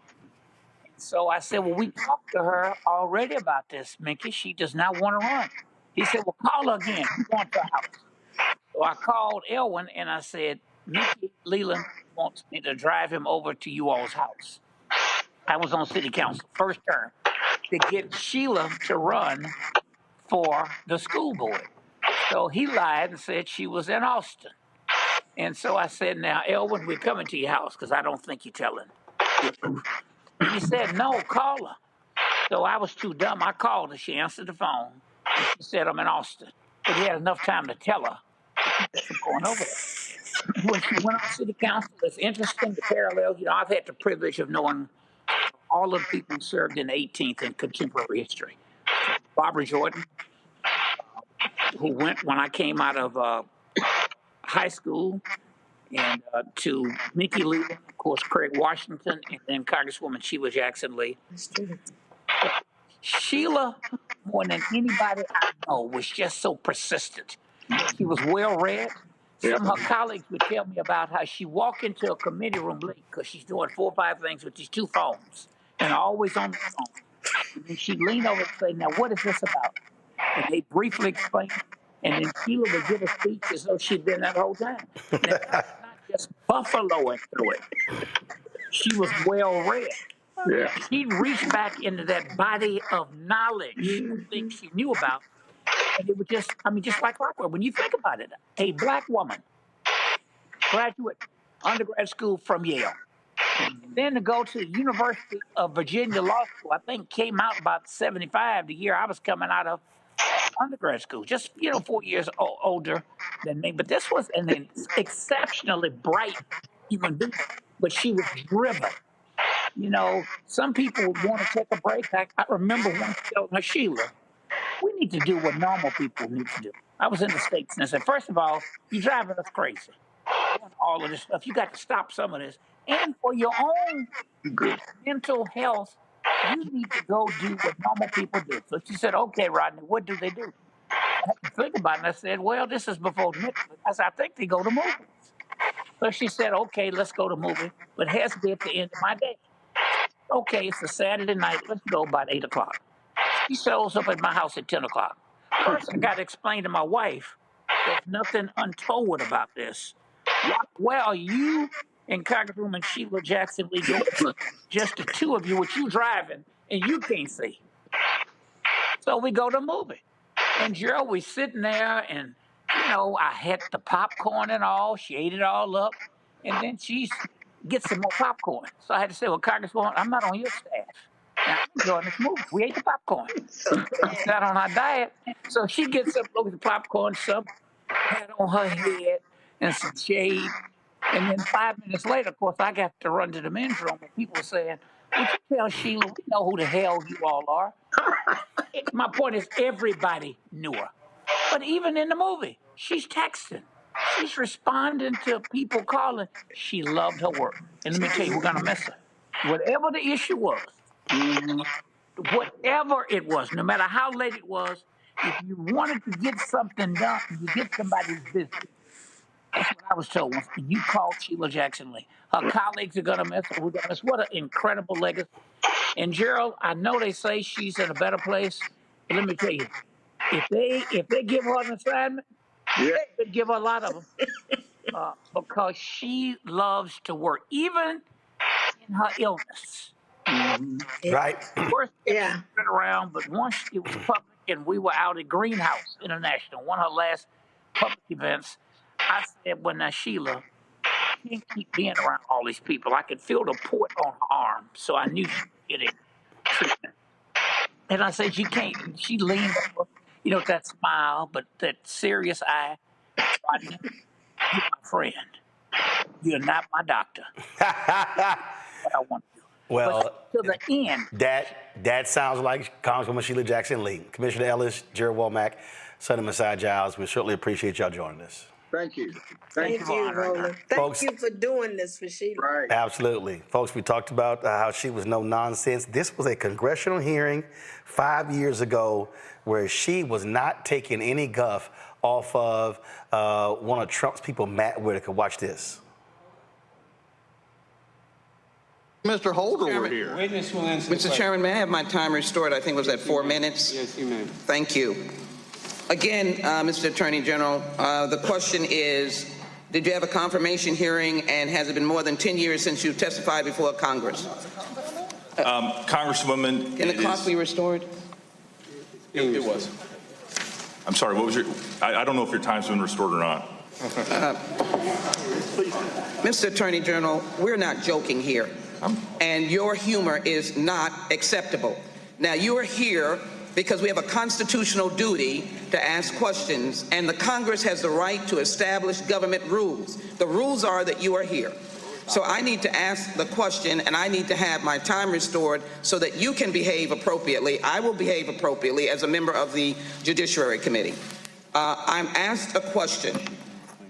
So I said, "Well, we talked to her already about this, Mickey. She does not want to run." He said, "Well, call her again. We want her house." So I called Elwin and I said, "Mickey Leland wants me to drive him over to you all's house." I was on city council, first term, to get Sheila to run for the school board. So he lied and said she was in Austin. And so I said, "Now, Elwin, we're coming to your house because I don't think you're telling." And he said, "No, call her." So I was too dumb. I called her. She answered the phone. And she said, "I'm in Austin." But he had enough time to tell her from going over there. When she went on city council, it's interesting, the parallels. I've had the privilege of knowing all of the people who served in the 18th in contemporary history. Barbara Jordan, who went when I came out of high school, and to Mickey Lee, of course, Craig Washington, and then Congresswoman Sheila Jackson Lee. Sheila, more than anybody I know, was just so persistent. She was well-read. Some of her colleagues would tell me about how she walked into a committee room late because she's doing 4 or 5 things with these 2 phones and always on the phone. And then she'd lean over and say, "Now, what is this about?" And they briefly explain it. And then Sheila would give a speech as though she'd been that whole time. Now, that's not just buffaloing through it. She was well-read. Yeah. She'd reach back into that body of knowledge, things she knew about, and it would just like clockwork. When you think about it, a black woman, graduate, undergrad school from Yale, and then to go to the University of Virginia Law School, I think came out about 75, the year I was coming out of undergrad school, just 4 years older than me. But this was an exceptionally bright human being, but she was driven. Some people would want to take a break. I remember once telling her, "Sheila, we need to do what normal people need to do." I was in the States and I said, "First of all, you're driving us crazy. Doing all of this stuff. You got to stop some of this. And for your own mental health, you need to go do what normal people do." So she said, "Okay, Rodney, what do they do?" I had to think about it, and I said, "Well, this is before Netflix." I said, "I think they go to movies." So she said, "Okay, let's go to movie, but it has to be at the end of my day." Okay, it's a Saturday night. Let's go about 8 o'clock. She shows up at my house at 10 o'clock. First, I got to explain to my wife there's nothing untoward about this. Well, you and Congresswoman Sheila Jackson Lee doing just the 2 of you with you driving, and you can't see. So we go to a movie. And Gerald, we sitting there, and, I had the popcorn and all. She ate it all up. And then she gets some more popcorn. So I had to say, "Well, Congresswoman, I'm not on your staff. Now, I'm enjoying this movie. We ate the popcorn. She's not on our diet." So she gets up, looks at the popcorn, some hat on her head, and some shade. And then 5 minutes later, of course, I got to run to the men's room, and people were saying, "Would you tell Sheila, we know who the hell you all are?" My point is, everybody knew her. But even in the movie, she's texting. She's responding to people calling. She loved her work. And let me tell you, we're going to miss her. Whatever the issue was, whatever it was, no matter how late it was, if you wanted to get something done, you get somebody's business. That's what I was told once. You called Sheila Jackson Lee. Her colleagues are going to miss her. We're going to miss. What an incredible legacy. And Gerald, I know they say she's in a better place, but let me tell you, if they give her an assignment, they could give her a lot of them because she loves to work, even in her illness. Right. First, yeah, around, but once it was public, and we were out at Greenhouse International, one of her last public events. I said, "Well, now Sheila, you can't keep being around all these people." I could feel the port on her arm, so I knew she was getting treatment. And I said, "You can't." And she leaned over, you know, with that smile, but that serious eye. Rodney, you're my friend. You're not my doctor. But I want you. Well, but to the end. That sounds like Congresswoman Sheila Jackson Lee. Commissioner Ellis, Gerald Womack, Senator Messiah Giles, we certainly appreciate y'all joining us. Thank you. Thank you, Roland. Thank you for doing this for Sheila. Right. Absolutely. Folks, we talked about how she was no nonsense. This was a congressional hearing 5 years ago where she was not taking any guff off of one of Trump's people, Matt Whitaker. Watch this. Mr. Holder, we're here. Witness will answer Mr. Chairman, may I have my time restored? I think it was at 4 minutes. Yes, you may. Thank you. Again, Mr. Attorney General, the question is, did you have a confirmation hearing, and has it been more than 10 years since you testified before Congress? Congresswoman, can the clock be restored? It was. I'm sorry, what was your, I don't know if your time's been restored or not. Mr. Attorney General, we're not joking here, and your humor is not acceptable. Now, you are here because we have a constitutional duty to ask questions, and the Congress has the right to establish government rules. The rules are that you are here. So I need to ask the question, and I need to have my time restored so that you can behave appropriately. I will behave appropriately as a member of the Judiciary Committee. I'm asked a question.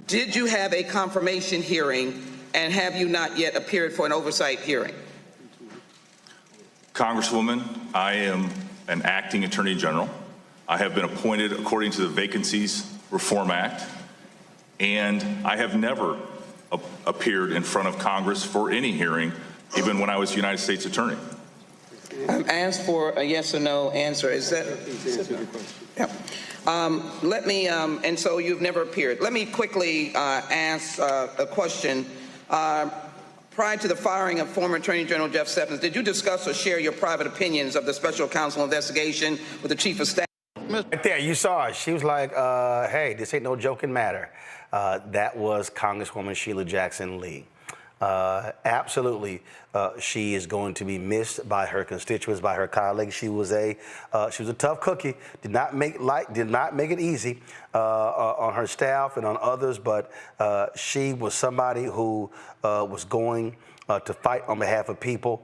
Did you have a confirmation hearing, and have you not yet appeared for an oversight hearing? Congresswoman, I am an acting Attorney General. I have been appointed according to the Vacancies Reform Act, and I have never appeared in front of Congress for any hearing, even when I was United States Attorney. I'm asked for a yes or no answer. Is that? Yeah. Let me, and so you've never appeared. Let me quickly ask a question. Prior to the firing of former Attorney General Jeff Sessions, did you discuss or share your private opinions of the special counsel investigation with the Chief of Staff? Right there, you saw her. She was like, hey, this ain't no joking matter. That was Congresswoman Sheila Jackson Lee. Absolutely, she is going to be missed by her constituents, by her colleagues. She was a tough cookie. Did not make it easy on her staff and on others. But she was somebody who was going to fight on behalf of people.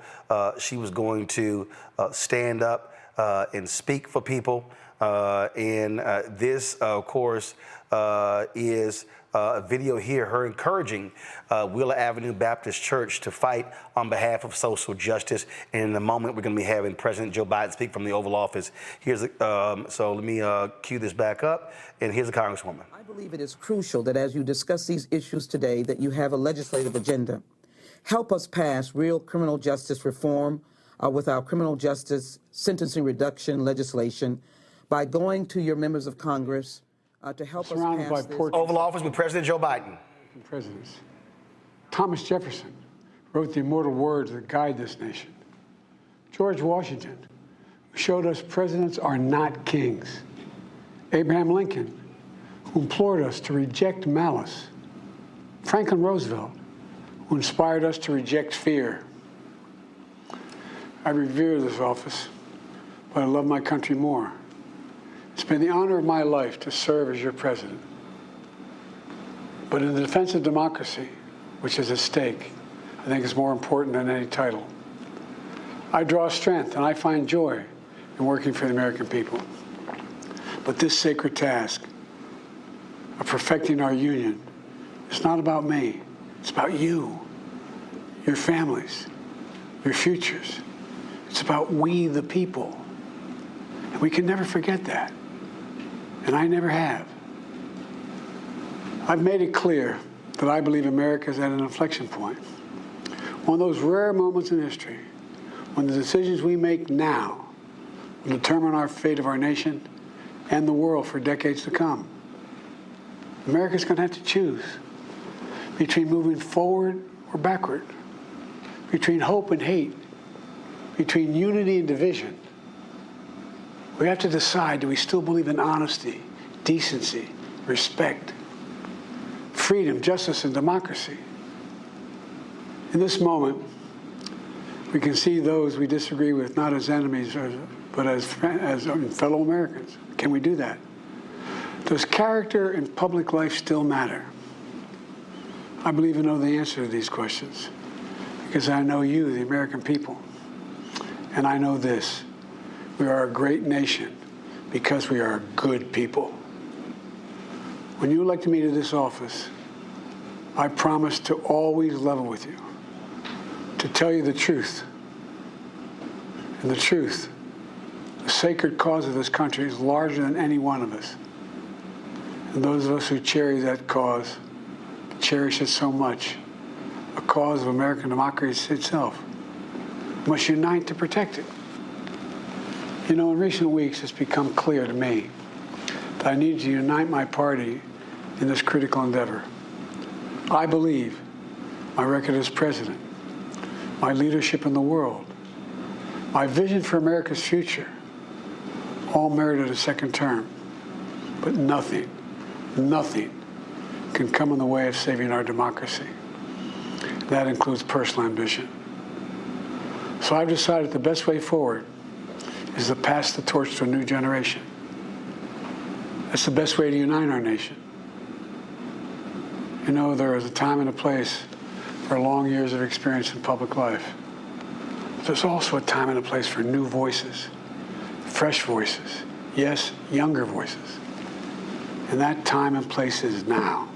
She was going to stand up and speak for people. And this, of course, is a video here, her encouraging Wheeler Avenue Baptist Church to fight on behalf of social justice. And in a moment, we're going to be having President Joe Biden speak from the Oval Office. So let me cue this back up. And here's the Congresswoman. I believe it is crucial that as you discuss these issues today, that you have a legislative agenda. Help us pass real criminal justice reform with our criminal justice sentencing reduction legislation by going to your members of Congress to help us pass this. Oval Office with President Joe Biden. Presidents. Thomas Jefferson wrote the immortal words that guide this nation. George Washington showed us presidents are not kings. Abraham Lincoln, who implored us to reject malice. Franklin Roosevelt, who inspired us to reject fear. I revere this office, but I love my country more. It's been the honor of my life to serve as your president. But in the defense of democracy, which is at stake, I think it's more important than any title. I draw strength and I find joy in working for the American people. But this sacred task of perfecting our union. It's not about me. It's about you, your families, your futures. It's about we, the people. And we can never forget that. And I never have. I've made it clear that I believe America is at an inflection point. One of those rare moments in history when the decisions we make now will determine our fate of our nation and the world for decades to come. America's going to have to choose between moving forward or backward, between hope and hate, between unity and division. We have to decide, do we still believe in honesty, decency, respect, freedom, justice, and democracy? In this moment, we can see those we disagree with not as enemies, but as fellow Americans. Can we do that? Does character in public life still matter? I believe I know the answer to these questions because I know you, the American people. And I know this: we are a great nation because we are good people. When you elected me to this office, I promised to always level with you, to tell you the truth. And the truth, the sacred cause of this country, is larger than any one of us. And those of us who cherish that cause cherish it so much, a cause of American democracy itself, must unite to protect it. You know, in recent weeks, it's become clear to me that I need to unite my party in this critical endeavor. I believe my record as president, my leadership in the world, my vision for America's future, all merited a second term. But nothing can come in the way of saving our democracy. That includes personal ambition. So I've decided the best way forward is to pass the torch to a new generation. That's the best way to unite our nation. You know, there is a time and a place for long years of experience in public life. But there's also a time and a place for new voices, fresh voices, yes, younger voices. And that time and place is now.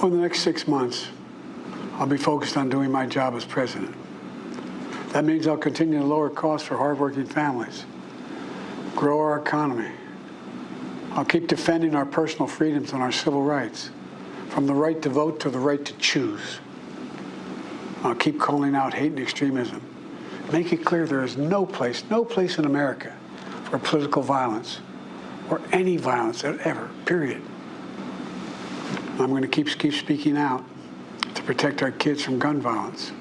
Over the next 6 months, I'll be focused on doing my job as president. That means I'll continue to lower costs for hardworking families, grow our economy. I'll keep defending our personal freedoms and our civil rights, from the right to vote to the right to choose. I'll keep calling out hate and extremism. Make it clear there is no place in America for political violence or any violence ever, period. I'm going to keep speaking out to protect our kids from gun violence,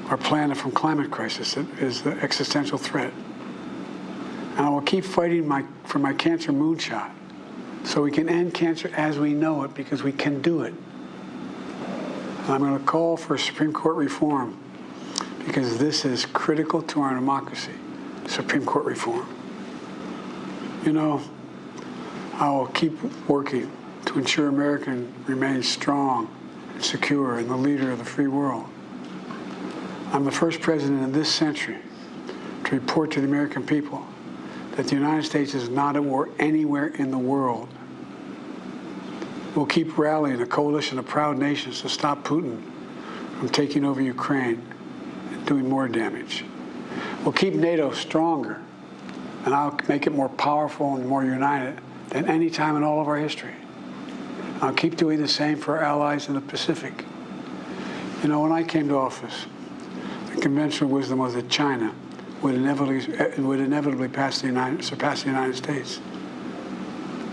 our planet from climate crisis that is the existential threat. And I will keep fighting for my cancer moonshot so we can end cancer as we know it, because we can do it. And I'm going to call for Supreme Court reform because this is critical to our democracy, Supreme Court reform. You know, I will keep working to ensure America remains strong and secure and the leader of the free world. I'm the first president in this century to report to the American people that the United States is not at war anywhere in the world. We'll keep rallying a coalition of proud nations to stop Putin from taking over Ukraine and doing more damage. We'll keep NATO stronger, and I'll make it more powerful and more united than any time in all of our history. I'll keep doing the same for our allies in the Pacific. You know, when I came to office, the conventional wisdom was that China would inevitably surpass the United States.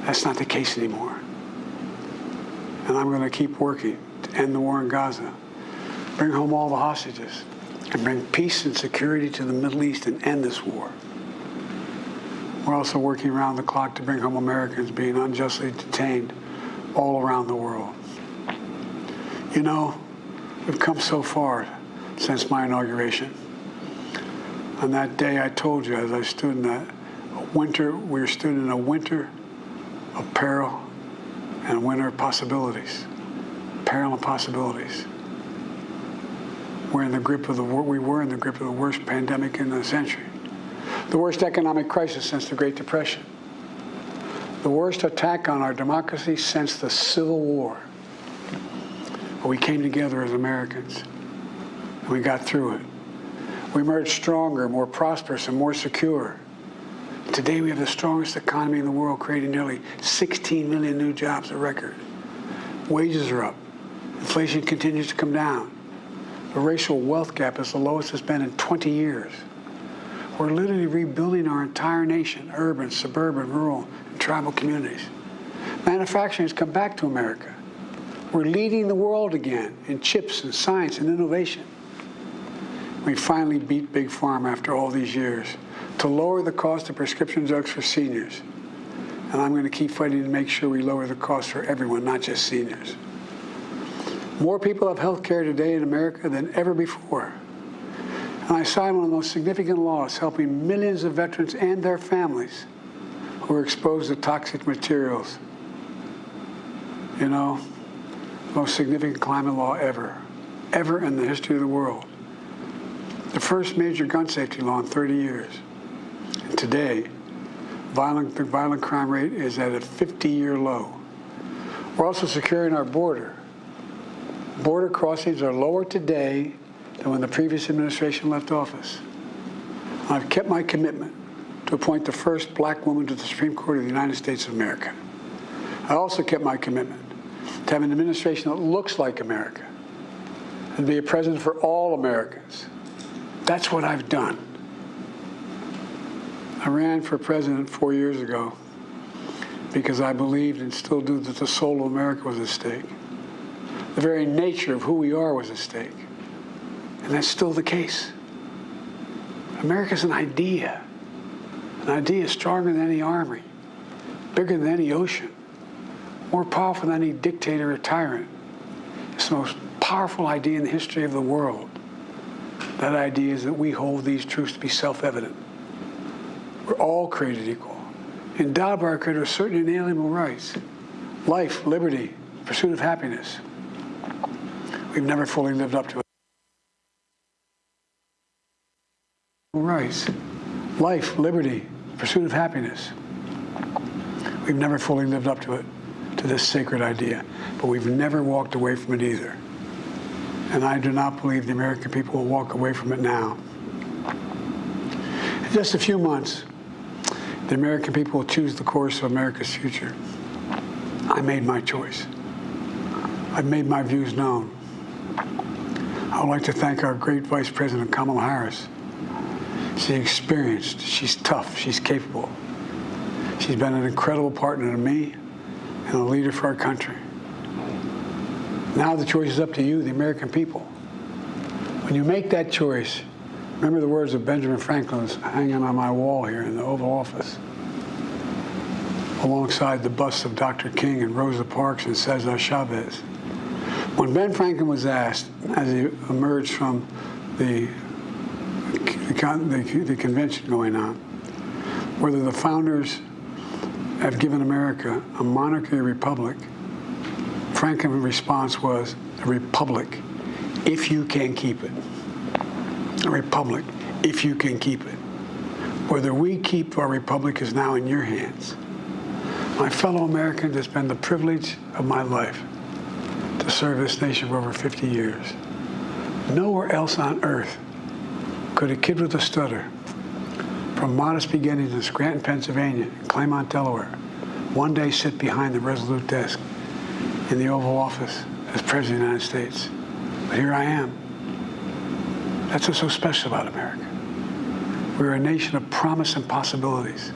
That's not the case anymore. And I'm going to keep working to end the war in Gaza, bring home all the hostages, and bring peace and security to the Middle East and end this war. We're also working around the clock to bring home Americans being unjustly detained all around the world. You know, we've come so far since my inauguration. On that day, I told you, as I stood in that winter, we stood in a winter of peril and a winter of possibilities. Peril and possibilities. We were in the grip of the worst pandemic in the century, the worst economic crisis since the Great Depression, the worst attack on our democracy since the Civil War. But we came together as Americans, and we got through it. We emerged stronger, more prosperous, and more secure. Today, we have the strongest economy in the world, creating nearly 16 million new jobs, a record. Wages are up. Inflation continues to come down. The racial wealth gap is the lowest it's been in 20 years. We're literally rebuilding our entire nation, urban, suburban, rural, and tribal communities. Manufacturing has come back to America. We're leading the world again in chips and science and innovation. We finally beat Big Pharma after all these years to lower the cost of prescription drugs for seniors. And I'm going to keep fighting to make sure we lower the cost for everyone, not just seniors. More people have health care today in America than ever before. And I signed one of the most significant laws helping millions of veterans and their families who are exposed to toxic materials. You know, most significant climate law ever in the history of the world. The first major gun safety law in 30 years. And today, the violent crime rate is at a 50-year low. We're also securing our border. Border crossings are lower today than when the previous administration left office. I've kept my commitment to appoint the first black woman to the Supreme Court of the United States of America. I also kept my commitment to have an administration that looks like America and be a president for all Americans. That's what I've done. I ran for president 4 years ago because I believed and still do that the soul of America was at stake. The very nature of who we are was at stake. And that's still the case. America's an idea. An idea stronger than any army, bigger than any ocean, more powerful than any dictator or tyrant. It's the most powerful idea in the history of the world. That idea is that we hold these truths to be self-evident. We're all created equal, endowed by our Creator with certain inalienable rights: life, liberty, pursuit of happiness. We've never fully lived up to it. Rights: life, liberty, pursuit of happiness. We've never fully lived up to it, to this sacred idea, but we've never walked away from it either. And I do not believe the American people will walk away from it now. In just a few months, the American people will choose the course of America's future. I made my choice. I've made my views known. I would like to thank our great Vice President Kamala Harris. She's experienced, she's tough, she's capable. She's been an incredible partner to me and a leader for our country. Now the choice is up to you, the American people. When you make that choice, remember the words of Benjamin Franklin hanging on my wall here in the Oval Office, alongside the busts of Dr. King and Rosa Parks and Cesar Chavez. When Ben Franklin was asked, as he emerged from the convention going on, whether the founders have given America a monarchy or republic, Franklin's response was, a republic, if you can keep it. A republic, if you can keep it. Whether we keep our republic is now in your hands. My fellow Americans, it's been the privilege of my life to serve this nation for over 50 years. Nowhere else on earth could a kid with a stutter, from modest beginnings in Scranton, Pennsylvania, and Claymont, Delaware, one day sit behind the resolute desk in the Oval Office as President of the United States. But here I am. That's what's so special about America. We're a nation of promise and possibilities,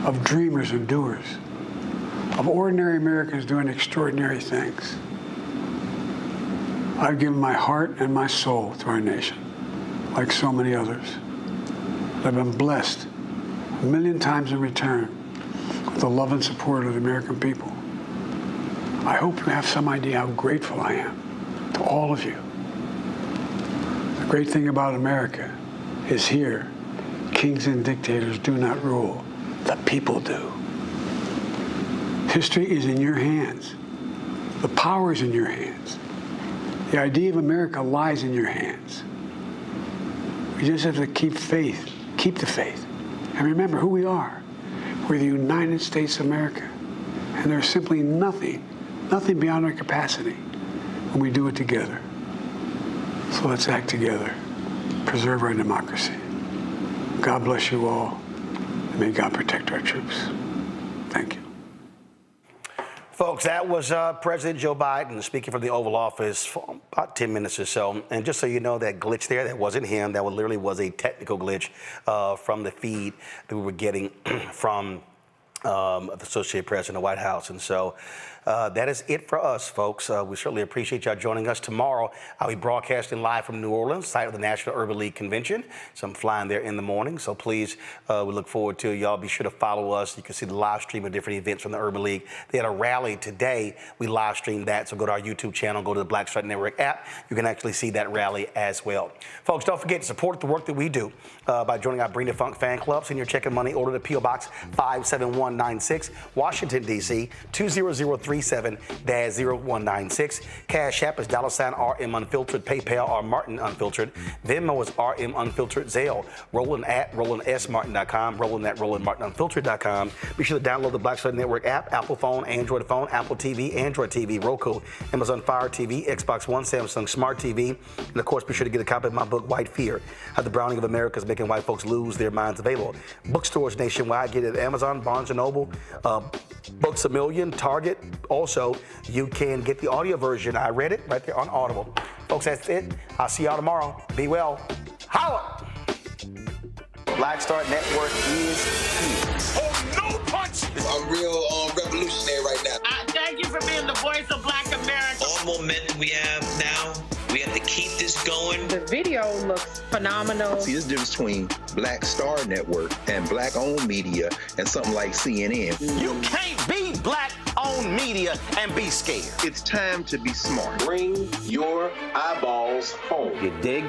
of dreamers and doers, of ordinary Americans doing extraordinary things. I've given my heart and my soul to our nation, like so many others. I've been blessed a million times in return with the love and support of the American people. I hope you have some idea how grateful I am to all of you. The great thing about America is here, kings and dictators do not rule, the people do. History is in your hands. The power is in your hands. The idea of America lies in your hands. We just have to keep faith, keep the faith, and remember who we are. We're the United States of America. And there's simply nothing beyond our capacity when we do it together. So let's act together, preserve our democracy. God bless you all, and may God protect our troops. Thank you. Folks, that was President Joe Biden speaking from the Oval Office for about 10 minutes or so. And just so you know, that glitch there, that wasn't him. That literally was a technical glitch from the feed that we were getting from the Associated Press in the White House. And so that is it for us, folks. We certainly appreciate y'all joining us. Tomorrow, I'll be broadcasting live from New Orleans, site of the National Urban League Convention. So I'm flying there in the morning. So please, we look forward to y'all. Be sure to follow us. You can see the live stream of different events from the Urban League. They had a rally today. We live streamed that. So go to our YouTube channel, go to the Black Star Network app. You can actually see that rally as well. Folks, don't forget to support the work that we do by joining our Bring the Funk fan club. Send your check and money order to P.O. Box 57196, Washington, D.C. 20037-0196. Cash App is $RM Unfiltered. PayPal R Martin Unfiltered. Venmo is RM Unfiltered. Zelle, Roland at RolandSMartin.com. Roland at RolandMartinUnfiltered.com. Be sure to download the Black Star Network app, Apple phone, Android phone, Apple TV, Android TV, Roku, Amazon Fire TV, Xbox One, Samsung Smart TV. And of course, be sure to get a copy of my book, White Fear, How the Browning of America is Making White Folks Lose Their Minds, available. Bookstores nationwide. Get it at Amazon, Barnes & Noble, Books A Million, Target. Also, you can get the audio version. I read it right there on Audible. Folks, that's it. I'll see y'all tomorrow. Be well. Holla! Black Star Network is here. Oh, no punch! I'm real revolutionary right now. Thank you for being the voice of Black America. All momentum we have now, we have to keep this going. The video looks phenomenal. See, there's a difference between Black Star Network and black-owned media and something like CNN. You can't be black-owned media and be scared. It's time to be smart. Bring your eyeballs home. You dig?